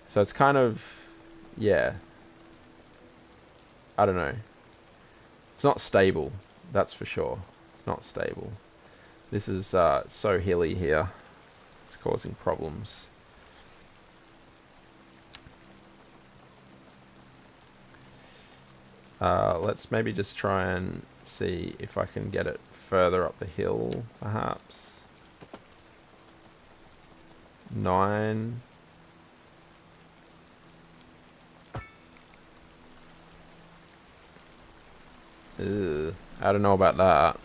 So it's kind of, yeah, I don't know. It's not stable, that's for sure. It's not stable. This is so hilly here. It's causing problems. Let's maybe just try and see if I can get it further up the hill, perhaps. 9. Ugh, I don't know about that.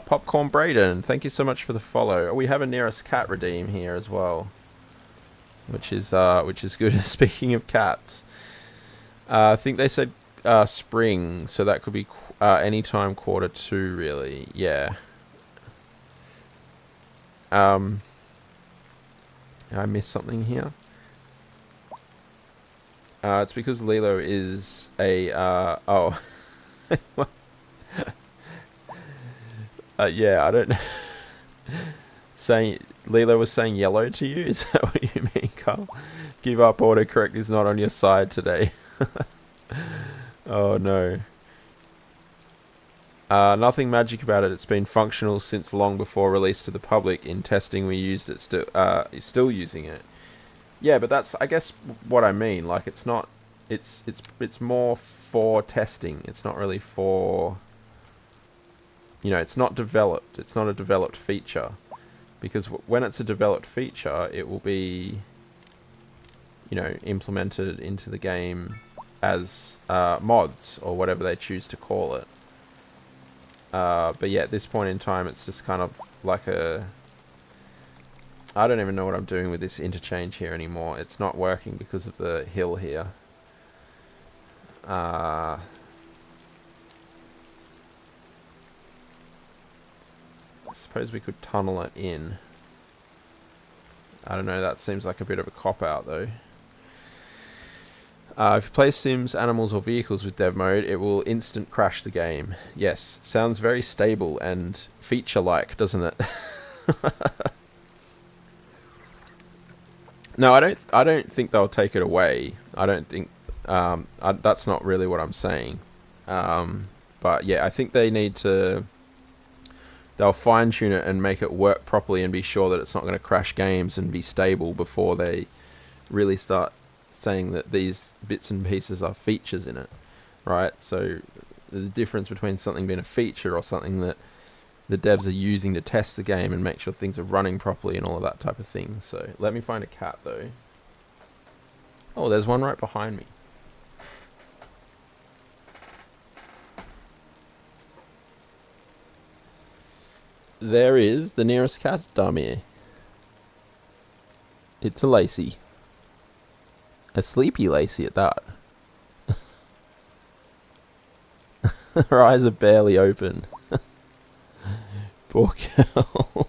Popcorn Braden, thank you so much for the follow. We have a nearest cat redeem here as well, which is good. Speaking of cats, I think they said spring, so that could be anytime Q2, really. Yeah. I missed something here. It's because Lilo is a oh. Yeah, I don't know. Saying Lilo was saying yellow to you? Is that what you mean, Carl? Give up, autocorrect is not on your side today. Oh no. Nothing magic about it. It's been functional since long before release to the public. In testing, we used it. Still using it. Yeah, but that's, I guess, what I mean. Like, it's not. It's more for testing. It's not really for. You know, it's not developed. It's not a developed feature, because when it's a developed feature, it will be, you know, implemented into the game as mods or whatever they choose to call it. But yeah, at this point in time, it's just kind of like a... I don't even know what I'm doing with this interchange here anymore. It's not working because of the hill here. I suppose we could tunnel it in. I don't know, that seems like a bit of a cop-out though. If you play Sims, animals or vehicles with dev mode, it will instant crash the game. Yes, sounds very stable and feature-like, doesn't it? No, I don't think they'll take it away. I don't think that's not really what I'm saying. But yeah, I think they need to. They'll fine-tune it and make it work properly and be sure that it's not going to crash games and be stable before they really start saying that these bits and pieces are features in it, right? So there's a difference between something being a feature or something that the devs are using to test the game and make sure things are running properly and all of that type of thing. So let me find a cat though. Oh, there's one right behind me. There is the nearest cat, dummy. It's a Lacey. A sleepy Lacey at that. Her eyes are barely open. Poor girl.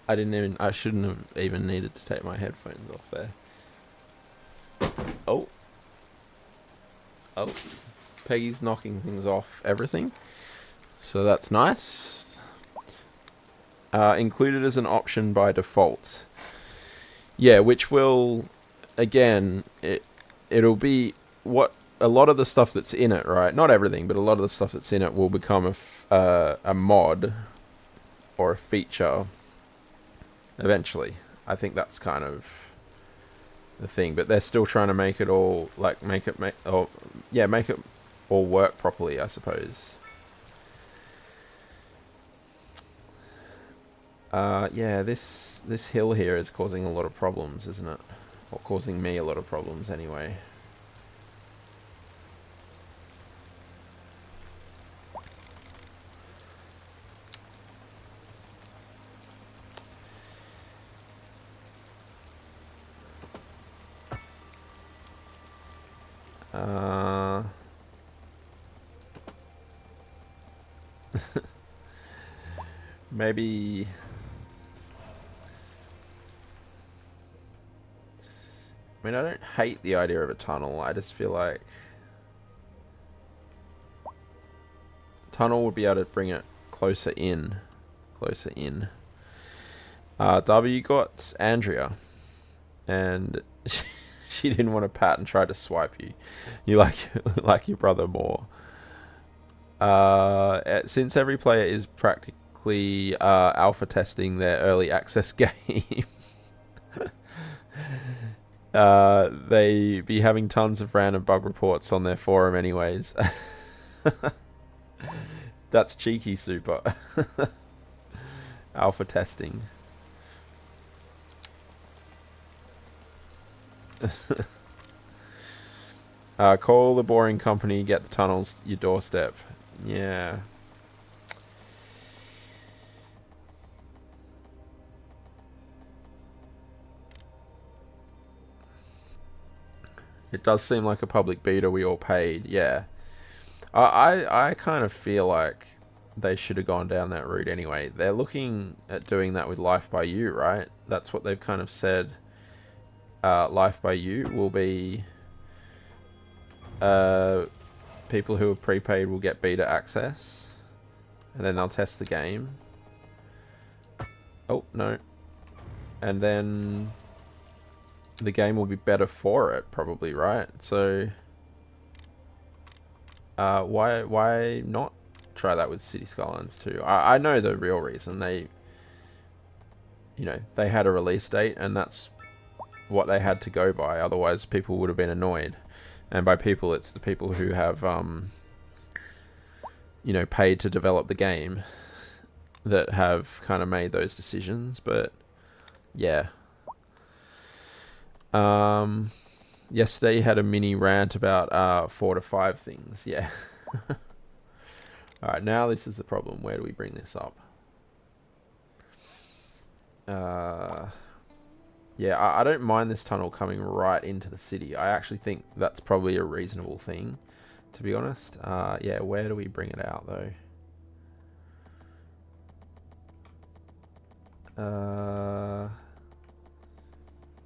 I shouldn't have even needed to take my headphones off there. Oh. Oh. Peggy's knocking things off everything. So that's nice. Included as an option by default. Yeah, which will, again, it'll be what a lot of the stuff that's in it, right? Not everything, but a lot of the stuff that's in it will become a mod or a feature eventually. I think that's kind of the thing, but they're still trying to make it all make it all work properly, I suppose. Yeah, this hill here is causing a lot of problems, isn't it? Or causing me a lot of problems anyway. Maybe... I mean, I don't hate the idea of a tunnel. I just feel like... tunnel would be able to bring it closer in. Closer in. W got Andrea. And she didn't want to pat and try to swipe you. You like your brother more. Since every player is practically alpha testing their early access game, they be having tons of random bug reports on their forum anyways. That's cheeky, super. Alpha testing. Call the boring company, get the tunnels your doorstep. Yeah. It does seem like a public beta we all paid, yeah. I kind of feel like they should have gone down that route anyway. They're looking at doing that with Life by You, right? That's what they've kind of said. Life by You will be... people who are prepaid will get beta access. And then they'll test the game. Oh, no. And then... the game will be better for it, probably, right? So... why not try that with City Skylines 2? I know the real reason. They... you know, they had a release date, and that's what they had to go by. Otherwise, people would have been annoyed. And by people, it's the people who have, you know, paid to develop the game that have kind of made those decisions. But, yeah. Yesterday you had a mini rant about 4 to 5 things. Yeah. Alright, now this is the problem. Where do we bring this up? Yeah, I don't mind this tunnel coming right into the city. I actually think that's probably a reasonable thing, to be honest. Yeah, where do we bring it out, though?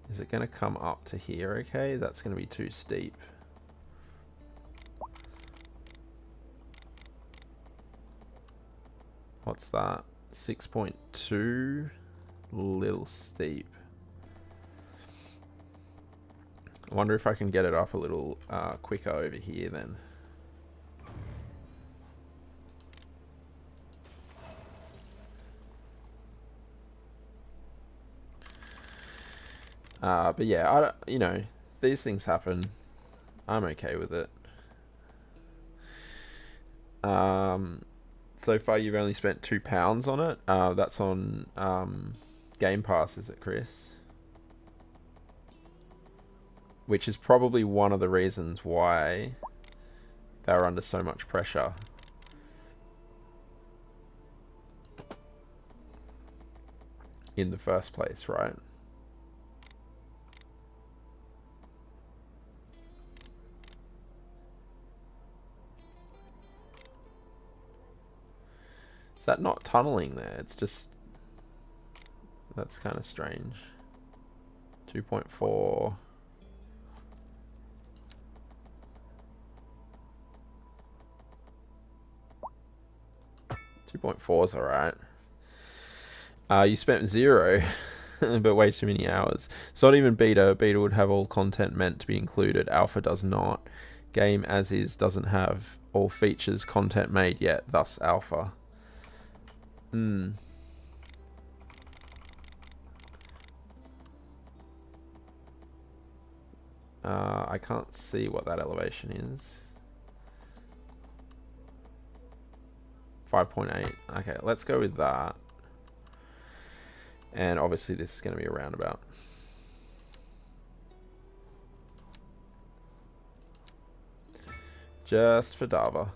Is it going to come up to here, okay? That's going to be too steep. What's that? 6.2? Little steep. I wonder if I can get it up a little quicker over here then. But yeah, you know, these things happen. I'm okay with it. So far you've only spent £2 on it. That's on Game Pass, is it, Chris? Which is probably one of the reasons why they're under so much pressure. In the first place, right? Is that not tunneling there? It's just That's kind of strange. 2.4. 2.4 is alright. You spent 0, but way too many hours. It's not even beta. Beta would have all content meant to be included. Alpha does not. Game as is doesn't have all features content made yet, thus alpha. I can't see what that elevation is. 5.8. Okay, let's go with that. And obviously this is going to be a roundabout. Just for Dava.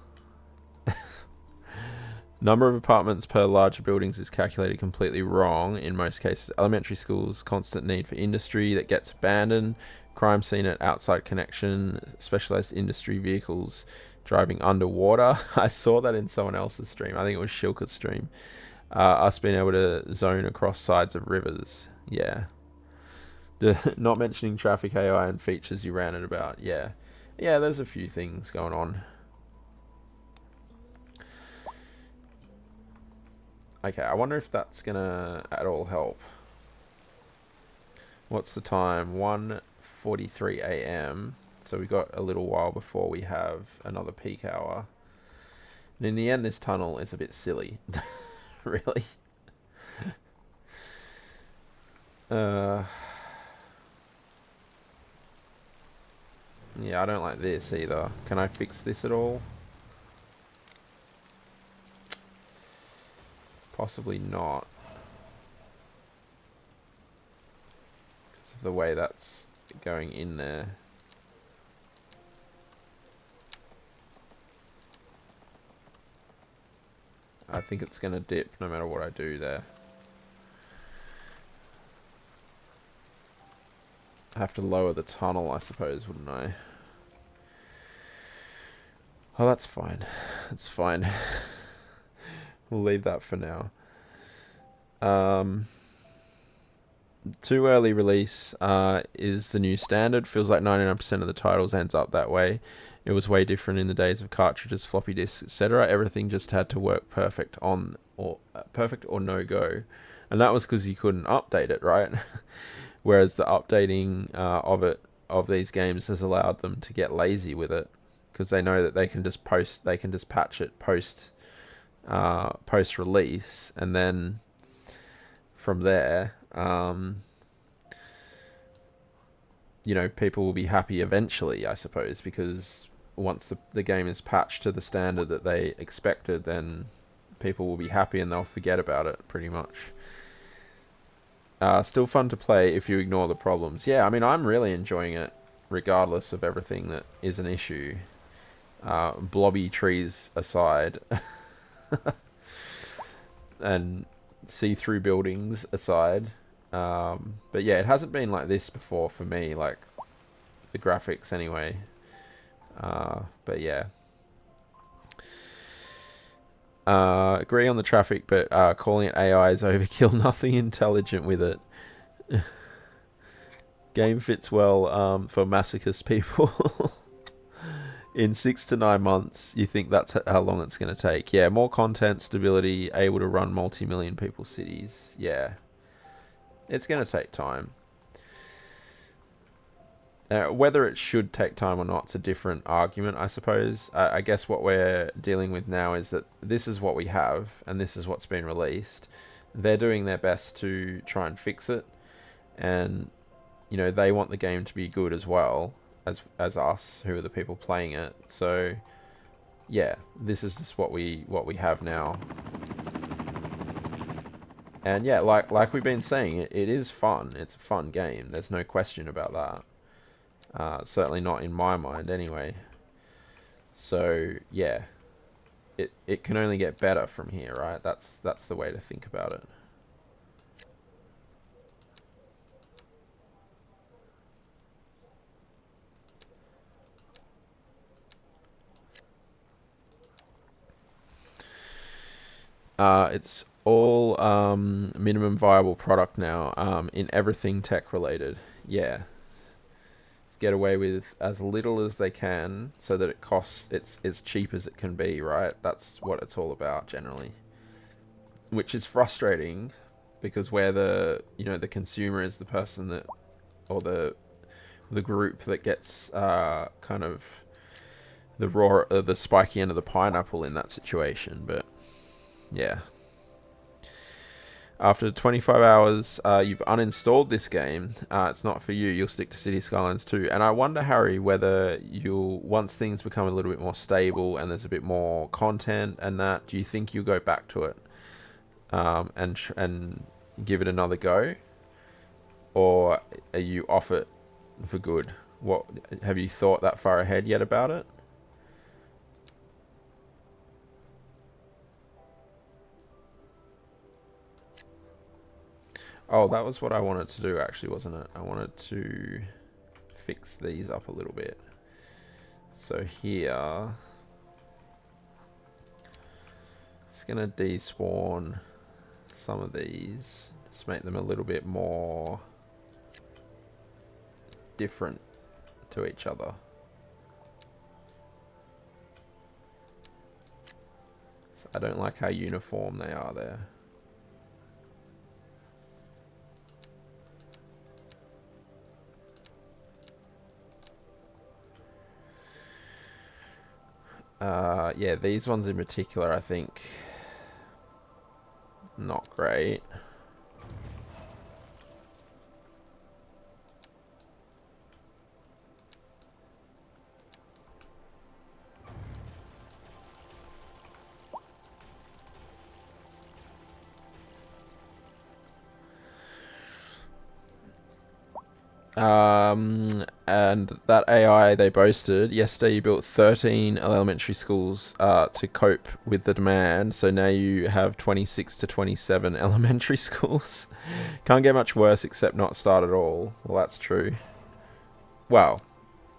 Number of apartments per larger buildings is calculated completely wrong in most cases. Elementary schools, constant need for industry that gets abandoned. Crime scene at outside connection. Specialized industry vehicles driving underwater. I saw that in someone else's stream. I think it was Shilka's stream. Us being able to zone across sides of rivers. Yeah. Not mentioning traffic AI and features you ranted about. Yeah. Yeah, there's a few things going on. Okay, I wonder if that's gonna at all help. What's the time? 1:43 a.m. So we got a little while before we have another peak hour. And in the end, this tunnel is a bit silly. Really. Yeah, I don't like this either. Can I fix this at all? Possibly not. Because of the way that's going in there. I think it's going to dip no matter what I do there. I have to lower the tunnel, I suppose, wouldn't I? Oh, that's fine. That's fine. We'll leave that for now. Too early release is the new standard. Feels like 99% of the titles ends up that way. It was way different in the days of cartridges, floppy disks, etc. Everything just had to work perfect on or perfect or no go, and that was because you couldn't update it, right? Whereas the updating of these games has allowed them to get lazy with it, because they know that they can just patch it post release, and then from there, people will be happy eventually, I suppose, because once the game is patched to the standard that they expected, then people will be happy and they'll forget about it pretty much. Still fun to play if you ignore the problems. Yeah, I mean, I'm really enjoying it regardless of everything that is an issue. Blobby trees aside. And see-through buildings aside. But yeah, it hasn't been like this before for me, like the graphics anyway. But yeah. Agree on the traffic, but calling it AI is overkill. Nothing intelligent with it. Game fits well for masochist people. In 6 to 9 months, you think that's how long it's going to take. Yeah, more content, stability, able to run multi-million people cities. Yeah. It's going to take time. Whether it should take time or not, it's a different argument, I suppose. I guess what we're dealing with now is that this is what we have, and this is what's been released. They're doing their best to try and fix it, and they want the game to be good as well as us, who are the people playing it. So, yeah, this is just what we have now. And yeah, like we've been saying, it is fun. It's a fun game. There's no question about that. Certainly not in my mind, anyway. So yeah, it can only get better from here, right? That's the way to think about it. It's all minimum viable product now in everything tech related. Yeah. Get away with as little as they can so that it costs it's as cheap as it can be, right? That's what it's all about generally. Which is frustrating because where the the consumer is the person that or the group that gets kind of the raw the spiky end of the pineapple in that situation. But yeah. After 25 hours, you've uninstalled this game. It's not for you. You'll stick to City Skylines 2. And I wonder, Harry, whether you'll, once things become a little bit more stable and there's a bit more content and that, do you think you'll go back to it and give it another go? Or are you off it for good? What have you thought that far ahead yet about it? Oh, that was what I wanted to do actually, wasn't it? I wanted to fix these up a little bit. So here, just gonna despawn some of these. Just make them a little bit more different to each other. So I don't like how uniform they are there. Yeah, these ones in particular, I think, not great. And that AI they boasted yesterday, you built 13 elementary schools to cope with the demand. So now you have 26 to 27 elementary schools. Can't get much worse except not start at all. Well, that's true. Well,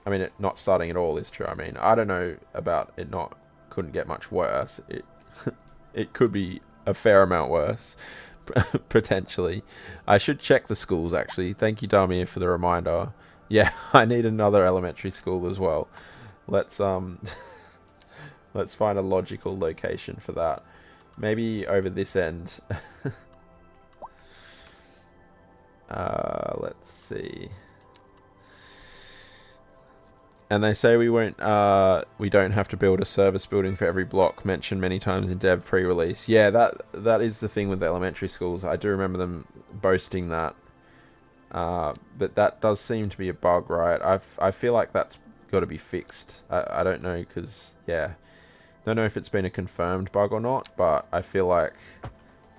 I mean, not starting at all is true. I mean, I don't know about it couldn't get much worse. It it could be a fair amount worse. Potentially. I should check the schools actually. Thank you, Damir, for the reminder. Yeah, I need another elementary school as well. Let's let's find a logical location for that. Maybe over this end. Let's see. And they say we don't have to build a service building for every block, mentioned many times in dev pre-release. Yeah, that is the thing with the elementary schools. I do remember them boasting that. But that does seem to be a bug, right? I feel like that's got to be fixed. I don't know, because, yeah. Don't know if it's been a confirmed bug or not, but I feel like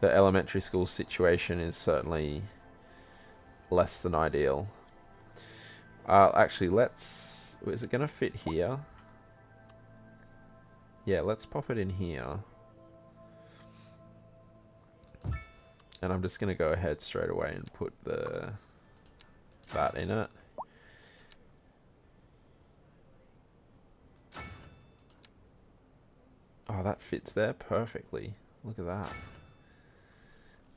the elementary school situation is certainly less than ideal. Actually, is it going to fit here? Yeah, let's pop it in here. And I'm just going to go ahead straight away and put that in it. Oh, that fits there perfectly. Look at that.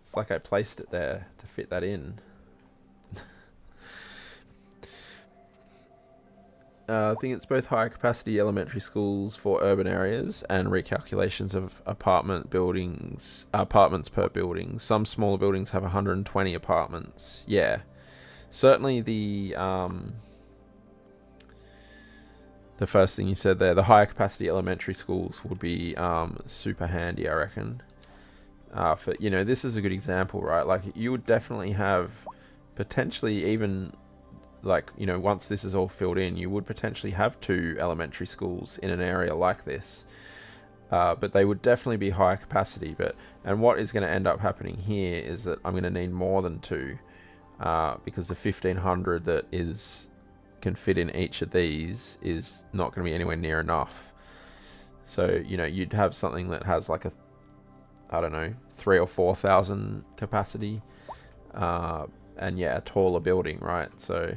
It's like I placed it there to fit that in. I think it's both higher capacity elementary schools for urban areas and recalculations of apartments per building. Some smaller buildings have 120 apartments. Yeah, certainly the first thing you said there, the higher capacity elementary schools would be super handy, I reckon. For this is a good example, right? Like you would definitely have potentially even. Like, once this is all filled in, you would potentially have 2 elementary schools in an area like this. But they would definitely be higher capacity. And what is going to end up happening here is that I'm going to need more than 2. Because the 1500 that can fit in each of these is not going to be anywhere near enough. So, you'd have something that has like I don't know, 3,000 or 4,000 capacity. And yeah, a taller building, right? So...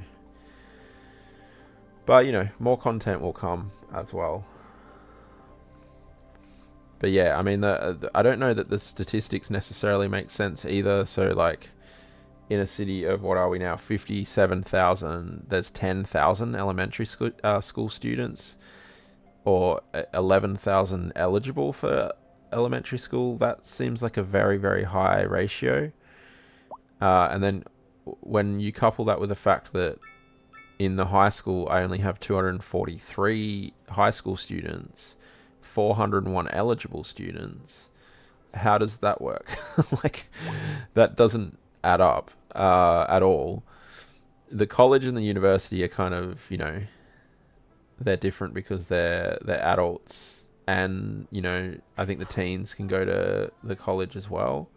But, more content will come as well. But yeah, I mean, I don't know that the statistics necessarily make sense either. So like, in a city of, what are we now, 57,000, there's 10,000 elementary school students, or 11,000 eligible for elementary school. That seems like a very, very high ratio. And then when you couple that with the fact that in the high school, I only have 243 high school students, 401 eligible students, how does that work? Like, that doesn't add up at all. The college and the university are kind of, they're different because they're adults, and I think the teens can go to the college as well.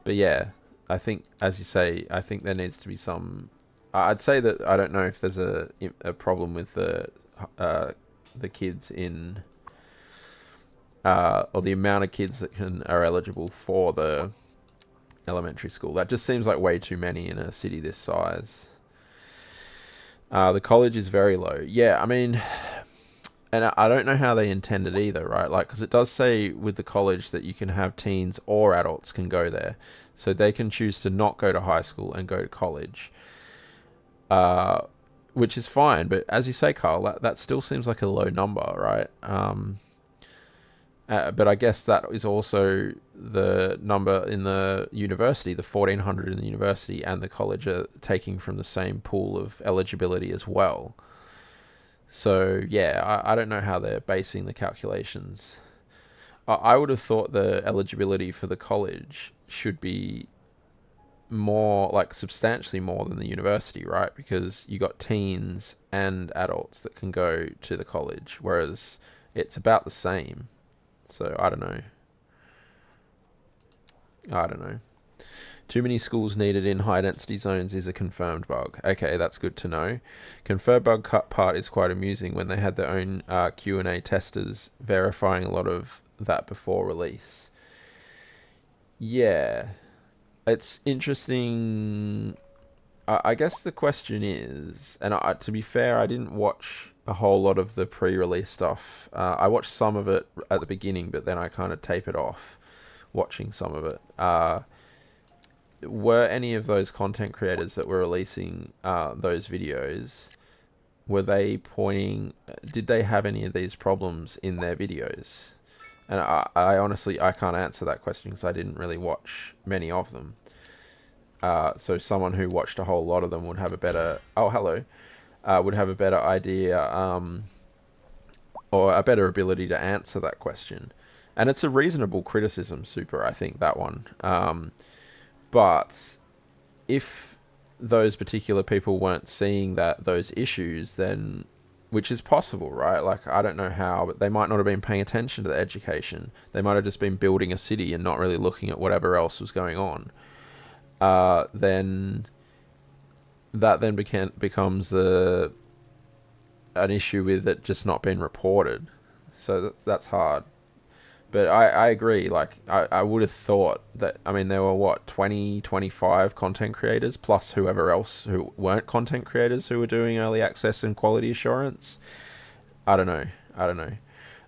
But yeah, I think, as you say, I think there needs to be some. I'd say that I don't know if there's a problem with the kids in or the amount of kids that are eligible for the elementary school. That just seems like way too many in a city this size. The college is very low. Yeah, I mean, and I don't know how they intended either, right? Like, because it does say with the college that you can have teens or adults can go there. So they can choose to not go to high school and go to college. Which is fine. But as you say, Carl, that still seems like a low number, right? But I guess that is also the number in the university, the 1,400 in the university and the college are taking from the same pool of eligibility as well. So, yeah, I don't know how they're basing the calculations. I would have thought the eligibility for the college should be more, like, substantially more than the university, right? Because you got teens and adults that can go to the college, whereas it's about the same. So, I don't know. Too many schools needed in high-density zones is a confirmed bug. Okay, that's good to know. Confirmed bug cut part is quite amusing when they had their own Q&A testers verifying a lot of that before release. Yeah. It's interesting. I guess the question is, and to be fair, I didn't watch a whole lot of the pre-release stuff. I watched some of it at the beginning, but then I kind of tapered off watching some of it. Were any of those content creators that were releasing those videos, did they have any of these problems in their videos? And I honestly, I can't answer that question because I didn't really watch many of them. So someone who watched a whole lot of them would have a better... Oh, hello. Would have a better idea or a better ability to answer that question. And it's a reasonable criticism, Super, I think, that one. But if those particular people weren't seeing those issues, then... Which is possible, right? Like, I don't know how, but they might not have been paying attention to the education. They might have just been building a city and not really looking at whatever else was going on. Then that then becomes an issue with it just not being reported. So that's hard. But I agree. Like, I would have thought that, I mean, there were 20, 25 content creators plus whoever else who weren't content creators who were doing early access and quality assurance. I don't know.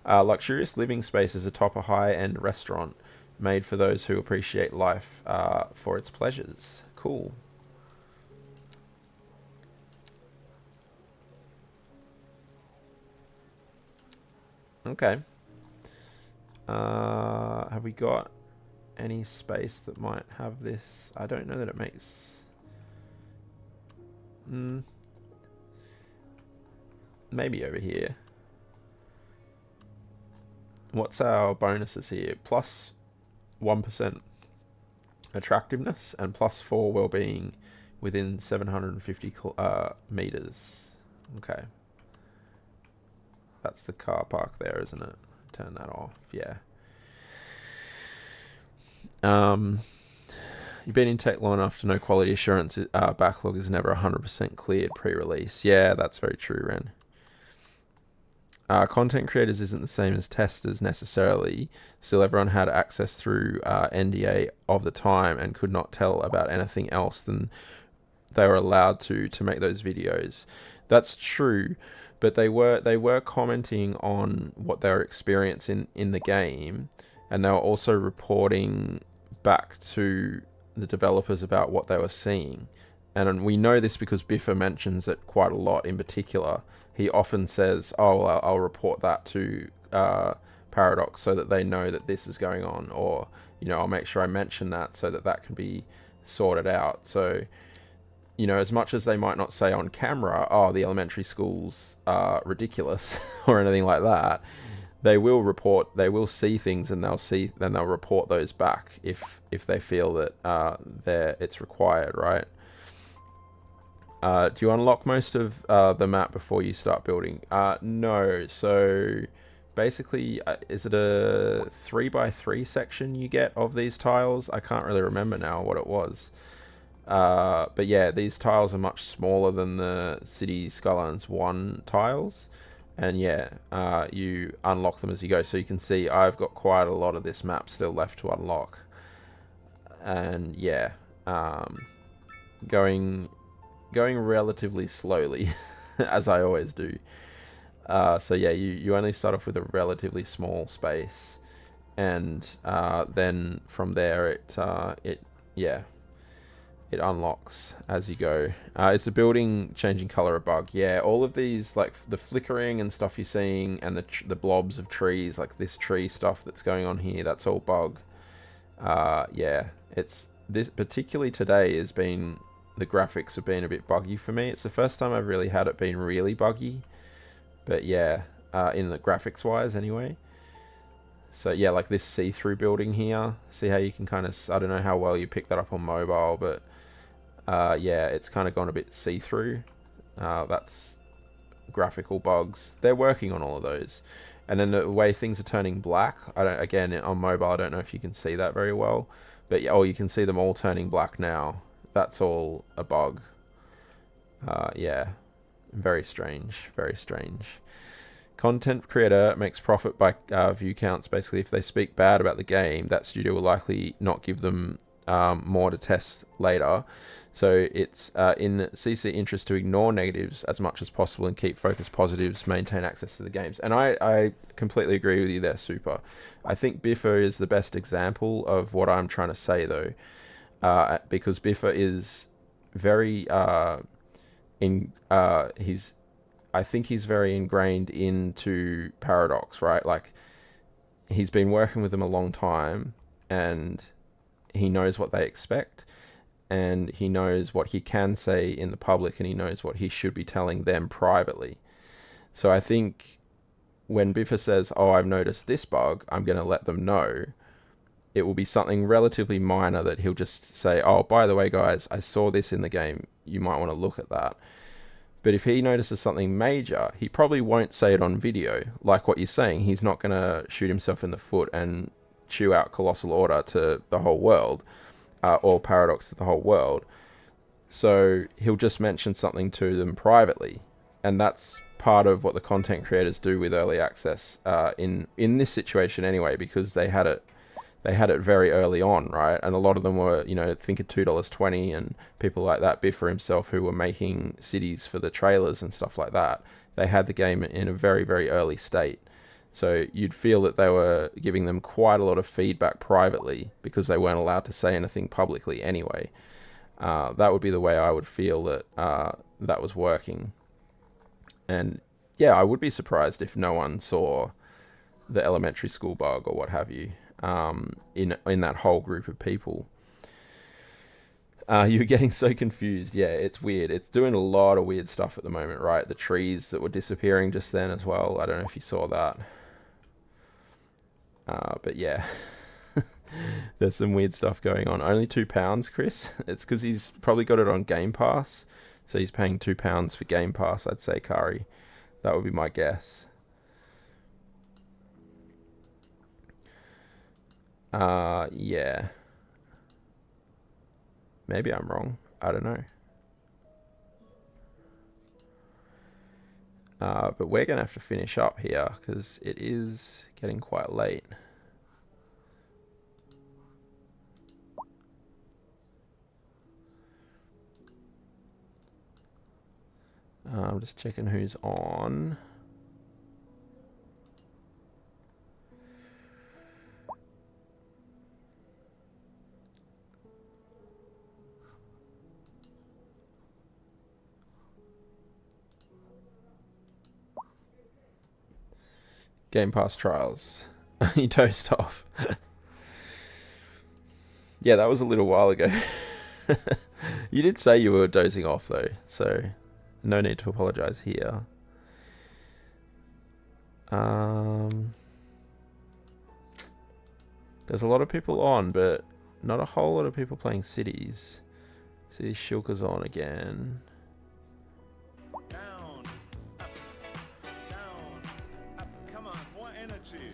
Luxurious living spaces atop a high-end restaurant made for those who appreciate life for its pleasures. Cool. Okay. Have we got any space that might have this? I don't know that it makes... Maybe over here. What's our bonuses here? Plus 1% attractiveness and plus 4 well-being within 750 meters. Okay. That's the car park there, isn't it? Turn that off. Yeah. You've been in tech long enough to know quality assurance backlog is never 100% cleared pre-release. Yeah, that's very true, Ren. Content creators isn't the same as testers necessarily. Still, everyone had access through NDA of the time and could not tell about anything else than they were allowed to make those videos. That's true. but they were commenting on what they were experiencing in the game, and they were also reporting back to the developers about what they were seeing. And we know this because Biffa mentions it quite a lot. In particular, he often says, "Oh, well, I'll report that to Paradox so that they know that this is going on," or I'll make sure I mention that so that that can be sorted out. So as much as they might not say on camera, "Oh, the elementary schools are ridiculous," or anything like that, they will see things, and they'll report those back if they feel that it's required, right? Do you unlock most of the map before you start building? No. So basically, is it a 3x3 section you get of these tiles? I can't really remember now what it was. But yeah, these tiles are much smaller than the City Skylines 1 tiles. And yeah, you unlock them as you go. So you can see I've got quite a lot of this map still left to unlock. And yeah, going relatively slowly, as I always do. So yeah, you only start off with a relatively small space, and then from there it unlocks as you go. Is the building changing color a bug? Yeah, all of these, like the flickering and stuff you're seeing, and the blobs of trees, like this tree stuff that's going on here, that's all bug. Yeah, it's this particularly today has been. The graphics have been a bit buggy for me. It's the first time I've really had it been really buggy. But yeah, in the graphics wise anyway. So yeah, like this see-through building here. See how you can kind of, I don't know how well you pick that up on mobile, but yeah, it's kind of gone a bit see-through. That's graphical bugs. They're working on all of those. And then the way things are turning black, again, on mobile, I don't know if you can see that very well. But yeah, you can see them all turning black now. That's all a bug. Yeah, very strange, very strange. Content creator makes profit by view counts. Basically, if they speak bad about the game, that studio will likely not give them more to test later. So it's in CC interest to ignore negatives as much as possible and keep focused positives, maintain access to the games. And I completely agree with you there, Super. I think Biffa is the best example of what I'm trying to say, though. Because Biffa is very I think he's very ingrained into Paradox, right? Like, he's been working with them a long time, and he knows what they expect, and he knows what he can say in the public, and he knows what he should be telling them privately. So I think when Biffa says, "Oh, I've noticed this bug, I'm going to let them know," it will be something relatively minor that he'll just say, "Oh, by the way, guys, I saw this in the game. You might want to look at that." But if he notices something major, he probably won't say it on video. Like what you're saying, he's not going to shoot himself in the foot and chew out Colossal Order to the whole world, or Paradox to the whole world. So he'll just mention something to them privately. And that's part of what the content creators do with early access, in this situation anyway, because they had it very early on, right? And a lot of them were, think at $2.20, and people like that, Biffa himself, who were making cities for the trailers and stuff like that. They had the game in a very, very early state. So you'd feel that they were giving them quite a lot of feedback privately because they weren't allowed to say anything publicly anyway. That would be the way I would feel that that was working. And yeah, I would be surprised if no one saw the elementary school bug or what have you. In that whole group of people. You're getting so confused. Yeah, it's weird. It's doing a lot of weird stuff at the moment, right? The trees that were disappearing just then as well. I don't know if you saw that. But yeah, there's some weird stuff going on. Only £2, Chris? It's because he's probably got it on Game Pass. So he's paying £2 for Game Pass, I'd say, Kari. That would be my guess. Yeah. Maybe I'm wrong. I don't know. But we're going to have to finish up here because it is getting quite late. I'm just checking who's on. Game Pass trials. You dozed off. Yeah, that was a little while ago. You did say you were dozing off though, so no need to apologize here. There's a lot of people on, but not a whole lot of people playing Cities. See, Shulker's on again. Down, up, down, up. Come on, more energy.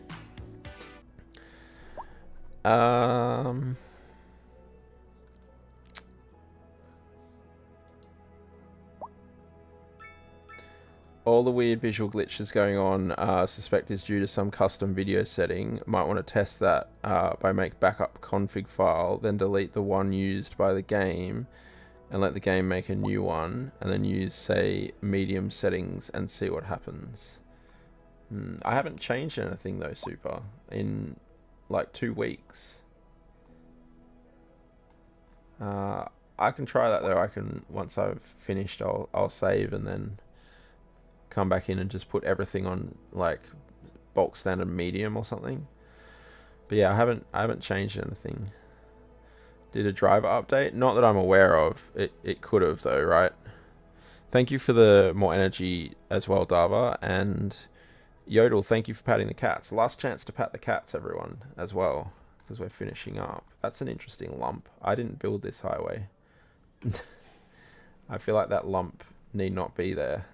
All the weird visual glitches going on, suspect is due to some custom video setting. Might want to test that by make backup config file, then delete the one used by the game, and let the game make a new one, and then use, say, medium settings and see what happens. I haven't changed anything though, Super, in like 2 weeks. I can try that though. I can, once I've finished, I'll save and then come back in and just put everything on like bulk standard medium or something. But yeah, I haven't changed anything. Did a driver update? Not that I'm aware of. It could have though, right? Thank you for the more energy as well, Dava. And Yodel, thank you for patting the cats. Last chance to pat the cats, everyone, as well, because we're finishing up. That's an interesting lump. I didn't build this highway. I feel like that lump need not be there.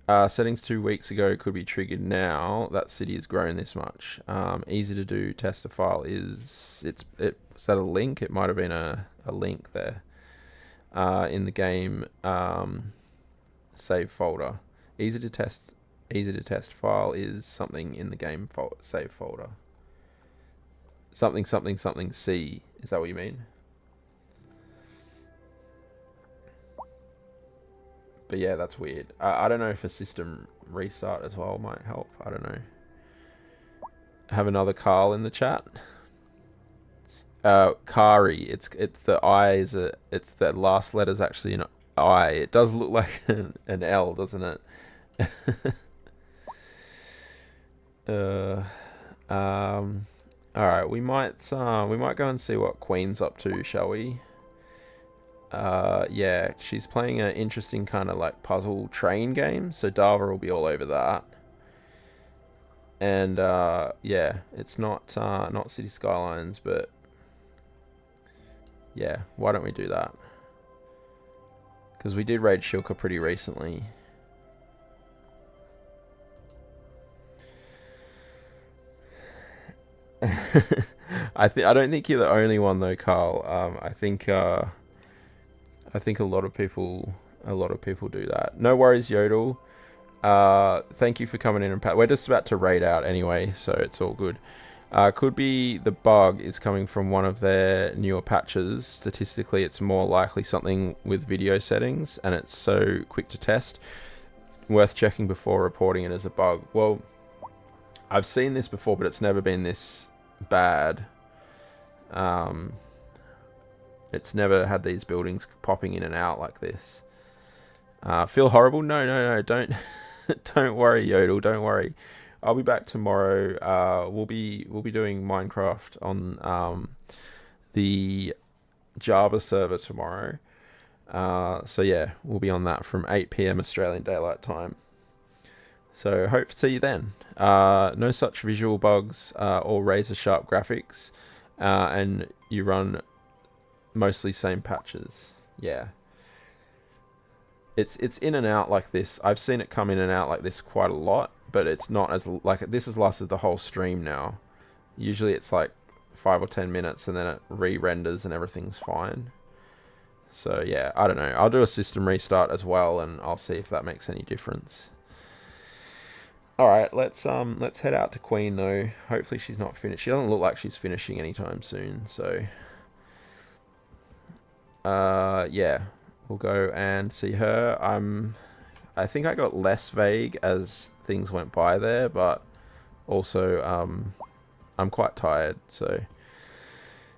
Settings 2 weeks ago could be triggered now. That city has grown this much. Easy to do. Test a file is is that a link? It might have been a link there in the game save folder. Easy to test file is something in the game save folder. Something C. Is that what you mean? But yeah, that's weird. I don't know if a system restart as well might help. I don't know. Have another Carl in the chat. Kari. It's the I is it's the last letter's actually an I. It does look like an L, doesn't it? All right, we might go and see what Queen's up to, shall we? Yeah, she's playing an interesting kind of like puzzle train game, so Dava will be all over that. And yeah, it's not City Skylines, but yeah, why don't we do that? Because we did raid Shilka pretty recently. I don't think you're the only one though, Carl. I think a lot of people do that. No worries, Yodel. Thank you for coming in and pat. We're just about to raid out anyway, so it's all good. Could be the bug is coming from one of their newer patches. Statistically, it's more likely something with video settings, and it's so quick to test. Worth checking before reporting it as a bug. Well, I've seen this before, but it's never been this bad. It's never had these buildings popping in and out like this. Feel horrible? No, don't don't worry, Yodel, don't worry. I'll be back tomorrow. We'll be doing Minecraft on the Java server tomorrow. So yeah, we'll be on that from 8 PM Australian Daylight Time. So hope to see you then. No such visual bugs or razor sharp graphics, and you run mostly same patches. Yeah. It's in and out like this. I've seen it come in and out like this quite a lot, but it's not as like this has lasted the whole stream now. Usually it's like 5 or 10 minutes and then it re-renders and everything's fine. So yeah, I don't know. I'll do a system restart as well and I'll see if that makes any difference. All right, let's head out to Queen though. Hopefully she's not finished. She doesn't look like she's finishing anytime soon. So, yeah, we'll go and see her. I think I got less vague as things went by there, but also I'm quite tired. So,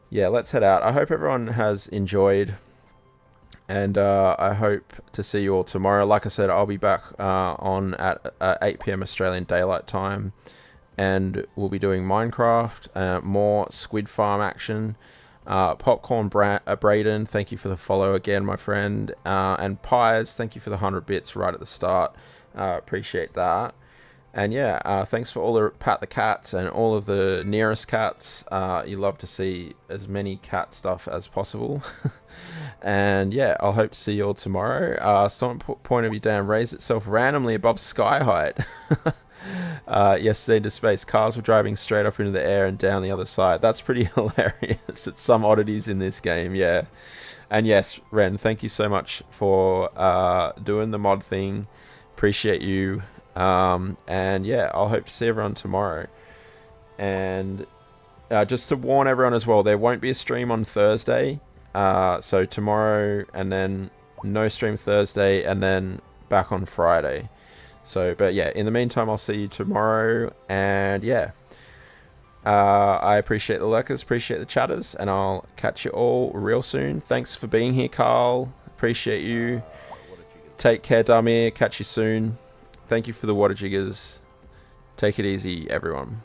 yeah, let's head out. I hope everyone has enjoyed. And I hope to see you all tomorrow. Like I said, I'll be back on at 8 p.m. Australian Daylight Time. And we'll be doing Minecraft, more Squid Farm action. Popcorn Braden, thank you for the follow again, my friend. And Pies, thank you for the 100 bits right at the start. Appreciate that. And yeah, thanks for all the Pat the Cats and all of the nearest cats. You love to see as many cat stuff as possible. And yeah, I'll hope to see you all tomorrow. Storm Point of Your Dam raised itself randomly above sky height. Yesterday into space. Cars were driving straight up into the air and down the other side. That's pretty hilarious. It's some oddities in this game, yeah. And yes, Ren, thank you so much for doing the mod thing. Appreciate you. And yeah, I'll hope to see everyone tomorrow. And just to warn everyone as well, there won't be a stream on Thursday. So tomorrow, and then no stream Thursday, and then back on Friday. So, but yeah, in the meantime, I'll see you tomorrow. And yeah, I appreciate the lurkers, appreciate the chatters, and I'll catch you all real soon. Thanks for being here, Carl. Appreciate you. Take care, Damir. Catch you soon. Thank you for the water jiggers. Take it easy, everyone.